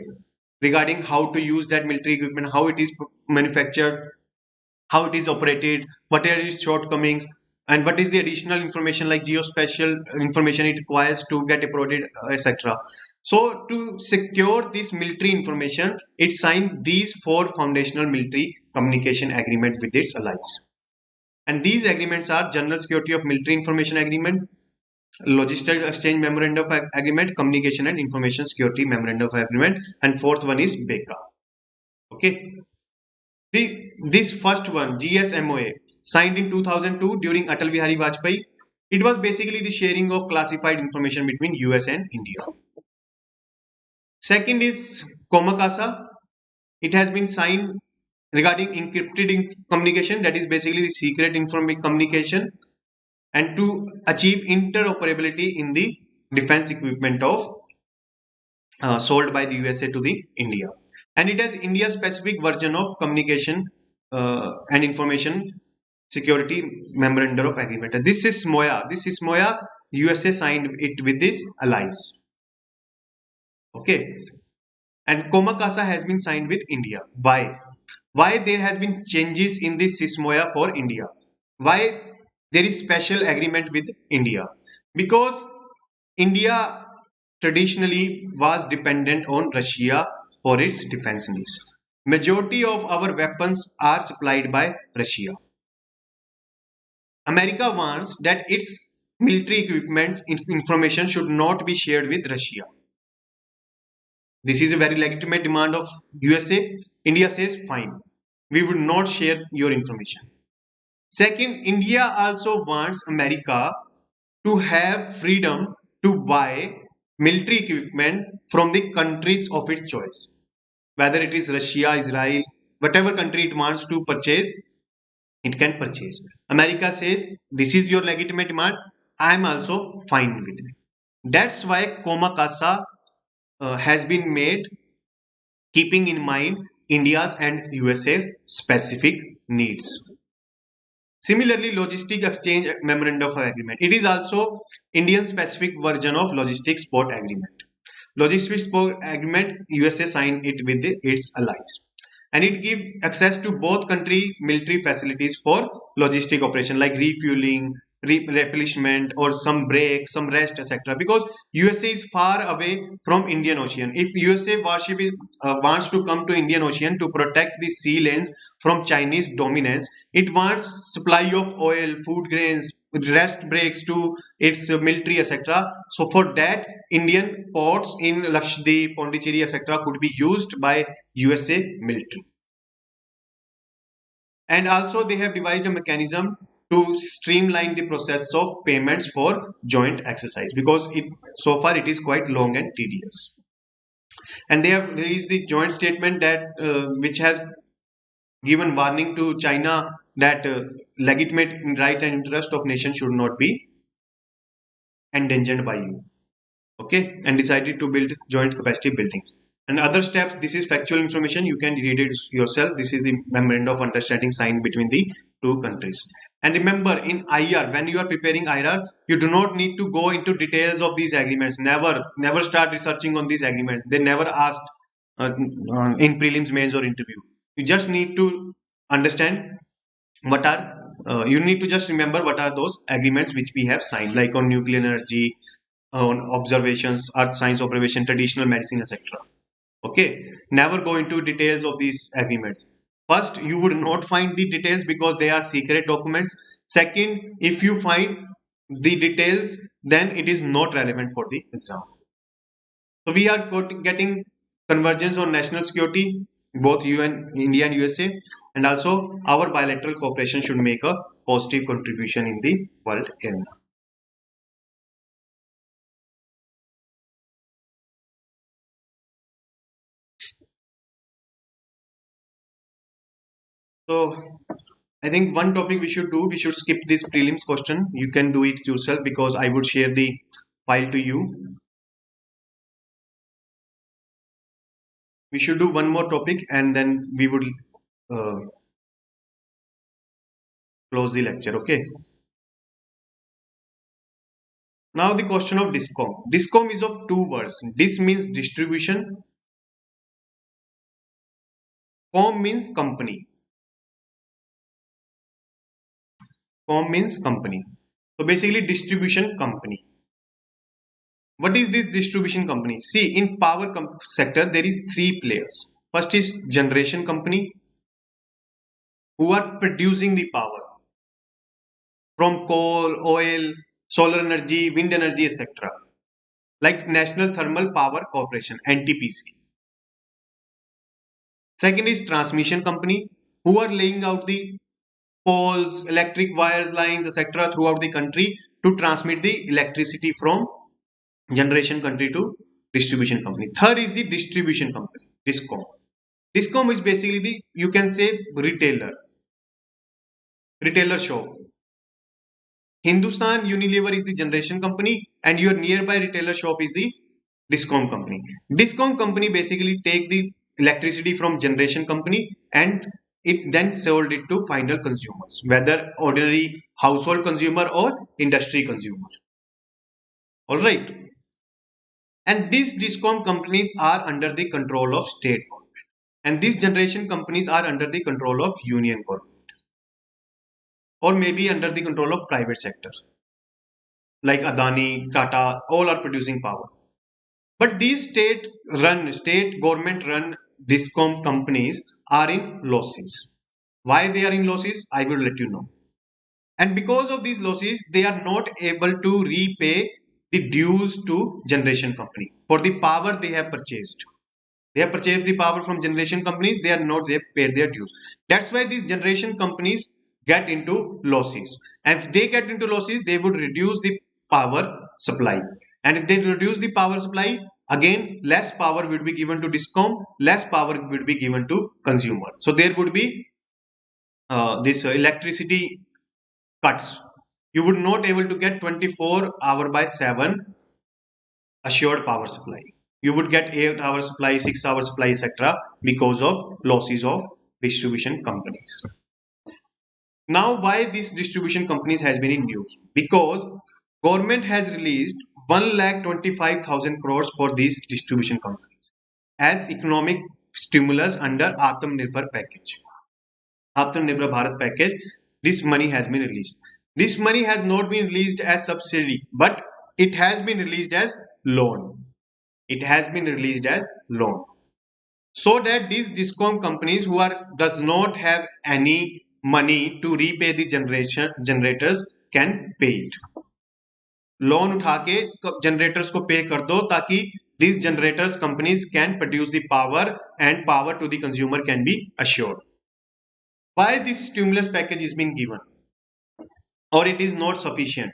regarding how to use that military equipment, how it is manufactured, how it is operated, what are its shortcomings, and what is the additional information like geospatial information it requires to get uploaded, etc. So to secure this military information, it signed these 4 foundational military communication agreement with its allies. And these agreements are General Security of Military Information Agreement, Logistics Exchange Memorandum of Agreement, Communication and Information Security Memorandum of Agreement, and 4th one is BECA. Okay. This first one, GSMOA, signed in 2002 during Atal Bihari Vajpayee. It was basically the sharing of classified information between US and India. Second is Komakasa. It has been signed regarding encrypted communication, that is basically the secret communication, and to achieve interoperability in the defense equipment of sold by the USA to the India. And it has India specific version of communication and information security memorandum of agreement. This is SMOA. This is SMOA. USA signed it with its allies. Okay. And Komakasa has been signed with India. Why? Why there has been changes in this SISMOA for India? Why there is special agreement with India? Because India traditionally was dependent on Russia for its defense needs. Majority of our weapons are supplied by Russia. America wants that its military equipment information should not be shared with Russia. This is a very legitimate demand of USA. India says, fine, we would not share your information. Second, India also wants America to have freedom to buy military equipment from the countries of its choice. Whether it is Russia, Israel, whatever country it wants to purchase, it can purchase. America says, this is your legitimate demand. I am also fine with it. That's why Komakasa has been made keeping in mind India's and USA's specific needs. Similarly, logistic exchange memorandum of agreement. It is also Indian specific version of logistics support agreement. Logistics support agreement USA signed it with its allies, and it gives access to both country military facilities for logistic operation like refueling, replenishment, or some break, some rest, etc. Because USA is far away from Indian Ocean. If USA warship wants to come to Indian Ocean to protect the sea lanes from Chinese dominance, it wants supply of oil, food grains, rest breaks to its military, etc. So for that, Indian ports in Lakshadweep, Pondicherry, etc. could be used by USA military. And also they have devised a mechanism to streamline the process of payments for joint exercise, because it so far it is quite long and tedious. And they have released the joint statement that which has given warning to China that legitimate right and interest of nation should not be endangered by you. Okay, and decided to build joint capacity buildings. And other steps, this is factual information, you can read it yourself. This is the memorandum of understanding signed between the two countries. And remember, in IR, when you are preparing IR, you do not need to go into details of these agreements. Never start researching on these agreements. They never asked in prelims, mains, or interview. You just need to understand what are you need to just remember what are those agreements which we have signed, like on nuclear energy, on observations, earth science observation, traditional medicine, etc. Okay, never go into details of these agreements. First, you would not find the details because they are secret documents. Second, if you find the details, then it is not relevant for the exam. So we are getting convergence on national security, both UN, India and USA, and also our bilateral cooperation should make a positive contribution in the world arena. So I think one topic we should do, we should skip this prelims question. You can do it yourself because I would share the file to you. We should do one more topic and then we would uh, close the lecture. Okay. Now the question of DISCOM. DISCOM is of two words. Dis means distribution. Com means company. Com means company. So basically distribution company. What is this distribution company? See, in power sector, there is three players. First is generation company, who are producing the power from coal, oil, solar energy, wind energy, etc. Like National Thermal Power Corporation, NTPC. Second is transmission company, who are laying out the poles, electric wires, lines, etc. throughout the country to transmit the electricity from generation country to distribution company. Third is the distribution company, DISCOM. DISCOM is basically the, you can say, retailer shop. Hindustan Unilever is the generation company and your nearby retailer shop is the DISCOM company. DISCOM company basically take the electricity from generation company and it then sold it to final consumers, whether ordinary household consumer or industry consumer. All right. And these discom companies are under the control of state government. And these generation companies are under the control of union government or maybe under the control of private sector like Adani, Tata, all are producing power. But these state government run discom companies are in losses. Why they are in losses? I will let you know. And because of these losses, they are not able to repay the dues to generation company for the power they have purchased. They have purchased the power from generation companies. They are not, they have paid their dues. That's why these generation companies get into losses. And if they get into losses, they would reduce the power supply. And if they reduce the power supply, again, less power would be given to discom, less power would be given to consumer. So there would be this electricity cuts. You would not able to get 24 hour by 7 assured power supply. You would get 8 hour supply, 6 hour supply, etc. because of losses of distribution companies. Now, why these distribution companies has been in news? Because government has released 1,25,000 crores for these distribution companies as economic stimulus under Atmanirbhar package. Atmanirbhar Bharat package. This money has been released. This money has not been released as subsidy, but it has been released as loan. It has been released as loan. So that these discom companies who does not have any money to repay the generators can pay it. Loan उठा के generators को pay कर दो ताकि these generators companies can produce the power and power to the consumer can be assured. Why this stimulus package is being given or it is not sufficient?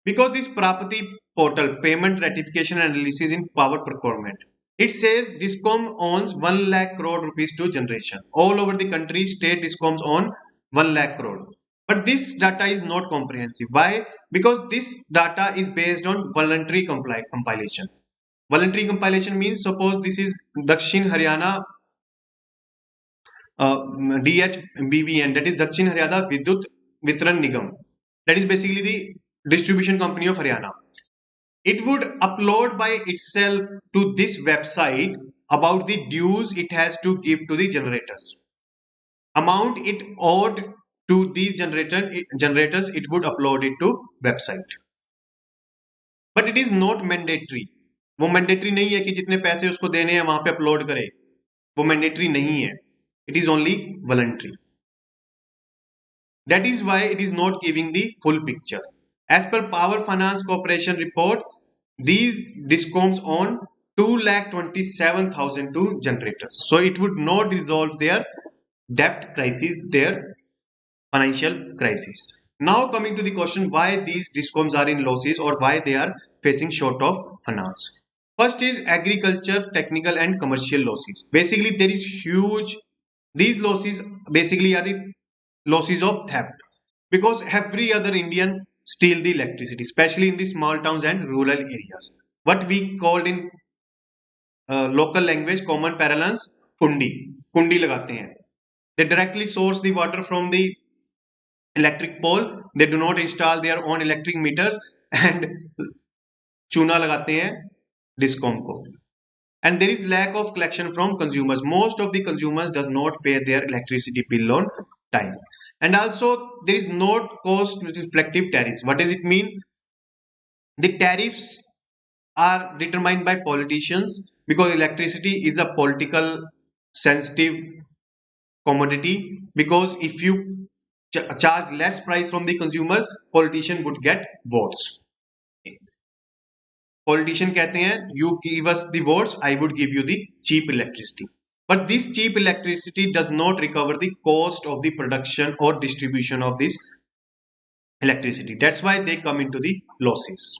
Because this Prapati portal, payment ratification and analysis in power procurement, it says discom owns 1 lakh crore rupees to generation. All over the country, state discoms own 1 lakh crore. But this data is not comprehensive. Why? Because this data is based on voluntary compilation. Voluntary compilation means suppose this is Dakshin Haryana DHBVN, that is Dakshin Haryana Vidyut Vitran Nigam. That is basically the distribution company of Haryana. It would upload by itself to this website about the dues it has to give to the generators. Amount it owed to these generators, it would upload it to website. But it is not mandatory. वो mandatory नहीं है कि जितने पैसे उसको देने हैं वहां पे upload करे. वो mandatory नहीं है. It is only voluntary. That is why it is not giving the full picture. As per Power Finance Corporation report, these discoms own 2,27,002 generators. So it would not resolve their debt crisis, their financial crisis. Now coming to the question why these discoms are in losses or why they are facing short of finance. First is agriculture, technical and commercial losses. Basically there is huge, these losses basically are the losses of theft because every other Indian steal the electricity, especially in the small towns and rural areas. What we called in local language, common parlance, kundi लगाते हैं. They directly source the water from the electric pole. They do not install their own electric meters and चूना लगाते हैं discom को. And there is lack of collection from consumers. Most of the consumers does not pay their electricity bill on time. And also there is not cost reflective tariffs. What does it mean? The tariffs are determined by politicians because electricity is a political sensitive commodity, because if you charge less price from the consumers, politician would get votes. Politician कहते हैं you give us the votes, I would give you the cheap electricity. But this cheap electricity does not recover the cost of the production or distribution of this electricity. That's why they come into the losses.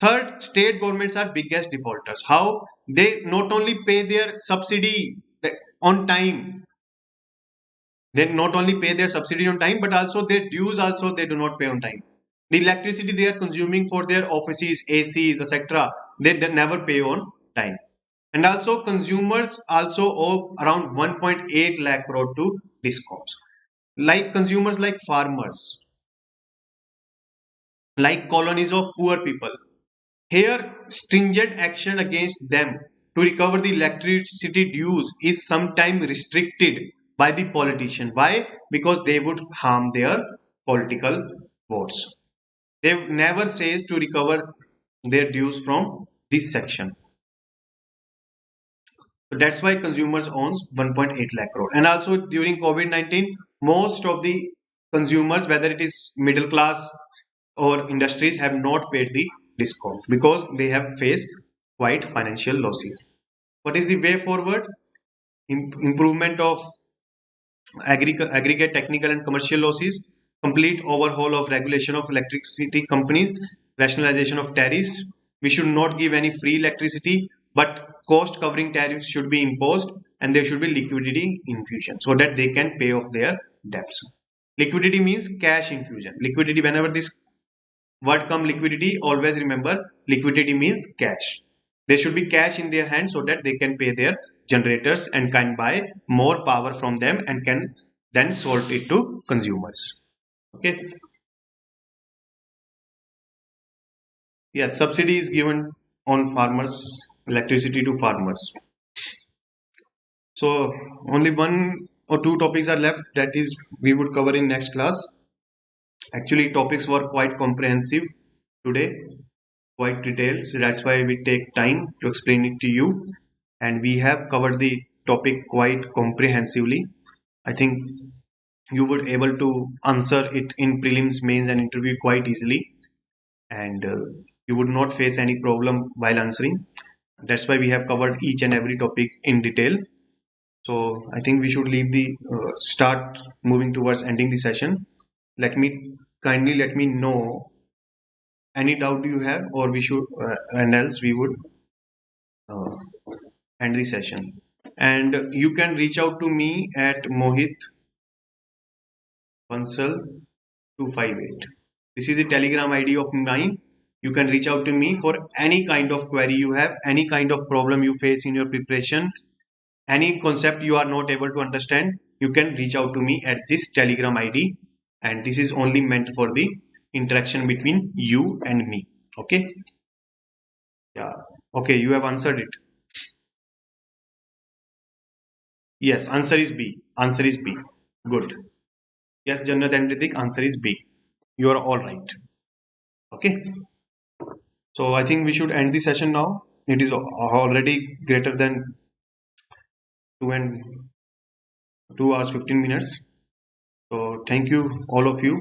Third, state governments are biggest defaulters. How? They not only pay their subsidy on time, they not only pay their subsidy on time, but also their dues also they do not pay on time. The electricity they are consuming for their offices, ACs, etc., they never pay on time. And also consumers also owe around 1.8 lakh crore to discoms. Like consumers, like farmers, like colonies of poor people. Here, stringent action against them to recover the electricity dues is sometimes restricted by the politician. Why? Because they would harm their political votes. They never says to recover their dues from this section. So that's why consumers owns 1.8 lakh crore. And also during COVID-19, most of the consumers, whether it is middle class or industries, have not paid the discount because they have faced quite financial losses. What is the way forward? Improvement of aggregate technical and commercial losses, complete overhaul of regulation of electricity companies, rationalization of tariffs. We should not give any free electricity, but cost covering tariffs should be imposed and there should be liquidity infusion so that they can pay off their debts. Liquidity means cash infusion. Liquidity, whenever this word come liquidity, always remember liquidity means cash. There should be cash in their hands so that they can pay their generators and can buy more power from them and can then sold it to consumers. Okay. Yes, subsidy is given on farmers, electricity to farmers. So only one or two topics are left that is we would cover in next class. Actually, topics were quite comprehensive today, quite detailed. So that's why we take time to explain it to you. And we have covered the topic quite comprehensively. I think you would able to answer it in prelims, mains, and interview quite easily, and you would not face any problem while answering. That's why we have covered each and every topic in detail. So I think we should leave the start moving towards ending the session. Let me kindly let me know any doubt you have, or we should, and else we would uh, end the session. And you can reach out to me at Mohit Bansal 258. This is a Telegram ID of mine. You can reach out to me for any kind of query you have, any kind of problem you face in your preparation, any concept you are not able to understand. You can reach out to me at this Telegram ID, and this is only meant for the interaction between you and me. Okay. Yeah. Okay. You have answered it. Yes. Answer is B. Answer is B. Good. Yes, Jannat and Ritik. Answer is B. You are all right. Okay. So I think we should end the session now. It is already greater than 2 hours 15 minutes. So thank you all of you.